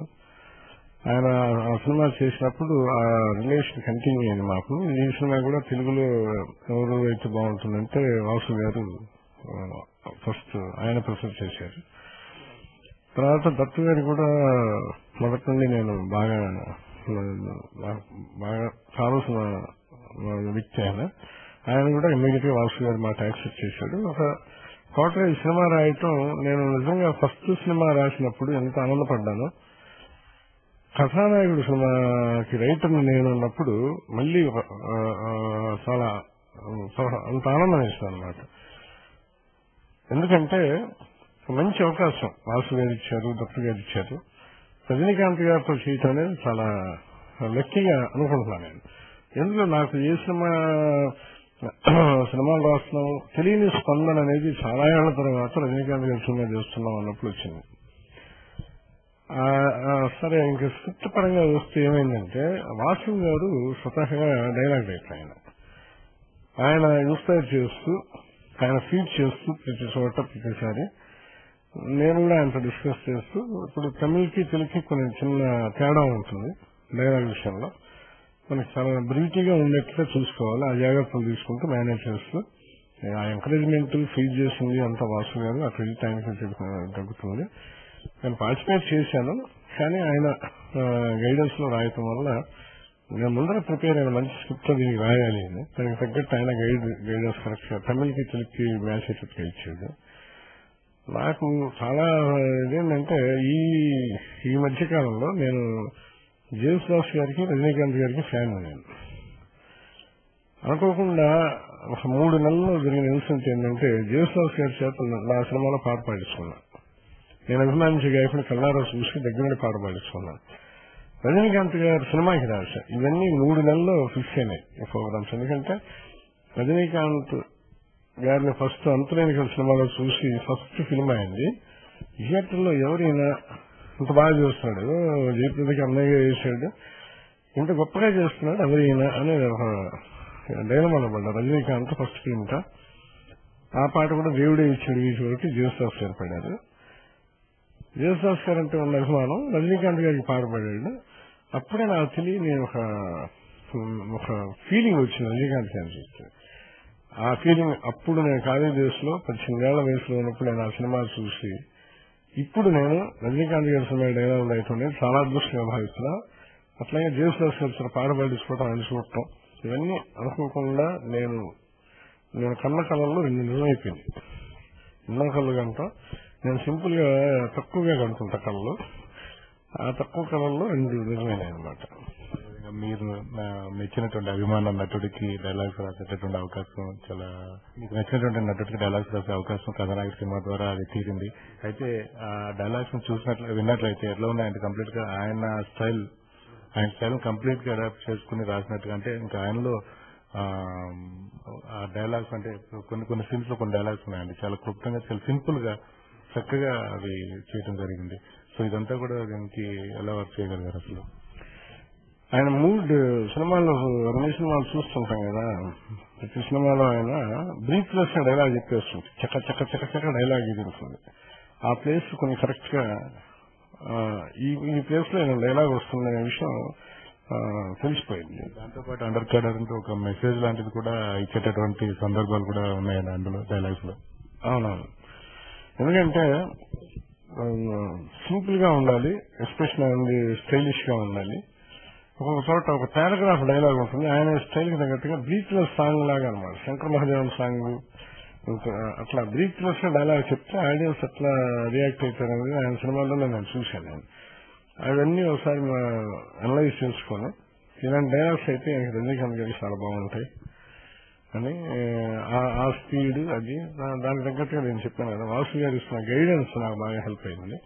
ఆయన ఆ సినిమా చేసినప్పుడు ఆ రిలేషన్ కంటిన్యూ అయింది మాకు. ఈ సినిమా కూడా తెలుగులో ఎవరు అయితే బాగుంటుందంటే వాసు గారు ఫస్ట్ ఆయన ప్రిఫర్ చేశారు. తర్వాత దత్తు గారు కూడా మొదటి నుండి నేను బాగా కావాల్సిన వ్యక్తి ఆయన కూడా ఇమ్మీడియట్ గా వాసు గారు మాట యాక్సెప్ట్ చేశాడు. ఒక టోటల్ ఈ సినిమా రాయటం, నేను నిజంగా ఫస్ట్ సినిమా రాసినప్పుడు ఎంత ఆనందపడ్డానో, కథానాయకుడు సినిమాకి రైటర్ నేను ఉన్నప్పుడు మళ్ళీ చాలా అంత ఆనందం వేస్తాను అన్నమాట. ఎందుకంటే మంచి అవకాశం వాసు గారు ఇచ్చారు, దత్తు గారు ఇచ్చారు. రజనీకాంత్ గారితో చేయటం అనేది చాలా లక్కీగా అనుకుంటున్నాను నేను. ఎందుకంటే నాకు ఏ సినిమాలు రాస్తున్నాం తెలియని స్పందన అనేది చాలా ఏళ్ల తర్వాత రజనీకాంత్ గారి సినిమా చేస్తున్నాం అన్నప్పుడు వచ్చింది. సరే, ఇంకా స్క్రిప్ట్ పరంగా వస్తే ఏమైందంటే వాసు గారు స్వతహాగా డైలాగ్ రైటర్. ఆయన ఇన్స్పైర్ చేస్తూ, ఆయన ఫీడ్ చేస్తూ ప్రతి చోట ప్రతిసారి నేను కూడా ఆయనతో డిస్కస్ చేస్తూ, ఇప్పుడు తమిళ్కి తెలుగుకి కొన్ని చిన్న తేడా ఉంటుంది డైలాగ్ విషయంలో. మనకి చాలా బ్రీటీగా ఉండేట్టుగా చూసుకోవాలి. ఆ జాగ్రత్తలు తీసుకుంటూ మేనేజ్ చేస్తూ, ఆ ఎంకరేజ్మెంట్ ఫీడ్ చేసింది అంత వాసు గారు. ఆ క్రెడిట్ ఆయనకి తగ్గుతుంది. నేను పార్టిసిపేట్ చేశాను, కానీ ఆయన గైడెన్స్ లో రాయటం వల్ల నేను ముందర ప్రిపేర్ అయిన మంచి స్క్రిప్ట్ దీనికి రాయాలి. దానికి తగ్గట్టు ఆయన గైడెన్స్ కరెక్ట్ తమిళ్కి తెలుగుకి మ్యాచ్ అయ్యేటట్టుగా ఇచ్చాడు. నాకు చాలా ఇదేంటంటే ఈ మధ్యకాలంలో నేను జేమ్స్ దాస్ గారికి, రజనీకాంత్ గారికి ఫ్యాన్. నేను అనుకోకుండా ఒక 3 నెలల్లో జరిగిన ఇన్సిడెంట్ ఏంటంటే జేసుదాస్ గారి చేత నా సినిమాలో పాట పాడించుకున్నా. నేను అభిమానించే గాయకుని కల్లారా చూసి దగ్గర నుండి పాట పాడించుకున్నాను. రజనీకాంత్ గారి సినిమాకి రాశ ఇవన్నీ 3 నెలల్లో ఫిక్స్ అయినాయి ప్రోగ్రామ్స్. ఎందుకంటే రజనీకాంత్ గారిని ఫస్ట్ అంతులేని సినిమాలో చూసి ఫస్ట్ ఫిల్మ్ అయింది. థియేటర్లో ఎవరైనా ఇంత బాగా చేస్తున్నాడు, జయప్రదకి అన్నయ్య చేశాడు, ఇంత గొప్పగా చేస్తున్నాడు ఎవరైనా అనేది ఒక డైలమాలో పడ్డా. రజనీకాంత్ ఫస్ట్ ఫిల్మ్ ఆ పాట కూడా దేవుడే ఇచ్చాడు వీటి వరకు జేసుదాస్ గారు పాడారు. జేసుదాస్ గారు అంటే ఉన్న అభిమానం రజనీకాంత్ గారికి పాట పాడాడు. అప్పుడే నాకు తెలియని ఒక ఫీలింగ్ వచ్చింది రజనీకాంత్ గారిని చూస్తే. ఆ ఫీలింగ్ అప్పుడు నేను కాలేజ్ డేస్లో 18 ఏళ్ల వయసులో ఉన్నప్పుడు నేను ఆ సినిమా చూసి ఇప్పుడు నేను రజనీకాంత్ గారి సినిమా డైలాగులు అయితే చాలా అదృష్టంగా భావిస్తున్నా. అట్లాగే జేసుదాస్ గారి పాట పాడించుకోవటం, ఆయన చూడటం ఇవన్నీ అనుకోకుండా నేను కన్న కళల్లో 2 నిజమైపోయింది. ఎన్నో కళ్ళు కంట నేను సింపుల్ గా తక్కువగా కనుకుంటా కళలు. ఆ తక్కువ కళల్లో 2 నిజమైనాయి అనమాట. మీరు మెచ్చినటువంటి అభిమాన నటుడికి డైలాగ్స్ రాసేటటువంటి అవకాశం, చాలా మీకు నచ్చినటువంటి నటుడికి డైలాగ్స్ రాసే అవకాశం కథానాయక సినిమా ద్వారా అది తీరింది. అయితే ఆ డైలాగ్స్ విన్నట్లయితే ఎట్లా ఉన్నాయంటే కంప్లీట్ గా ఆయన స్టైల్ కంప్లీట్ గా అడాప్ట్ చేసుకుని రాసినట్టుగా. అంటే ఇంకా ఆయనలో ఆ డైలాగ్స్ అంటే కొన్ని సీన్స్ లో కొన్ని డైలాగ్స్ ఉన్నాయండి, చాలా క్లుప్తంగా చాలా సింపుల్ గా చక్కగా అవి చేయడం జరిగింది. సో ఇదంతా కూడా దీనికి ఎలా వర్క్ చేయగలిగారు అసలు? ఆయన మూడ్ సినిమాలో అన్ని సినిమాలు చూస్తుంటాం కదా, ప్రతి సినిమాలో ఆయన బ్రీఫ్లెస్ గా డైలాగ్ చెప్పేస్తుంది, చక్క చక్క చక్క చక్క డైలాగ్ ఇది ఉంటుంది. ఆ ప్లేస్ కొన్ని కరెక్ట్ గా ఈ ప్లేస్ లో ఆయన డైలాగ్ వస్తుందనే విషయం తెలిసిపోయింది. దాంతోపాటు అండర్ కడర్ అంటే ఒక మెసేజ్ లాంటిది కూడా ఇచ్చేటటువంటి సందర్భాలు కూడా ఉన్నాయండి అందులో డైలాగ్స్ లో. అవునవును, ఎందుకంటే సింపుల్ గా ఉండాలి, ఎక్స్ప్రెషన్ అనేది స్టైలిష్ గా ఉండాలి. ఒక్కొక్క చోట ఒక పారాగ్రాఫ్ డైలాగ్ ఉంటుంది, ఆయన స్టైల్ కి తగ్గట్టుగా బ్రీత్లెస్ సాంగ్ లాగా అనమాట. శంకర్ మహాదేవన్ సాంగ్ అట్లా బ్రీత్లెస్ డైలాగ్ చెప్తే ఆడియన్స్ అట్లా రియాక్ట్ అవుతారనేది ఆయన సినిమాల్లో నేను చూశాను. నేను అవన్నీ ఒకసారి అనలైజ్ చేసుకుని ఇలాంటి డైలాగ్స్ అయితే రజనీకాంత్ గారికి చాలా బాగుంటాయి అని ఆ స్పీడ్ అది దానికి తగ్గట్టుగా నేను చెప్పాను కదా. వాసు గారు ఇస్తున్న గైడెన్స్ నాకు బాగా హెల్ప్ అయింది.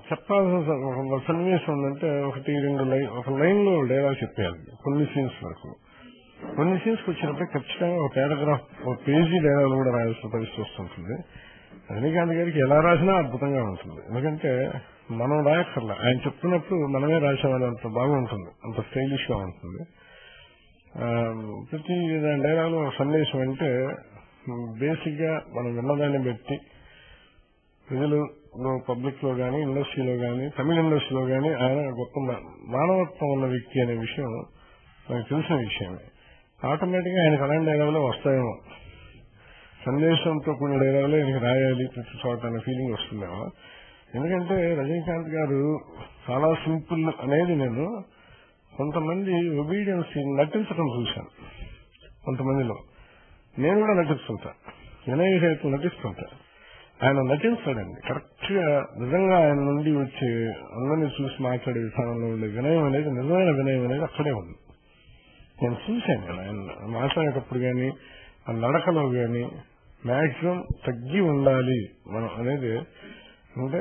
చెప్పాల్సిన ఒక సన్నివేశం ఉందంటే 1-2 ఒక లైన్ లో డైలాగ్ చెప్పేయాలి కొన్ని సీన్స్ వరకు. కొన్ని సీన్స్ వచ్చినప్పుడు ఖచ్చితంగా ఒక పారాగ్రాఫ్, ఒక పేజీ డైలాగ్ కూడా రాయాల్సిన పరిస్థితి వస్తుంటుంది. రజనీకాంత్ గారికి ఎలా రాసినా అద్భుతంగా ఉంటుంది, ఎందుకంటే మనం రాయక్కర్లా, ఆయన చెప్తున్నప్పుడు మనమే రాసేవాళ్ళు, అంత బాగుంటుంది, అంత స్టైలిష్ గా ఉంటుంది. ప్రతి డైలాగ్ లో సందేశం అంటే బేసిక్ గా మనం విన్నదాన్ని బట్టి ప్రజలు పబ్లిక్ లో గానీ, ఇండస్ట్రీలో గానీ, తమిళ ఇండస్ట్రీలో గానీ ఆయన గొప్ప మానవత్వం ఉన్న వ్యక్తి అనే విషయం నాకు తెలిసిన విషయమే. ఆటోమేటిక్ గా ఆయనకు అలాంటి డైలాగులు వస్తాయేమో, సందేశంతో కూడిన డైలాగులు ఆయనకి రాయాలి ప్రతి చోట అనే ఫీలింగ్ వస్తుందేమో. ఎందుకంటే రజనీకాంత్ గారు చాలా సింపుల్ అనేది నేను కొంతమంది ఒబీడియన్స్ నటించడం చూశాను. కొంతమందిలో నేను కూడా నటిస్తుంటా, వినయ రైతులు నటిస్తుంటా. ఆయన నటించాడండి కరెక్ట్ గా. నిజంగా ఆయన నుండి వచ్చే అందరినీ చూసి మాట్లాడే విధానంలో ఉండే వినయం అనేది, నిజమైన వినయం అనేది అక్కడే ఉంది. నేను చూశాను కదా ఆయన మాట్లాడేటప్పుడు గాని, ఆ నడకలో గాని మాక్సిమం తగ్గి ఉండాలి మనం అనేది. అంటే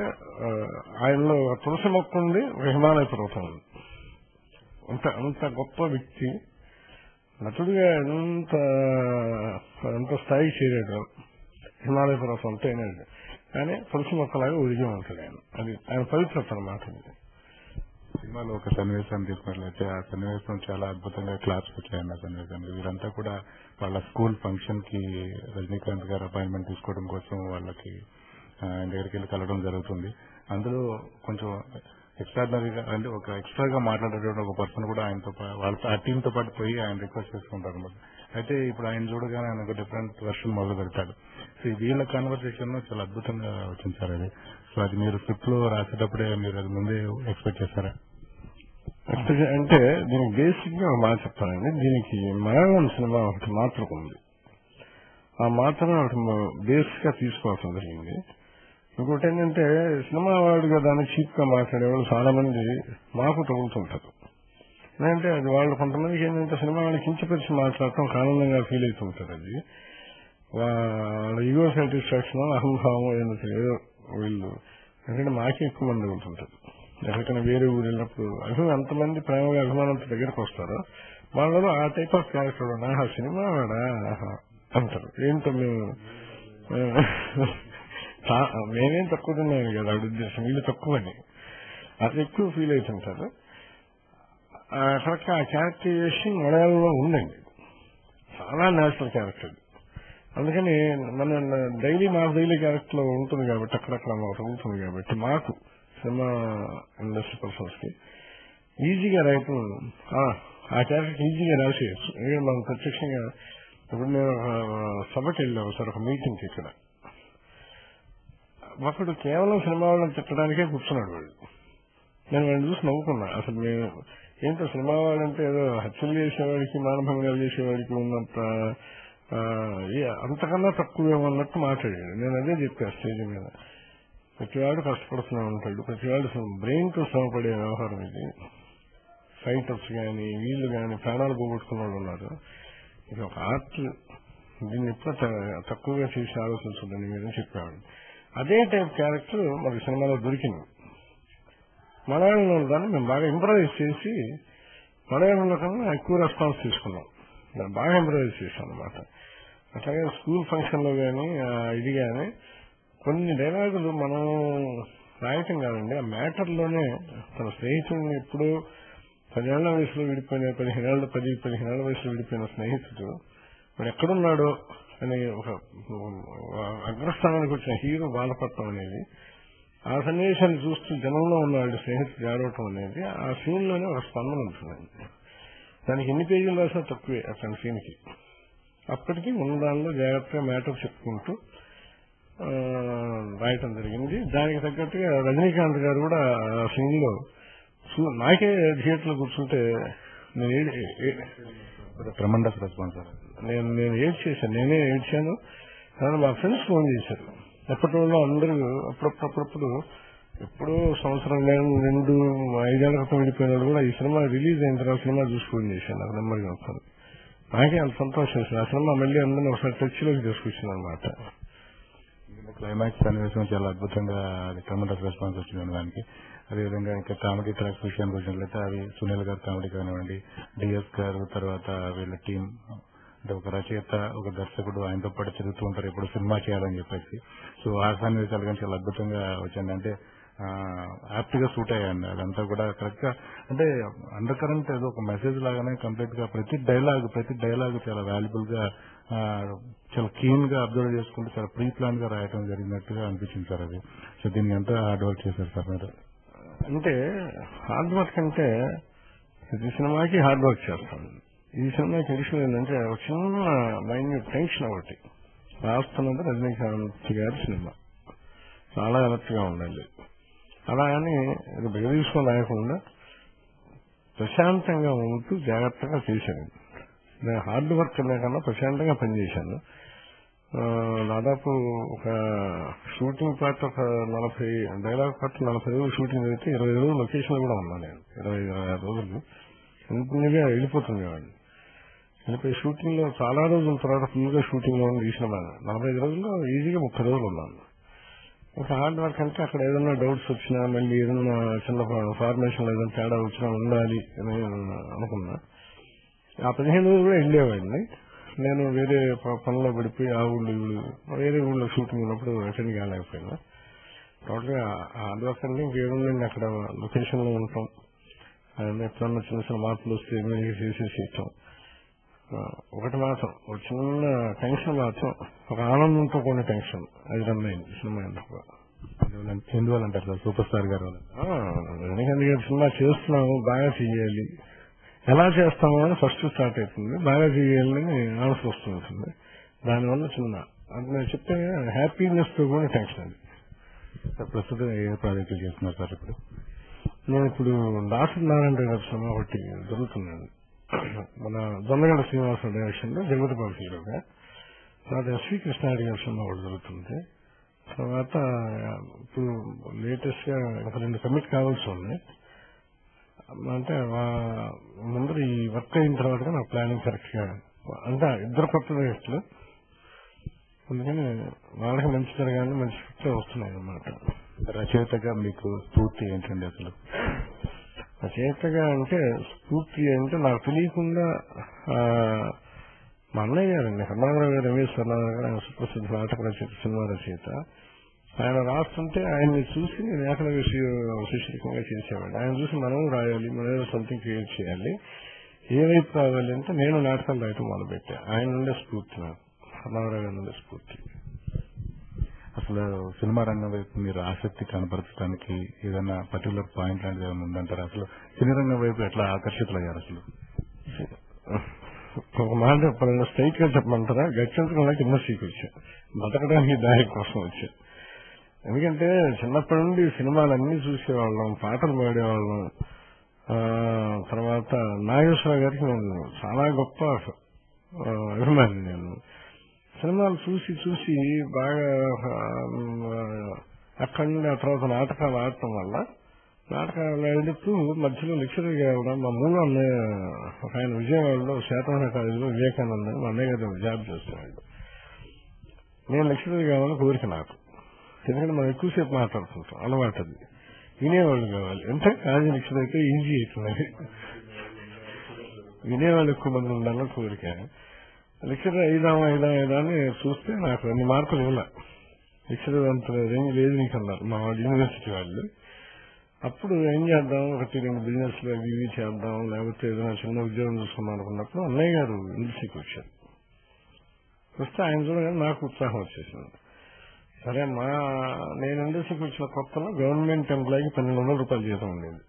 ఆయనలో ఒక తులసి మొక్క ఉంది, ఒక హిమాలయ పర్వతం ఉంది. అంత గొప్ప వ్యక్తి నటుడిగా ఎంత స్థాయికి చేరాడు. హిమాలయ పర్వతం అంటే అయినాడు, కానీ తులసి మొక్కలాగా ఒరిగి ఉంటాడు ఆయన. అది ఆయన పవిత్రత అన్నమాట. సినిమాలో ఒక సన్నివేశాన్ని తీసుకున్నట్లయితే ఆ సన్నివేశం చాలా అద్భుతంగా క్లాప్స్ వచ్చాయండి. ఆ సన్నివేశానికి వీరంతా కూడా వాళ్ళ స్కూల్ ఫంక్షన్ కి రజనీకాంత్ గారు అపాయింట్మెంట్ తీసుకోవడం కోసం వాళ్ళకి ఆయన దగ్గరికి వెళ్ళి కలవడం జరుగుతుంది. అందులో కొంచెం ఎక్స్ట్రాడినరీగా అంటే ఒక ఎక్స్ట్రాగా మాట్లాడేటువంటి ఒక పర్సన్ కూడా ఆయనతో వాళ్ళ ఆ టీమ్ తో పాటు పోయి ఆయన రిక్వెస్ట్ చేసుకుంటారు అనమాట. అయితే ఇప్పుడు ఆయన చూడగానే ఆయన ఒక డిఫరెంట్ వర్షన్ మొదలు పెడతాడు. సో వీళ్ళ కాన్వర్సేషన్ చాలా అద్భుతంగా వచ్చింది సార్ అది. సో అది మీరు స్క్రిప్ట్ లో రాసేటప్పుడే మీరు అది ముందే ఎక్స్పెక్ట్ చేశారా? అంటే దీనికి బేసిక్ గా ఒక మాట చెప్తానండి. దీనికి మలయాళం సినిమా ఒకటి మాత్రం ఉంది, ఆ మాత్రం ఒకటి బేస్ గా తీసుకోవాల్సి జరిగింది. ఇంకోటి ఏంటంటే సినిమా వాడుగా దాన్ని చీప్ గా మాట్లాడేవాళ్ళు చాలా మంది మాకు తగులుతుంటారు. అంటే అది వాళ్ళు కొంతమందికి ఏంటంటే సినిమా వాళ్ళని కించపరిచి మాట్లాడటం ఒక ఆనందంగా ఫీల్ అవుతుంటారు. అది వాళ్ళ ఈగో సాటిస్ఫాక్షన్ అహంభావం ఏదో వీళ్ళు ఎందుకంటే మాకే ఎక్కువ మంది ఉంటుంటారు. ఎక్కడికైనా వేరే ఊరు వెళ్ళినప్పుడు అంతమంది ప్రేమగా అభిమానంతో దగ్గరకు వస్తారో వాళ్ళలో ఆ టైప్ ఆఫ్ క్యారెక్టర్ ఆహా సినిమా వాడా అంటారు. ఏంటో మేమేం తక్కువ తిన్నాను కదా ఆవిడ ఉద్దేశం, వీళ్ళు తక్కువని అది ఎక్కువ ఫీల్ అవుతుంటారు. కరెక్ట్గా ఆ క్యారెక్టరైజేషన్ మలయాళంలో ఉందండి, చాలా నేచురల్ క్యారెక్టర్. అందుకని మన మాకు డైలీ క్యారెక్టర్ లో ఉంటుంది కాబట్టి అక్కడక్కడ మాకు ఉంటుంది కాబట్టి మాకు సినిమా ఇండస్ట్రీ పర్సన్స్ కి ఈజీగా రైతం ఆ క్యారెక్టర్ ఈజీగా రాసేయచ్చు. ఎందుకంటే మనం ప్రత్యక్షంగా ఇప్పుడు నేను సభకి వెళ్ళాము సార్ ఒక మీటింగ్కి. ఇక్కడ ఒకడు కేవలం సినిమా వాళ్ళని తిట్టడానికే కూర్చున్నాడు. నేను వాడిని చూసి నవ్వుకున్నా. అసలు మేము ఏంటో సినిమా వాళ్ళంటే ఏదో హత్యలు చేసేవాడికి మానభంగాలు చేసేవాడికి ఉన్నంత అంతకన్నా తక్కువేమన్నట్టు మాట్లాడాడు. నేను అదే చెప్పా స్టేజ్ మీద, ప్రతివాడు కష్టపడుతూనే ఉంటాడు, ప్రతివాడు బ్రెయిన్ తో శ్రమపడే వ్యవహారం ఇది. ఫైటర్స్ కానీ వీళ్ళు కానీ ప్రాణాలు పోగొట్టుకున్న వాళ్ళు ఉన్నారు. ఇది ఒక ఆర్ట్, దీన్ని ఎప్పుడు తక్కువగా చేసి ఆలోచించండి మీరు చెప్పేవాడు. అదే టైప్ క్యారెక్టర్ మనకి సినిమాలో దొరికింది. మలయాళంలో దాన్ని మేము బాగా ఇంప్రవైజ్ చేసి మలయాళంలో కన్నా ఎక్కువ రెస్పాన్స్ తీసుకున్నాం. నేను బాగా ఇంప్రవైజ్ చేశాను అనమాట. అట్లాగే స్కూల్ ఫంక్షన్ లో కానీ ఇది కానీ కొన్ని డైలాగులు మనం రాయటం కాదండి, ఆ మ్యాటర్ లోనే తన స్నేహితుడిని ఎప్పుడూ 10 ఏళ్ల వయసులో విడిపోయిన 15 ఏళ్ల వయసులో విడిపోయిన స్నేహితుడు వాడు ఎక్కడున్నాడో అని ఒక అగ్రస్థానానికి వచ్చిన హీరో బాధపడటం అనేది, ఆ సన్నివేశాన్ని చూస్తూ జనంలో ఉన్న వాళ్ళ స్నేహితుడు జాడవటం అనేది ఆ సీన్ లోనే ఒక స్పందన ఉంటుందండి. దానికి ఎన్ని పేజీలు రాసినా తక్కువే అట్లాంటి సీన్ కి. అప్పటికి ఉన్న దానిలో జాగ్రత్తగా మ్యాటర్ చెప్పుకుంటూ రాయటం జరిగింది. దానికి తగ్గట్టుగా రజనీకాంత్ గారు కూడా ఆ సీన్ లో నాకే థియేటర్ లో కూర్చుంటే ట్రెమెండస్ రెస్పాన్స్. నేను ఏడ్చేశాను, నేనే ఏడ్చాను. కానీ మా ఫ్రెండ్స్ ఫోన్ చేశారు. ఎప్పటిలో అందరూ అప్పుడప్పుడు ఎప్పుడో సంవత్సరం 2-5 ఏళ్ల క్రితం విడిపోయినాడు కూడా ఈ సినిమా రిలీజ్ అయిన తర్వాత సినిమా చూసి ఫోన్ చేశాను. నాకు నెమ్మదిగా వస్తాను. నాకే అంత సంతోషం వేసింది. ఆ సినిమా మళ్ళీ అందరినీ ఒకసారి టచ్ లోకి తీసుకొచ్చింది అనమాట. క్లైమాక్స్ సన్నివేశం చాలా అద్భుతంగా ట్రెమెండస్ రెస్పాన్స్ వచ్చింది దానికి. అదేవిధంగా ఇంకా కామెడీ ట్రాక్స్ విషయానికి వచ్చినట్లయితే అవి సునీల్ గారు కామెడీ కానివ్వండి, డిఎస్ గారు, తర్వాత వీళ్ళ టీం, అంటే ఒక రచయిత ఒక దర్శకుడు ఆయనతో పాటు తిరుగుతూ ఉంటారు ఎప్పుడు సినిమా చేయాలని చెప్పేసి. సో ఆ సన్నివేశాలు కానీ చాలా అద్భుతంగా వచ్చింది. అంటే యాప్ట్ గా సూట్ అయ్యాయండి. అదంతా కూడా కరెక్ట్ గా, అంటే అండర్ కరెంట్ ఏదో ఒక మెసేజ్ లాగానే కంప్లీట్ గా ప్రతి డైలాగ్ చాలా వాల్యుబుల్ గా, చాలా క్లీన్ గా అబ్జర్వ్ చేసుకుంటూ చాలా ప్రీ ప్లాన్ గా రాయటం జరిగినట్టుగా అనిపించింది సార్ అది. సో దీన్ని ఎంత హార్డ్ వర్క్ చేశారు సార్ మీరు? అంటే హార్డ్ వర్క్ అంటే ప్రతి సినిమాకి హార్డ్ వర్క్ చేస్తాను. ఈ సినిమాకి విషయం ఏంటంటే ఒక చిన్న మైన్యూట్ టెన్షన్ ఒకటి రాస్తున్నది రజనీకాంత్ గారి సినిమా, చాలా అలర్ట్ గా ఉండాలి. అలా అని బెదిరించుకొని రాయకుండా ప్రశాంతంగా ఉంటూ జాగ్రత్తగా చేశాను. నేను హార్డ్ వర్క్ లేకుండా ప్రశాంతంగా పనిచేశాను. దాదాపు ఒక షూటింగ్ పార్ట్ ఒక 40 డైలాగ్ పార్ట్ 40 రోజులు షూటింగ్ అయితే 20 రోజులు లొకేషన్ కూడా ఉన్నాను నేను. 25 రోజులు ఇంటిగా వెళ్ళిపోతుంది వాడిని. వెళ్ళిపోయి షూటింగ్ లో చాలా రోజుల తర్వాత ఫుల్ గా షూటింగ్ లో తీసిన 45 రోజుల్లో ఈజీగా 30 రోజులు ఉన్నాను. ఇంకా హార్డ్ వర్క్ అంటే అక్కడ ఏదైనా డౌట్స్ వచ్చినా, మళ్ళీ ఏదైనా చిన్న ఫార్మేషన్ లో ఏదైనా తేడా వచ్చినా ఉండాలి అని అనుకున్నా. ఆ 15 రోజులు కూడా వెళ్ళేవాడిని. నేను వేరే పనిలో పడిపోయి ఆ ఊళ్ళో వేరే ఊళ్ళో షూటింగ్ ఉన్నప్పుడు అటెండ్ కాలేకపోయినా. టోటల్ గా హార్డ్ వర్క్ అంటే ఇంకేముందండి, అక్కడ లొకేషన్ లో ఉంటాం, ఎప్పుడన్నా చిన్న చిన్న మార్పులు వస్తే చేసేసేయటం. ఒకటి మాత్రం ఒక చిన్న టెన్షన్ మాత్రం, ఒక ఆనందంతో కొన్ని టెన్షన్, అది రన్నైంది సినిమా. ఎందువల్లంటారు సార్? సూపర్ స్టార్ గారు ఎందుకంటే సినిమా చేస్తున్నాము, బాగా చెయ్యాలి, ఎలా చేస్తామో అని ఫస్ట్ స్టార్ట్ అవుతుంది, బాగా చెయ్యాలని ఆన్సర్ వస్తుంటుంది. దానివల్ల చిన్న అంటే నేను చెప్తే హ్యాపీనెస్ తో కూడా టెన్షన్. అది సార్ ప్రస్తుతం ఏ ప్రాజెక్టులు చేస్తున్నారు సార్? నేను ఇప్పుడు దాసరి నారాయణ గారి సినిమా ఒకటి జరుగుతున్నాను, మన దొండగడ్డ శ్రీనివాస డైరెక్షన్ లో జగపతి బాబు హీరోగా. తర్వాత ఎస్వి కృష్ణారెడ్డి గారి సినిమా ఒకటి జరుగుతుంది. తర్వాత ఇప్పుడు లేటెస్ట్ గా ఒక 2 కమిట్ కావాల్సి ఉంది. అంటే ముందు ఈ వర్క్ అయిన తర్వాత నా ప్లానింగ్ కరెక్ట్ గా అంతా ఇద్దరు కొత్త వ్యక్తులు, అందుకని వాళ్ళకి మంచి జరగాలని మంచి ఫిట్ వస్తున్నాయి అన్నమాట. రచయితగా మీకు స్ఫూర్తి ఏంటండి అసలు? రచయితగా అంటే స్ఫూర్తి అంటే నాకు తెలియకుండా మా అన్నయ్య గారండి హర్నారావు గారు, రమేష్ హర్నారావు గారు, ఆయన సుప్రసిద్ధ నాటక రచయిత, సినిమా రచయిత. ఆయన రాస్తుంటే ఆయన్ని చూసి నేను ఏకల శీర్షికంగా చేసేవాడిని. ఆయన చూసి మనం రాయాలి, మనం సంథింగ్ క్రియేట్ చేయాలి, ఏ వైపు రావాలి అంటే నేను నాటకాలు రాయటం మొదలుపెట్టా. ఆయన నుండే స్ఫూర్తి, నాకు హర్నారావు గారి నుండే స్ఫూర్తి. అసలు సినిమా రంగం వైపు మీరు ఆసక్తి కనపరచడానికి ఏదైనా పర్టికులర్ పాయింట్ లాంటిది ఏమైనా ఉందంటారా? అసలు సినీ రంగం వైపు ఎట్లా ఆకర్షితులయ్యారు? అసలు ఒక మాట చెప్పాలంటే స్ట్రైట్ గా చెప్పమంటారా, గచ్చించకుండా ఇండస్ట్రీకి వచ్చా, బతకడానికి దారి కోసం వచ్చా. ఎందుకంటే చిన్నప్పటి నుండి సినిమాలన్నీ చూసేవాళ్ళం, పాటలు పాడేవాళ్ళం. తర్వాత నాగేశ్వరరావు గారికి నేను చాలా గొప్ప అభిమాని. నేను సినిమాలు చూసి చూసి బాగా అక్కడి నుండి ఆ తర్వాత నాటకాలు ఆడటం వల్ల నాటకాలు వెళుతూ మధ్యలో లెక్చరర్గా కూడా మా మూడు అన్నయ్య ఆయన విజయవాడలో శాతవాహన కాలేజీలో వివేకానంద మా అన్నయ్య గారు జాబ్ చేస్తున్నాడు. నేను లెక్చరర్ కావాలని కోరిక నాకు, ఎందుకంటే మనం ఎక్కువసేపు మాట్లాడుతుంటాం, అలవాటు అది. వినేవాళ్ళు కావాలి అంటే కాలేజీ లెక్చరర్ అయితే ఈజీ అవుతుంది, వినేవాళ్ళు ఎక్కువ మంది ఉండాలని కోరిక. లెక్చరర్ అయిదామా అని చూస్తే నాకు అన్ని మార్కులు ఇవ్వాల, లెక్చరర్ అంత రేంజ్ లేదు నీకు అన్నారు మా యూనివర్సిటీ వాళ్ళు. అప్పుడు ఏం చేద్దాం, 1-2 బిజినెస్ లో ఇవి చేద్దాం, లేకపోతే ఏదైనా చిన్న ఉద్యోగం చూసుకుందాం అనుకున్నప్పుడు అన్నయ్య గారు ఇండస్ట్రీకి వచ్చారు. వస్తే ఆయన చూడగానే నాకు ఉత్సాహం వచ్చేసింది. సరే నేను ఇండస్ట్రీకి వచ్చిన కొత్తలో గవర్నమెంట్ ఎంప్లాయీకి 1,200 రూపాయలు జీతం ఉండేది,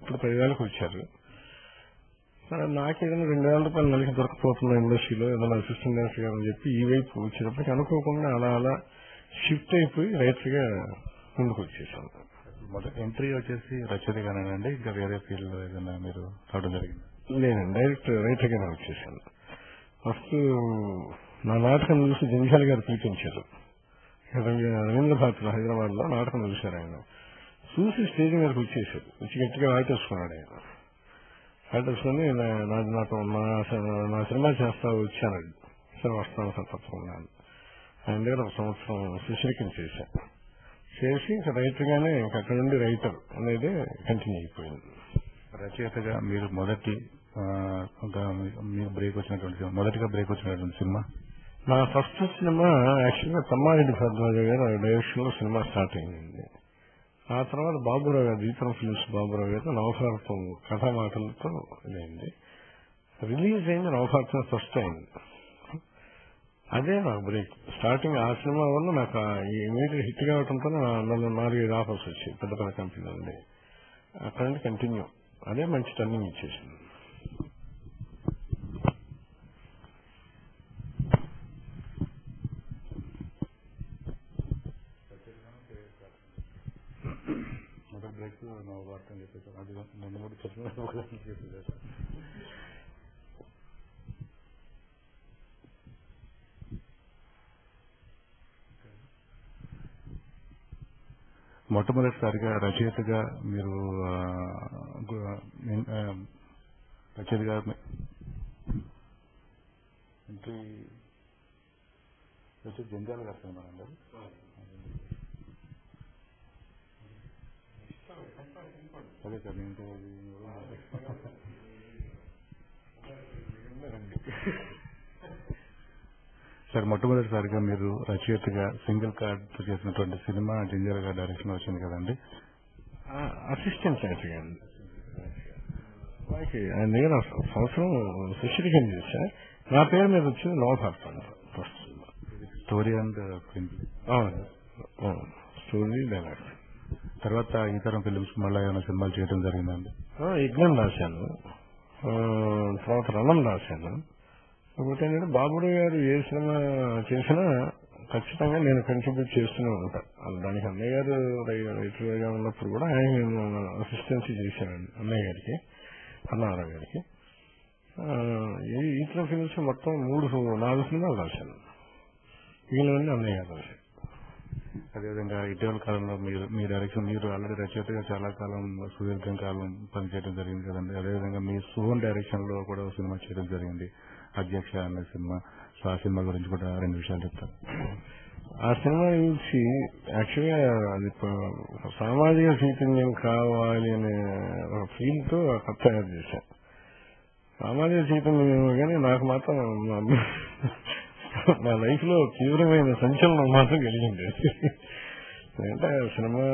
ఇప్పుడు 10,000కి వచ్చారు. సరే నాకేదైనా 2,000 రూపాయలు నెలకి దొరకపోతున్నా ఇండస్ట్రీలో, ఏదైనా అసిస్టెంట్ డైరెక్టర్ గారు అని చెప్పి ఈ వైపు వచ్చేటప్పటికి అనుకోకుండా అలా షిఫ్ట్ అయిపోయి రైటర్ గా ముందుకు వచ్చేసాను. మొదటి ఎంట్రీ వచ్చేసి రచయితగానేనండి, ఇంకా వేరే ఫీల్డ్ లో ఏదైనా మీరు రావడం జరిగింది? లేనండి, డైరెక్ట్ రైటర్ గానే వచ్చేసాను. ఫస్ట్ నా నాటకం చూసి జంజాల గారు పిలిపించారు, రవీంద్ర భారతిలో హైదరాబాద్ లో నాటకం చూశారు. ఆయన చూసి స్టేజ్ మీదకి వచ్చేసారు, వచ్చి గట్టిగా వాయిటేసుకున్నాడు. ఆయన వాయిటేసుకుని నాతో నా సినిమా చేస్తా వచ్చాను. సరే వస్తాను సార్ తప్పకుండా. ఆయన దగ్గర 1 సంవత్సరం శిష్యరికం చేశాను. చేసి ఇంకా రైటర్ గానే అక్కడ నుండి రైటర్ అనేది కంటిన్యూ అయిపోయింది. రచయితగా మీరు మొదటిగా బ్రేక్ వచ్చినటువంటి సినిమా? నా ఫస్ట్ సినిమా యాక్చువల్గా తమ్మారెడ్డి భరద్వాజ గారు డైరెక్షన్ లో సినిమా స్టార్ట్ అయింది. ఆ తర్వాత బాబురావు గారు, దీపం ఫిల్మ్స్ బాబురావు గారు నవభారతం కథామాటలతో ఇదైంది. రిలీజ్ అయింది నవభారతం ఫస్ట్ అయింది. అదే నాకు బ్రేక్ స్టార్టింగ్. ఆ సినిమా వల్ల నాకు ఇమీడియట్ హిట్ కావడంతో నన్ను 4-5 ఆఫర్స్ వచ్చాయి పెద్ద పెద్ద కంపెనీల నుండి. అక్కడ నుండి కంటిన్యూ, అదే మంచి టర్నింగ్ ఇచ్చేసింది. మొదటి బ్రేక్ నవభారతం చెప్పేసారు, అది 2-3 చెప్పేసారు. మొట్టమొదటిసారిగా రచయితగా మీరు రచయితగా ఎంట్రీ జంజాల గారు సినిమా అందరు అదే సార్. సార్ మొట్టమొదటిసారిగా మీరు రచయితగా సింగిల్ కార్డ్ చేసినటువంటి సినిమా జంజాల గారి డైరెక్షన్ వచ్చింది కదండి? అసిస్టెంట్ రైటర్ గారు ఆయన దగ్గర సంవత్సరం శిష్యరికం చేశా. నా పేరు మీద వచ్చింది Navabharatam first cinema. Story and story dialogue. తర్వాత ఇతర ఫిలిమ్స్ మళ్ళీ ఏమైనా సినిమాలు చేయడం జరిగిందండి? యజ్ఞం రాశాను, తర్వాత రణం రాశాను. ఒకటి ఏంటంటే బాబురావు గారు ఏ సినిమా చేసినా ఖచ్చితంగా నేను కంట్రిబ్యూట్ చేస్తూనే ఉంటాను. దానికి అన్నయ్య గారు రైటర్ గా ఉన్నప్పుడు కూడా ఆయన నేను అసిస్టెన్సీ చేశానండి అన్నయ్య గారికి, అన్నారావు గారికి. ఇతర ఫిల్మ్స్ మొత్తం 4 సినిమాలు రాశాను, మిగిలినవన్నీ అన్నయ్య గారు రాశాను. అదేవిధంగా ఇటీవల కాలంలో మీ డైరెక్షన్ మీరు ఆల్రెడీ రచయితగా చాలా కాలం సుదీర్ఘ కాలం పనిచేయడం జరిగింది కదండి. అదేవిధంగా మీ సోన్ డైరెక్షన్ లో కూడా సినిమా చేయడం జరిగింది, అధ్యక్ష అనే సినిమా. సో ఆ సినిమా గురించి కూడా 2 విషయాలు చెప్తారు. ఆ సినిమా చూసి యాక్చువల్గా అది సామాజిక చైతన్యం కావాలి అనే ఒక ఫీల్ తో కథ తయారు చేశాను. సామాజిక చైతన్యం ఏమో కానీ నాకు మాత్రం నా లైఫ్ లో తీవ్రమైన సంచలనం మాత్రం కలిగింది. అంటే సినిమా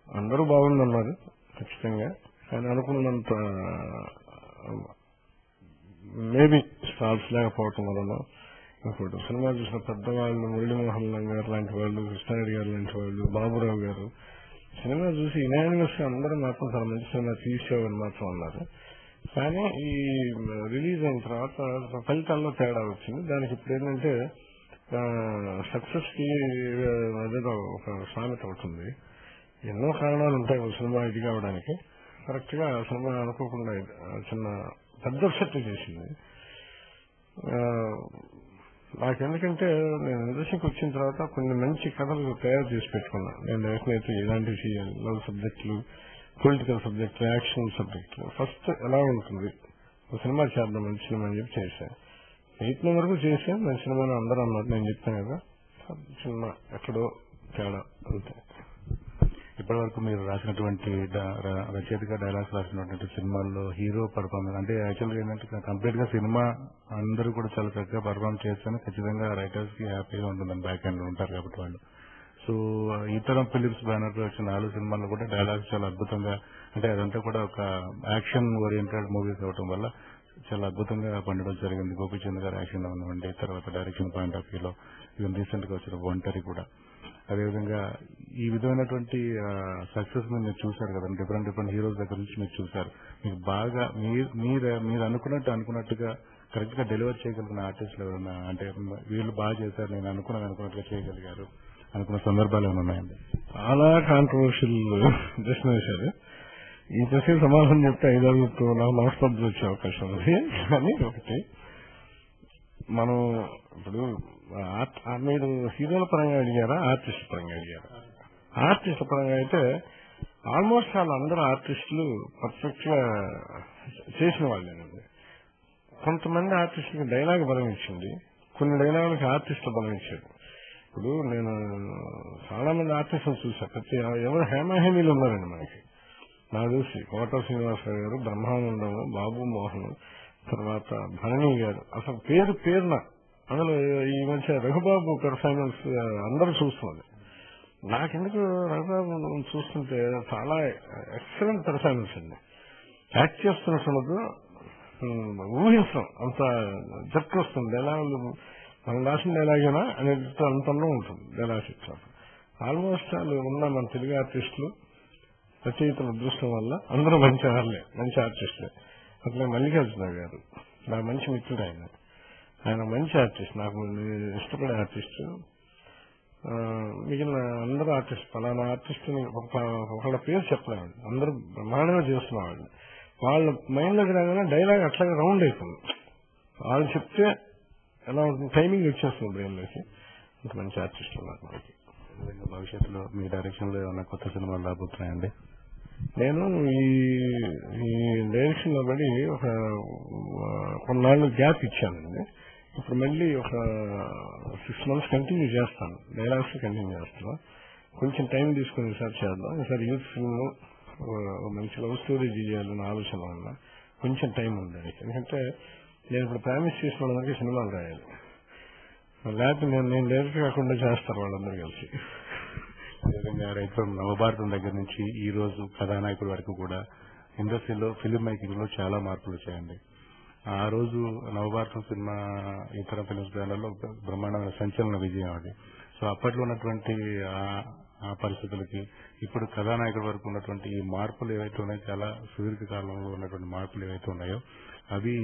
అందరూ బాగుందన్నారు ఖచ్చితంగా, కానీ అనుకున్నంత మేబీ స్టాల్స్ లేకపోవటం వలన, ఇంకోటి సినిమా చూసిన పెద్దవాళ్ళు మురళీమోహన్ గారు లాంటి వాళ్ళు, కృష్ణారెడ్డి గారు లాంటి వాళ్ళు, బాబురావు గారు సినిమా చూసి యునానిమస్ గా అందరూ మాత్రం చాలా మంచి సినిమా తీసేవని మాత్రం అన్నారు. కానీ ఈ రిలీజ్ అయిన తర్వాత ఫలితాల్లో తేడా వచ్చింది. దానికి ఇప్పుడు ఏంటంటే సక్సెస్ కి అదేదో ఒక సామెత అవుతుంది. ఎన్నో కారణాలు ఉంటాయి ఒక సినిమా ఇది కావడానికి. కరెక్ట్ గా సినిమా అనుకోకుండా చిన్న పెద్ద సెట్ చేసింది. నాకెందుకంటే నేను ఇండస్ట్రీకి వచ్చిన తర్వాత కొన్ని మంచి కథలు తయారు చేసి పెట్టుకున్నా. నేను డెఫినెట్లీ ఇలాంటివి చేయాలి, లవ్ సబ్జెక్టులు, పొలిటికల్ సబ్జెక్టులు, యాక్షన్ సబ్జెక్టులు. ఫస్ట్ ఎలా ఉంటుంది ఒక సినిమా చేద్దాం, మంచి సినిమా అని చెప్పి చేశాను. 8 వరకు చేశాను. మంచి సినిమాని అందరూ అన్నారు. నేను చెప్పాను కదా, సినిమా ఎక్కడో తేడా అంతే. ఇప్పటి వరకు మీరు రాసినటువంటి రచయితగా డైలాగ్స్ రాసినటువంటి సినిమాల్లో హీరో పర్ఫార్మెన్స్ అంటే యాక్చువల్గా ఏంటంటే కంప్లీట్ గా సినిమా అందరూ కూడా చాలా చక్కగా పర్ఫార్మ్ చేస్తేనే ఖచ్చితంగా రైటర్స్ కి హ్యాపీగా ఉంటుందని బ్యాక్ హ్యాండ్ ఉంటారు కాబట్టి వాళ్ళు. సో ఈతరం ఫిలిప్స్ బ్యానర్ లో వచ్చిన 4 సినిమాల్లో కూడా డైలాగ్స్ చాలా అద్భుతంగా, అంటే అదంతా కూడా ఒక యాక్షన్ ఓరియంటెడ్ మూవీస్ అవడం వల్ల చాలా అద్భుతంగా పండడం జరిగింది. గోపీచంద్ గారు యాక్షన్ అవనివ్వండి, తర్వాత డైరెక్షన్ పాయింట్ ఆఫ్ వ్యూలో ఈవెన్ రీసెంట్ గా వచ్చిన ఒంటరి కూడా. అదేవిధంగా ఈ విధమైనటువంటి సక్సెస్ మీరు చూశారు కదా, డిఫరెంట్ హీరోస్ దగ్గర నుంచి మీరు చూశారు. మీకు బాగా మీరు అనుకున్నట్టుగా కరెక్ట్ గా డెలివర్ చేయగలిగిన ఆర్టిస్టులు ఎవరైనా, అంటే వీళ్ళు బాగా చేశారు, నేను అనుకున్నట్టుగా చేయగలిగారు అనుకున్న సందర్భాలు ఏమైనా ఉన్నాయండి? చాలా కాంట్రవర్షియల్ ప్రశ్న వేశారు. ఈ ప్రశ్న సమాధానం చెప్తే 5 నాకు మనస్తబ్దులు వచ్చే అవకాశం ఉంది. కానీ ఒకటి, మనం ఇప్పుడు మీరు హీరోల పరంగా అడిగారా, ఆర్టిస్ట్ పరంగా అడిగారా? ఆర్టిస్ట్ పరంగా అయితే ఆల్మోస్ట్ వాళ్ళందరూ ఆర్టిస్టులు పర్ఫెక్ట్ గా చేసిన వాళ్ళేనండి. కొంతమంది ఆర్టిస్టులకి డైలాగ్ బలం ఇచ్చింది, కొన్ని డైలాగులకి ఆర్టిస్టులు బలం ఇచ్చారు. ఇప్పుడు నేను చాలా మంది ఆర్టిస్టులు చూసా. ప్రతి ఎవరు హేమాహేమీలు ఉన్నారండి మనకి. నాకు చూసి కోట శ్రీనివాసరావు గారు, బ్రహ్మానందము, బాబు మోహన్, తర్వాత భరణి గారు, అసలు పేరున అందులో ఈ మధ్య రఘుబాబు పెర్ఫార్మెన్స్ అందరూ చూస్తున్నారు. నాకెందుకు రఘుబాబు చూస్తుంటే చాలా ఎక్సలెంట్ పెర్ఫార్మెన్స్ అండి. యాక్ట్ చేస్తున్నట్టు ఊహించడం అంత జట్టు వస్తుంది. డైలాగులు మనం రాసిన డైలాగేనా అనేది అంతలో ఉంటుంది డైలాగ్స్. ఇట్లా ఆల్మోస్ట్ వాళ్ళు ఉన్న మన తెలుగు ఆర్టిస్టులు రచయితల అదృష్టం వల్ల అందరూ మంచి వాళ్ళే, మంచి ఆర్టిస్టులే. అట్లా మల్లికార్జున గారు నాకు మంచి మిత్రుడు. ఆయన మంచి ఆర్టిస్ట్, నాకు ఇష్టపడే ఆర్టిస్ట్. మిగిలిన అందరూ ఆర్టిస్ట్, పలానా ఆర్టిస్ట్ ఒకళ్ళ పేరు చెప్పలేమండి, అందరూ బ్రహ్మాండంగా చేస్తున్నవాళ్ళు. వాళ్ళ మైండ్ లోకి రాగానే డైలాగ్ అట్లాగే రౌండ్ అయిపోయింది. వాళ్ళు చెప్తే ఎలా ఉంటుంది, టైమింగ్ వచ్చేస్తుంది బ్రెయిన్ లోకి. ఇంత మంచి ఆర్టిస్ట్ ఉన్నారు మనకి. భవిష్యత్తులో మీ డైరెక్షన్ లో ఏమైనా కొత్త సినిమాలు రాబోతున్నాయండి? నేను ఈ డైరెక్షన్ లో పడి ఒక కొన్నాళ్ళు గ్యాప్ ఇచ్చానండి. ఇప్పుడు మళ్ళీ ఒక 6 months కంటిన్యూ చేస్తాను, డైలాగ్స్ కంటిన్యూ చేస్తాను. కొంచెం టైం తీసుకుని ఈసారి చేద్దాం. ఈసారి యూత్ ఫిల్మ్ మంచి లవ్ స్టోరీ చేయాలని ఆలోచన వల్ల కొంచెం టైం ఉంది. ఎందుకంటే నేను ఇప్పుడు ప్రామిస్ చేసిన వాళ్ళందరికీ సినిమాలు రాయాలి, లేకపోతే నేను డైరెక్ట్ కాకుండా చేస్తారు వాళ్ళందరూ కలిసి. అదేవిధంగా రైతు నవభారతం దగ్గర నుంచి ఈ రోజు కథానాయకుడి వరకు కూడా ఇండస్ట్రీలో ఫిలిం మేకింగ్ లో చాలా మార్పులు వచ్చాయండి. ఆ రోజు నవభారతం సినిమా ఇతర ఫిలిమ్స్ బ్యానర్లో బ్రహ్మాండమైన సంచలన విజయం అది. సో అప్పట్లో ఉన్నటువంటి ఆ పరిస్థితులకి ఇప్పుడు కథానాయకుడి వరకు ఉన్నటువంటి ఈ మార్పులు ఏవైతే ఉన్నాయో, చాలా సుదీర్ఘ కాలంలో ఉన్నటువంటి మార్పులు ఏవైతే ఉన్నాయో అవి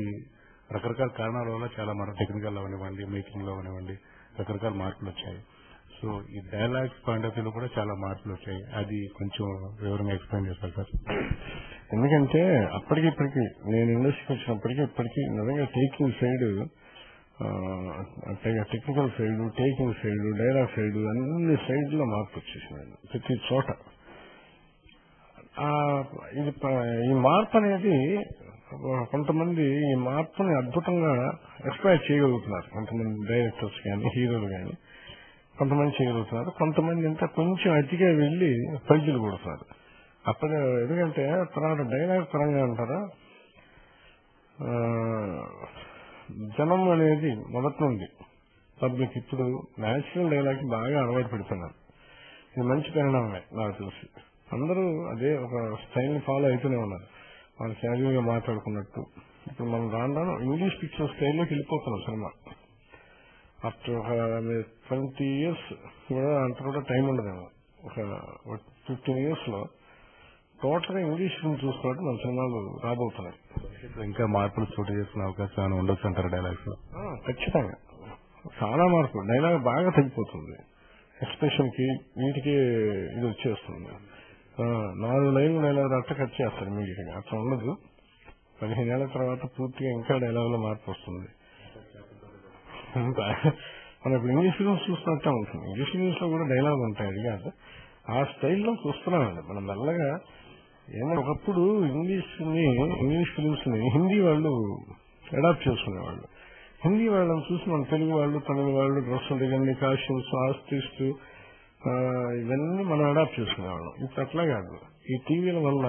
రకరకాల కారణాల వల్ల చాలా టెక్నికల్ అవనివ్వండి, మేకింగ్ లో అవనివ్వండి, రకరకాల మార్పులు వచ్చాయి. సో ఈ డైలాగ్స్ పాయింట్ ఆఫ్ వ్యూలో కూడా చాలా మార్పులు వచ్చాయి. అది కొంచెం వివరంగా ఎక్స్ప్లెయిన్ చేస్తారు సార్? ఎందుకంటే అప్పటికిప్పటికి నేను ఇండస్ట్రీకి వచ్చినప్పటికీ ఇప్పటికీ నిజంగా taking side technical side, taking side, dialogue side, అన్ని సైడ్లో మార్పు వచ్చేసింది ప్రతి చోట. ఈ మార్పు అనేది కొంతమంది ఈ మార్పుని అద్భుతంగా ఎక్స్ప్లాయిట్ చేయగలుగుతున్నారు. కొంతమంది డైరెక్టర్స్ కానీ, హీరోలు కానీ కొంతమంది చేయగలుగుతున్నారు. కొంతమంది అంతా కొంచెం అతిగా వెళ్లి పైజులు కొడుతున్నారు. అప్పుడు ఎందుకంటే తర్వాత డైలాగ్ పరంగా అంటారా, జనం అనేది మొదటి నుండి పబ్లిక్ ఇప్పుడు న్యాచురల్ డైలాగ్ బాగా అలవాటు పెడుతున్నారు. ఇది మంచి పరిణామమే నాకు తెలిసి. అందరూ అదే ఒక స్టైల్ ని ఫాలో అవుతూనే ఉన్నారు. వాళ్ళు క్యాజువల్ గా మాట్లాడుకున్నట్టు. ఇప్పుడు మనం రాను ఇంగ్లీష్ పిక్చర్ స్టైల్లోకి వెళ్ళిపోతున్నాం సినిమా. ఆఫ్టర్ ఒక 20 years కూడా అంత కూడా టైం ఉండదేమో. ఒక 15 years లో టోటల్ గా ఇంగ్లీష్ ఫిల్మ్ చూస్తున్నట్టు మన సినిమాలు రాబోతున్నాయి. ఇంకా మార్పులు చోటు చేసుకునే అవకాశం ఏమైనా ఉండొచ్చు అంటారు డైలాగ్స్ లో? ఖచ్చితంగా చాలా మార్పులు. డైలాగ్ బాగా తగ్గిపోతుంది. ఎక్స్ప్రెషన్ కి వీటికి ఇది వచ్చేస్తుంది. 4 లైన్లు డైలాగ్ అట్ట కట్ చేస్తారు ఇమీడియట్ గా. అట్లా ఉండదు. 15 ఏళ్ల తర్వాత పూర్తిగా ఇంకా డైలాగ్ లో మార్పు వస్తుంది. మనం ఇప్పుడు ఇంగ్లీష్ ఫిల్మ్స్ చూస్తున్నట్టే ఉంటుంది. ఇంగ్లీష్ ఫిల్మ్స్ లో కూడా డైలాగ్ ఉంటాయి. అది కాదు, ఆ స్టైల్లో చూస్తున్నామండి మనం మెల్లగా. ఏమో ఒకప్పుడు ఇంగ్లీష్ ఫిల్మ్స్ ని హిందీ వాళ్ళు అడాప్ట్ చేసుకునేవాళ్ళు. హిందీ వాళ్ళని చూసి మన తెలుగు వాళ్ళు, తమిళ వాళ్ళు డ్రెస్సులు దిగండి, కాస్ట్యూమ్స్, ఆర్టిస్ట్ ఇవన్నీ మనం అడాప్ట్ చేసుకునేవాళ్ళం. ఇప్పుడు అట్లా కాదు. ఈ టీవీల వల్ల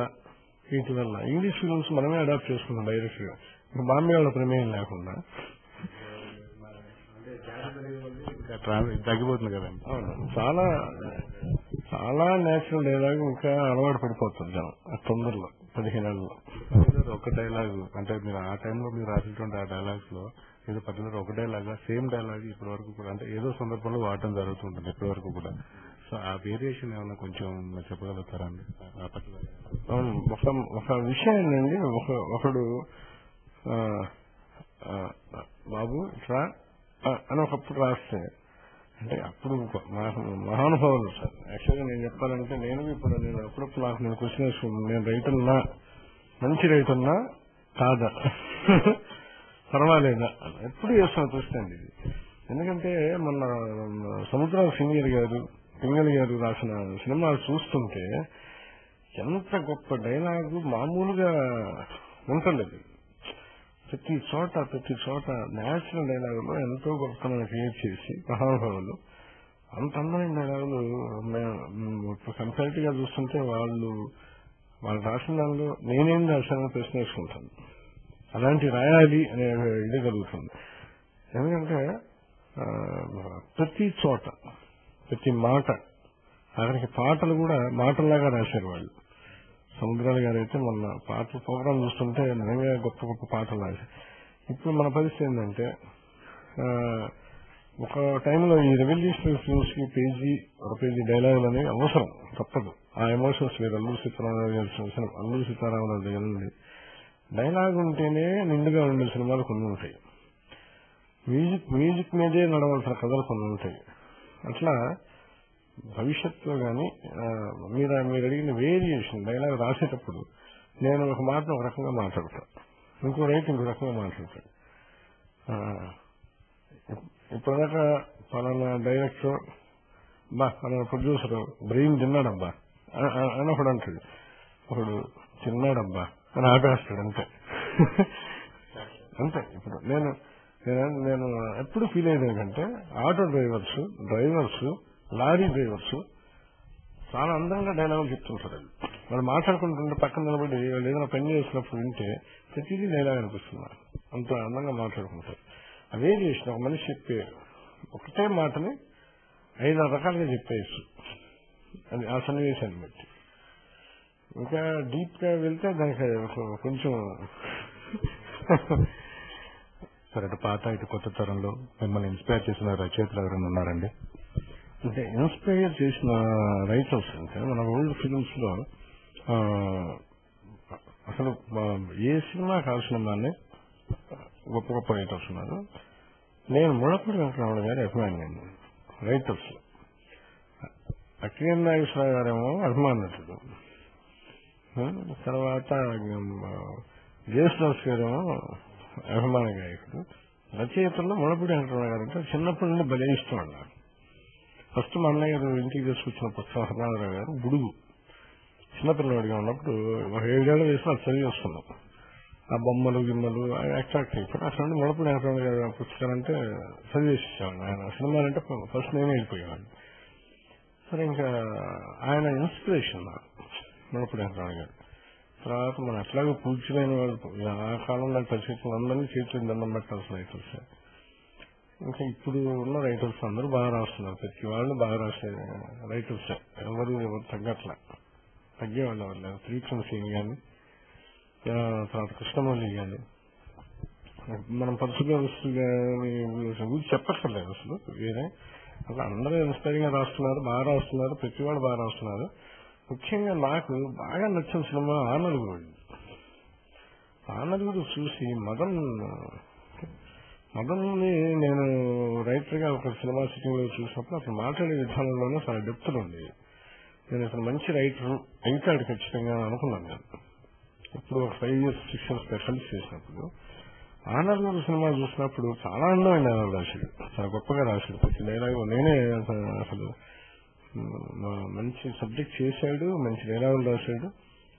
వీటి వల్ల ఇంగ్లీష్ ఫిల్మ్స్ మనమే అడాప్ట్ చేసుకున్నాం డైరెక్ట్ గా. బాంబే వాళ్ళ ప్రమేయం లేకుండా. తగ్గిపోతుంది కదండి. అవును, చాలా చాలా నేచురల్ డైలాగ్ ఇంకా అలవాటు పడిపోతుంది జనం తొందరలో 15 ఏళ్ళలో. ఒక డైలాగ్ అంటే మీరు ఆ టైంలో మీరు రాసినటువంటి ఆ డైలాగ్స్ లో ఏదో పర్టికులర్ ఒక డైలాగ్ సేమ్ డైలాగ్ ఇప్పటి వరకు కూడా అంటే ఏదో సందర్భంలో వాడటం జరుగుతుంటుంది ఇప్పటి వరకు కూడా. సో ఆ వేరియేషన్ ఏమైనా కొంచెం చెప్పగలుగుతారా అండి? అవును, ఒక విషయం ఏంటండి, ఒకడు బాబు ఇట్లా అని ఒకప్పుడు రాస్తే అంటే అప్పుడు మహానుభావులు సార్. యాక్చువల్గా నేను చెప్పాలంటే నేను అప్పుడప్పుడు నాకు నేను క్వశ్చన్ వేసుకున్నాను, నేను రైతున్నా, మంచి రైతున్నా కాదా, పర్వాలేదా ఎప్పుడు చేస్తాను చూస్తాండి ఇది. ఎందుకంటే మొన్న సముద్రాల పింగళి గారు రాసిన సినిమాలు చూస్తుంటే ఎంత గొప్ప డైలాగు మామూలుగా ఉంటలేదు. ప్రతి చోట నేచురల్ డైలాగులో ఎంతో గొప్పతనం క్రియేట్ చేసి మహానుభావులు అంత అందమైన డైలాగులు కంపారిటివ్ గా చూస్తుంటే వాళ్ళు రాసిన దానిలో నేనేం రాశానని ప్రశ్న వేసుకుంటాను. అలాంటి రాయాలి అనే ఇది కలుగుతుంది. ఎందుకంటే ప్రతి చోట ప్రతి మాట, అక్కడికి పాటలు కూడా మాటల్లాగా రాశారు వాళ్ళు. సముద్రాల గారు అయితే మొన్న పాటలు ప్రోగ్రాం చూస్తుంటే నిజంగా గొప్ప గొప్ప పాటలు రాశారు. ఇప్పుడు మన పరిస్థితి ఏంటంటే ఒక టైంలో ఈ రెవల్యూషనరీ ఫిల్మ్స్ కి ఒక పేజీ డైలాగులు అనేవి అవసరం, తప్పదు. ఆ ఎమోషన్స్ వేరు. అల్లూరి సీతారామరాజు దగ్గర నుండి డైలాగ్ ఉంటేనే నిండుగా ఉండే సినిమాలు కొన్ని ఉంటాయి. మ్యూజిక్ మీదే నడవలసిన కథలు కొన్ని ఉంటాయి. అట్లా భవిష్యత్తులో కానీ మీరు అడిగిన వేరియేషన్ డైలాగ్ రాసేటప్పుడు నేను ఒక మాటను ఒక రకంగా మాట్లాడతాను, ఇంకో రైట్ ఇంకో రకంగా మాట్లాడతాను. ఇప్పటిదాకా పలానా డైరెక్టర్ పలానా ప్రొడ్యూసర్ బ్రెయిన్ తిన్నాడబ్బా అని ఒకడు అంటాడు, ఒకడు తిన్నాడబ్బా అని ఆపేస్తాడు. అంతే. ఇప్పుడు నేను ఎప్పుడు ఫీల్ అయ్యేది ఏంటంటే ఆటో డ్రైవర్స్ లారీ డ్రైవర్స్ చాలా అందంగా డైలాగులు చెప్తుంటారు. వాళ్ళు మాట్లాడుకుంటుంటే పక్కన నిలబడి వాళ్ళు ఏదైనా పని చేసినప్పుడు వింటే ప్రతిదీ డైలాగ్ అనిపిస్తున్నారు. అంత అందంగా మాట్లాడుకుంటారు. ఆ వేరియేషన్ ఒక మనిషి చెప్పే ఒకటే మాటని 5-6 రకాలుగా చెప్పేయచ్చు అది ఆ సన్నివేశాన్ని బట్టి. ఇంకా డీప్ గా వెళ్తే దానికి కొంచెం సరే. అటు పాత ఇటు కొత్త తరంలో మిమ్మల్ని ఇన్స్పైర్ చేసిన రచయితలు ఎవరైనా ఉన్నారండి? అంటే ఇన్స్పైర్ చేసిన రైటర్స్ అంటే మన ఓల్డ్ ఫిలిమ్స్ లో అసలు ఏ సినిమా కావాల్సిన దాన్ని గొప్ప గొప్ప రైటర్స్ ఉన్నారు. నేను ముళ్ళపూడి వెంకటరమణ గారి అభిమాని అండి రైటర్స్. అక్కినేని నాగేశ్వరరావు గారేమో అభిమాన నటుడు, తర్వాత జేసుదాస్ గారేమో అభిమాన గాయకుడు, రచయితల్లో ముళ్ళపూడి వెంకటరమణ గారు అంటే చిన్నప్పటి నుండి భలే ఇష్టం అన్నారు. ఫస్ట్ మా అన్నయ్య గారు ఇంటికి తీసుకొచ్చిన పుస్తకం హర్నాథరావు గారు బుడుగు. చిన్నపిల్లవాడిగా ఉన్నప్పుడు ఒక 7 ఏళ్ల వయసులో అది చదివి వస్తున్నాం. ఆ బొమ్మలు గిమ్మలు అట్రాక్ట్ అయిపోయి అసలు ముళ్ళపూడి వెంకటరమణ గారి పుస్తకాలు అంటే చదివేసేవాడిని. ఆయన సినిమాలంటే ఫస్ట్ నేనే వెళ్ళిపోయేవాడిని. సరే ఇంకా ఆయన ఇన్స్పిరేషన్ ముళ్ళపూడి వెంకటరమణ గారు. తర్వాత మనం ఎట్లాగో పూజ్యమైన వాళ్ళు ఆ కాలంలో పరిస్థితులు అందరినీ చేతులు దండం పెట్టాల్సిన రైటర్స్. ఇంకా ఇప్పుడు ఉన్న రైటర్స్ అందరూ బాగా రాస్తున్నారు. ప్రతి వాళ్ళు బాగా రాసే రైటర్స్ ఎవరు తగ్గట్లా, తగ్గేవాళ్ళు ఎవరు లేదు. త్రివిక్రమ్ సింగ్ కానీ, తర్వాత కృష్ణమౌళి కానీ, మనం పరశుగా ఊరి చెప్పక్కర్లేదు అసలు వేరే. అట్లా అందరూ ఇన్స్పైరింగ్ గా రాస్తున్నారు, బాగా రాస్తున్నారు, ప్రతి వాళ్ళు బాగా రాస్తున్నారు. ముఖ్యంగా నాకు బాగా నచ్చిన సినిమా ఆనలుగురు. ఆనలుగురు చూసి మదన్ని నేను రైటర్ గా ఒక సినిమా సిట్టింగ్ లో చూసినప్పుడు అతను మాట్లాడే విధానంలోనే చాలా డెప్త్లు ఉండేవి. నేను అతను మంచి రైటర్ అవుతాడు ఖచ్చితంగా అనుకున్నాను. నేను ఇప్పుడు ఒక 5 years 6 years కలిసి చేసినప్పుడు ఆనలుగురు సినిమా చూసినప్పుడు చాలా అందమైన డైలాగ్ రాశాడు, చాలా గొప్పగా రాశాడు. ప్రతి డైలాగ్ నేనే అసలు మంచి సబ్జెక్ట్ చేశాడు, మంచి డైలాగులు రాశాడు.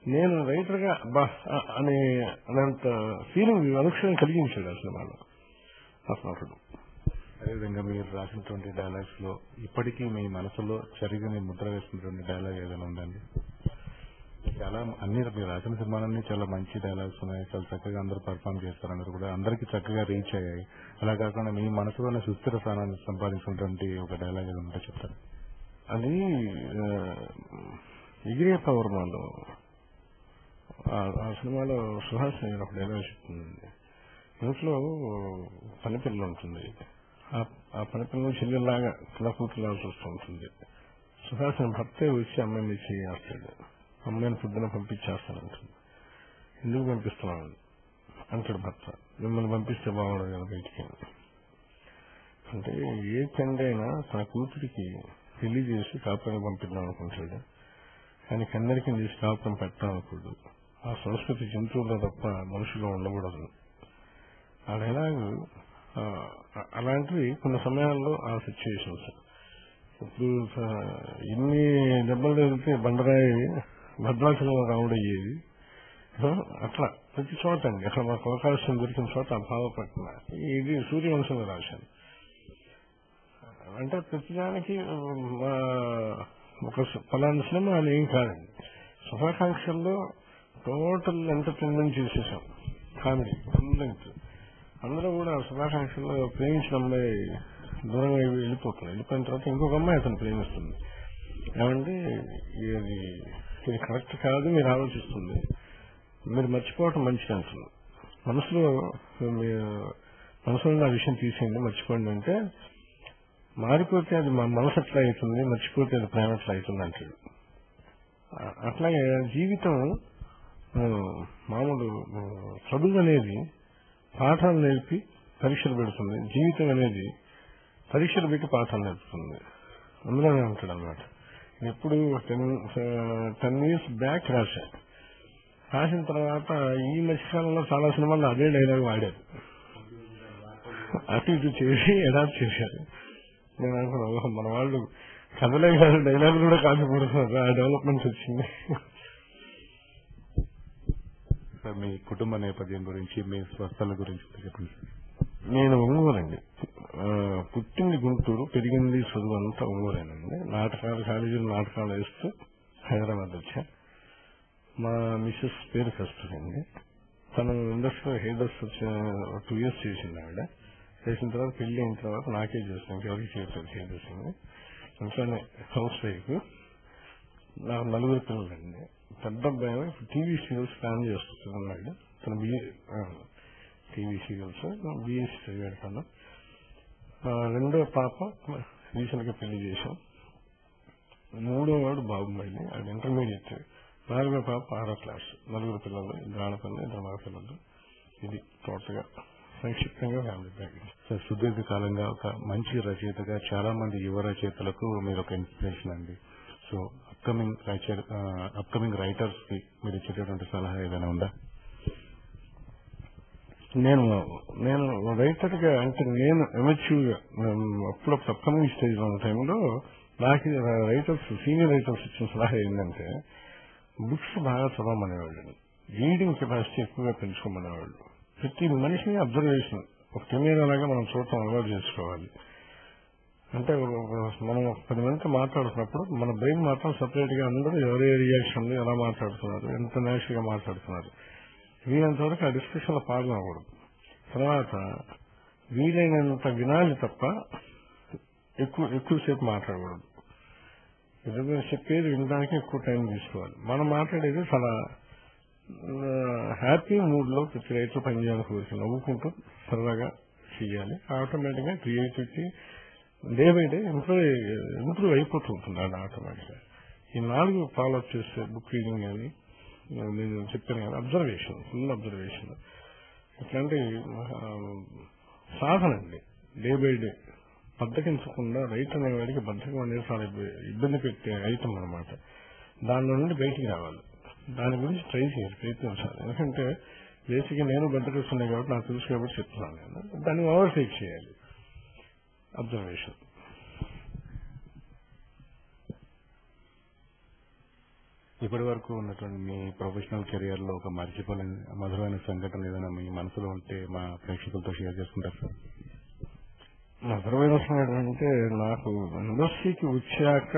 నేను రైటర్ గా అబ్బా అనేంత ఫీలింగ్ అనుక్షణం కలిగించాడు ఆ సినిమాలో అసలు. అదేవిధంగా మీరు రాసినటువంటి డైలాగ్స్ లో ఇప్పటికీ మీ మనసులో చెరిగిన ముద్ర వేసినటువంటి డైలాగ్ ఏదైనా ఉందండి? చాలా అన్ని మీరు రాసిన సినిమాలన్నీ చాలా మంచి డైలాగ్స్ ఉన్నాయి, చాలా చక్కగా అందరూ పర్ఫామ్ చేస్తారు, అందరూ కూడా అందరికీ చక్కగా రీచ్ అయ్యాయి. అలా కాకుండా మీ మనసులోనే సుస్థిర స్థానాన్ని సంపాదించినటువంటి ఒక డైలాగ్ ఏదైనా ఉంటే చెప్తారు? అది ఎగిరే పౌర్ణంలో ఆ సినిమాలో సుహాసిని ఒక డైలాగ్ చెప్తుందండి. ఇంట్లో పనిపిల్ల ఉంటుంది, ఆ పనిపిల్లని చెల్లెల్లాగా పిల్ల కూతురులా చూస్తూ ఉంటుంది. సుహాసిని భర్తే వచ్చి అమ్మాయిని చేస్తాడు, అమ్మాయిని పొద్దున పంపించేస్తానంటుంది. ఎందుకు పంపిస్తున్నాను అంటాడు భర్త. మిమ్మల్ని పంపిస్తే బాగుండదు కదా బయటికి అంటే. ఏ తండ్రి అయినా తన కూతురికి పెళ్లి చేసి కాపురం పంపిద్దాం అనుకుంటాడు, కానీ కన్నెరికి చేసి కాపురం పెట్టాలనుకోడు. ఆ సంస్కృతి జంతువుల్లో తప్ప మనుషుల్లో ఉండకూడదు. ఆ డైలాగ్ అలాంటివి కొన్ని సమయాల్లో ఆ సిచ్యువేషన్స్. ఇప్పుడు ఇన్ని దెబ్బలు తగిలితే బండరాయి భద్రాచలంలో రాముడు అయ్యేది. అట్లా ప్రతి చోట అండి అట్లా మాకు అవకాశం దొరికిన చోట భావపట్ల ఇది సూర్యవంశంలో రాశాను. అంటే ప్రతిదానికి ఒక ఫలానా సినిమా అని ఏం కాదండి. శుభాకాంక్షల్లో టోటల్ ఎంటర్టైన్మెంట్ చేసేసాం, కామెడీ ఫుల్ లెంగ్త్. అందరూ కూడా శుభాకాంక్షల్లో ప్రేమించిన అమ్మాయి దూరంగా వెళ్ళిపోయిన తర్వాత ఇంకొక అమ్మాయి అతను ప్రేమిస్తుంది. ఏమంటే ఇది కరెక్ట్ కాదు, మీరు ఆలోచిస్తుంది, మీరు మర్చిపోవటం మంచిది అంటుంది. మనసులో ఆ విషయం తీసేయండి, మర్చిపోండి అంటే మారిపోతే అది మా మనసు ఎట్లా అవుతుంది, మర్చిపోతే అది ప్రేమ ఎట్లా అవుతుంది అంటాడు. అట్లాగే జీవితం మామూలు చదువు అనేది పాఠాలు నేర్పి పరీక్షలు పెడుతుంది, జీవితం అనేది పరీక్షలు పెట్టి పాఠాలు నేర్పుతుంది. అందులోనే ఉంటాడు అనమాట. ఎప్పుడు 10 years బ్యాక్ రాసిన తర్వాత ఈ మధ్యకాలంలో చాలా సినిమాల్లో అదే డైలాగ్ వాడారు, అటు ఇటు చేసి అడాప్ట్ చేశారు. నేను అనుకున్నాను మన వాళ్ళు కథలే కాదు డైలాగులు కూడా కాపీ కొడుతున్నారు, ఆ డెవలప్మెంట్స్ వచ్చింది. మీ కుటుంబ నేపథ్యం గురించి, మీ స్వస్థల గురించి చెప్పండి. నేను ఒంగోలండి, పుట్టింది గుంటూరు, పెరిగింది చదువు అంతా ఒంగోలేనండి. కాలేజీలో నాటకాలు వేస్తూ హైదరాబాద్ వచ్చా. మా మిస్సెస్ పేరు కస్తూరండి. తను ఇండస్ట్రీలో హెయిర్ డ్రెస్ 2 years చేసింది. ఆవిడ చేసిన తర్వాత పెళ్లి అయిన తర్వాత నాకే చేస్తాను, ఇంకెవరికి చేయట్లేదు హెయిర్ డ్రెస్సింగ్. ఇంట్లోనే హౌస్ వైఫ్. నాకు 4 పిల్లలండి. పెద్ద అబ్బాయి టీవీ సీరియల్స్ ప్లాన్ చేస్తున్నాడు. తను టీవీ సీరియల్స్ బిఎస్సీ చదివాడు తను. రెండో పాప రీసెంట్ గా పెళ్లి చేశాం. 3వ వాడు బాబుమ్మాయిని, అది ఇంటర్మీడియట్. 4వ పాప 6వ క్లాస్. 4 పిల్లలు, 2 ఆడపిల్లలు 2 మగపిల్లలు. ఇది టోటల్ గా సంక్షిప్తంగా ఫ్యామిలీ ప్యాకేజ్. సార్, సుదీర్ఘకాలంగా ఒక మంచి రచయితగా చాలా మంది యువ రచయితలకు మీరు ఒక ఇన్స్పిరేషన్ అండి. సో అప్కమింగ్ రైటర్స్ కి మీరు ఇచ్చేటటువంటి సలహా ఏదైనా ఉందా? నేను రైటర్ గా అంటే నేను ఎమర్చ్యూర్ గా అప్పుడు అప్కమింగ్ స్టేజ్ లో ఉన్న టైంలో నాకు రైటర్స్ సీనియర్ రైటర్స్ ఇచ్చిన సలహా ఏంటంటే బుక్స్ బాగా చదవమనేవాళ్ళు, రీడింగ్ కెపాసిటీ ఎక్కువగా పెంచుకోమనేవాళ్ళు. ప్రతి మనిషిని అబ్జర్వేషన్ ఒక కెమెరా లాగా మనం చూడటం అలవాటు చేసుకోవాలి. అంటే మనం 10 మందితో మాట్లాడుతున్నప్పుడు మన బ్రెయిన్ మాత్రం సపరేట్ గా అందరూ ఎవరే రియాక్షన్ ఎలా మాట్లాడుతున్నారు, ఎంత నేచురల్ గా మాట్లాడుతున్నారు, వీలైనంత వరకు ఆ డిస్కషన్ లో పాల్గొనకూడదు. తర్వాత వీలైనంత వినాలి తప్ప ఎక్కువసేపు మాట్లాడకూడదు. ఎదురు చెప్పేది వినడానికి ఎక్కువ టైం తీసుకోవాలి. మనం మాట్లాడేది చాలా హ్యాపీ మూడ్ లో ప్రతి రైతు పనిచేయాలని కోరుతుంది, నవ్వుకుంటూ సరదాగా చేయాలి. ఆటోమేటిక్ గా creativity day by day improve అయిపోతూ ఉంటుంది. అది ఆటోమేటిక్ గా ఈ 4 ఫాలోఅప్ చేస్తే బుక్ రీడింగ్ అని నేను చెప్పాను కదా, అబ్జర్వేషన్, ఫుల్ అబ్జర్వేషన్ ఇట్లాంటి సాధన అండి. డే బై డే బద్దకించకుండా రైతు అనేవాడికి బద్దకం అనేది చాలా ఇబ్బంది పెట్టే ఐటమ్ అనమాట. దానిలో నుండి బయటికి రావాలి, దాని గురించి ట్రై చేయాలి, ప్రయత్నించాలి. ఎందుకంటే బేసిక్గా నేను బద్దకిస్తున్నాయి కాబట్టి నాకు తెలుసు కాబట్టి చెప్తున్నాను. నేను దాన్ని ఓవర్టేక్ చేయాలి. అబ్జర్వేషన్. ఇప్పటి వరకు ఉన్నటువంటి మీ ప్రొఫెషనల్ కెరియర్ లో ఒక మర్చిపోలేని మధురమైన సంఘటన ఏదైనా మీ మనసులో ఉంటే మా ప్రేక్షకులతో షేర్ చేసుకుంటారు సార్? మధురమైన సంఘటన అంటే నాకు ఇండస్ట్రీకి వచ్చాక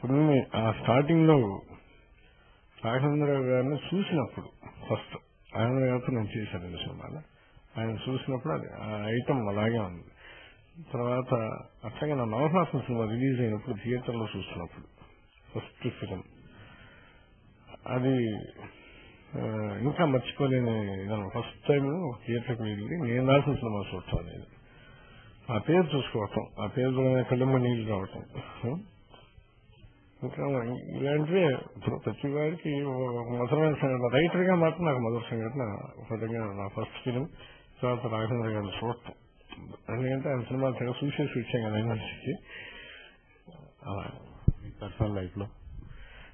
కొన్ని ఆ స్టార్టింగ్ లో రాఘవేంద్రరావు గారిని చూసినప్పుడు ఫస్ట్ ఆయన గారితో నేను చేశాను సినిమాలో. ఆయన చూసినప్పుడు అది ఆ ఐటమ్ అలాగే ఉంది. తర్వాత అట్లాగే నా నవహాసం సినిమా రిలీజ్ అయినప్పుడు థియేటర్ లో చూస్తున్నప్పుడు ఫస్ట్ ఫిలిం అది ఇంకా మర్చిపోలేని ఫస్ట్ టైం థియేటర్కి వెళ్ళి నేను రాసిన సినిమా చూడటం అనేది, ఆ పేరు చూసుకోవటం, ఆ పేరు కళ్ళమ్మ నీళ్ళు రావటం, ఇంకా ఇలాంటివే ఇప్పుడు ప్రతి వారికి మధురమైన సంఘటన. రైటర్ గా మాత్రం నాకు మధుర సంఘటన ఒకటిగా నా ఫస్ట్ ఫిలిం, తర్వాత రాఘవేంద్ర గారిని చూడటం. ఎందుకంటే ఆయన సినిమాలు తెగ చూసేసి వచ్చాం కదా యూనివర్సిటీకి. పర్సనల్ లైఫ్ లో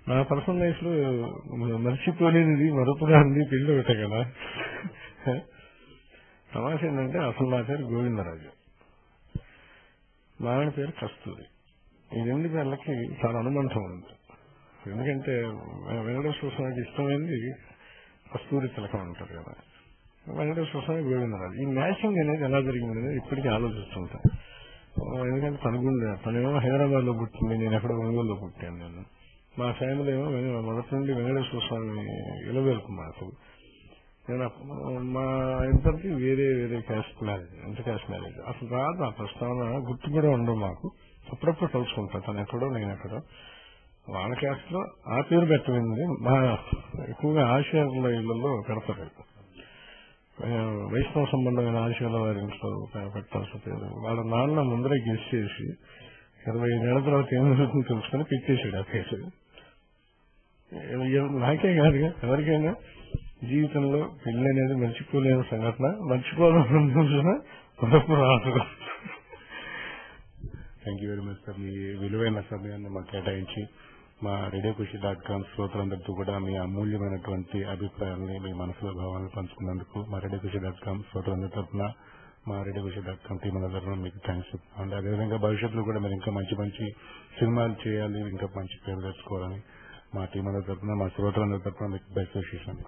నా పర్సనల్ లైఫ్ లో మర్చిపోలేనిది మరపురానిది పెళ్లి ఒకటే కదా. తమాష ఏంటంటే అసలు నా పేరు గోవిందరాజు, మా ఆయన పేరు కస్తూరి. ఈ 2 పేర్లకి చాలా అనుబంధం ఉంది. ఎందుకంటే వెంకటేశ్వర స్వామికి ఇష్టమైంది కస్తూరి తిలకం అంటారు కదా, వెంకటేశ్వర స్వామి గోవిందరాజు. ఈ మ్యాచింగ్ అనేది ఎలా జరిగింది అనేది ఇప్పటికీ ఆలోచిస్తుంటాను. ఎందుకంటే తనేమో హైదరాబాద్ లో పుట్టింది, నేను ఎక్కడో ఒంగోలులో పుట్టాను. నేను మా ఫ్యామిలీ ఏమో మొదటి నుండి వెంకటేశ్వర స్వామి ఇలవేలుకు మాకు. నేను మా ఇద్దరికి వేరే వేరే caste marriage, inter caste marriage. అసలు రాదు ఆ ప్రస్తావన, గుర్తు కూడా ఉండవు మాకు. అప్పుడప్పుడు కలుసుకుంటాను, తను ఎక్కడో నేను ఎక్కడో. వాళ్ళ క్యాస్ట్ లో ఆ పేరు పెట్టింది. మా ఎక్కువగా ఆసియాల ఇళ్లలో పెడతారు, వైష్ణవ సంబంధమైన ఆశయాల వారి ఇంట్లో పెట్టాల్సిన పేరు. వాళ్ళ నాన్న ముందరే గెస్ చేసి 25 ఏళ్ల తర్వాత ఏం జరుగుతుందో తెలుసుకొని పెట్టేశాడు ఆ పేరు. నాకే కాదుగా, ఎవరికైనా జీవితంలో పెళ్లి అనేది మర్చిపోలేని సంఘటన, మర్చిపోవాలని చూసినా మరపు రాదు. Thank you very much sir. మీ విలువైన సమయాన్ని మాకు కేటాయించి మా రేడియోఖుషి.com శ్రోతలందరితో కూడా మీ అమూల్యమైనటువంటి అభిప్రాయాలని, మీ మనసులో భావాలను పంచుకున్నందుకు మా రేడియోఖుషి.com శ్రోతలందరి తరఫున, మా రేడియోఖుషి.com టీం తరఫున మీకు థ్యాంక్స్ చెప్తున్నాను. అదేవిధంగా భవిష్యత్తులో కూడా మీరు ఇంకా మంచి మంచి సినిమాలు చేయాలి, ఇంకా మంచి పేరు తెచ్చుకోవాలని మా టీం అందరి తరఫున, మా శ్రోతలందరి తరఫున మీకు బెస్ట్ విషెస్ అండి.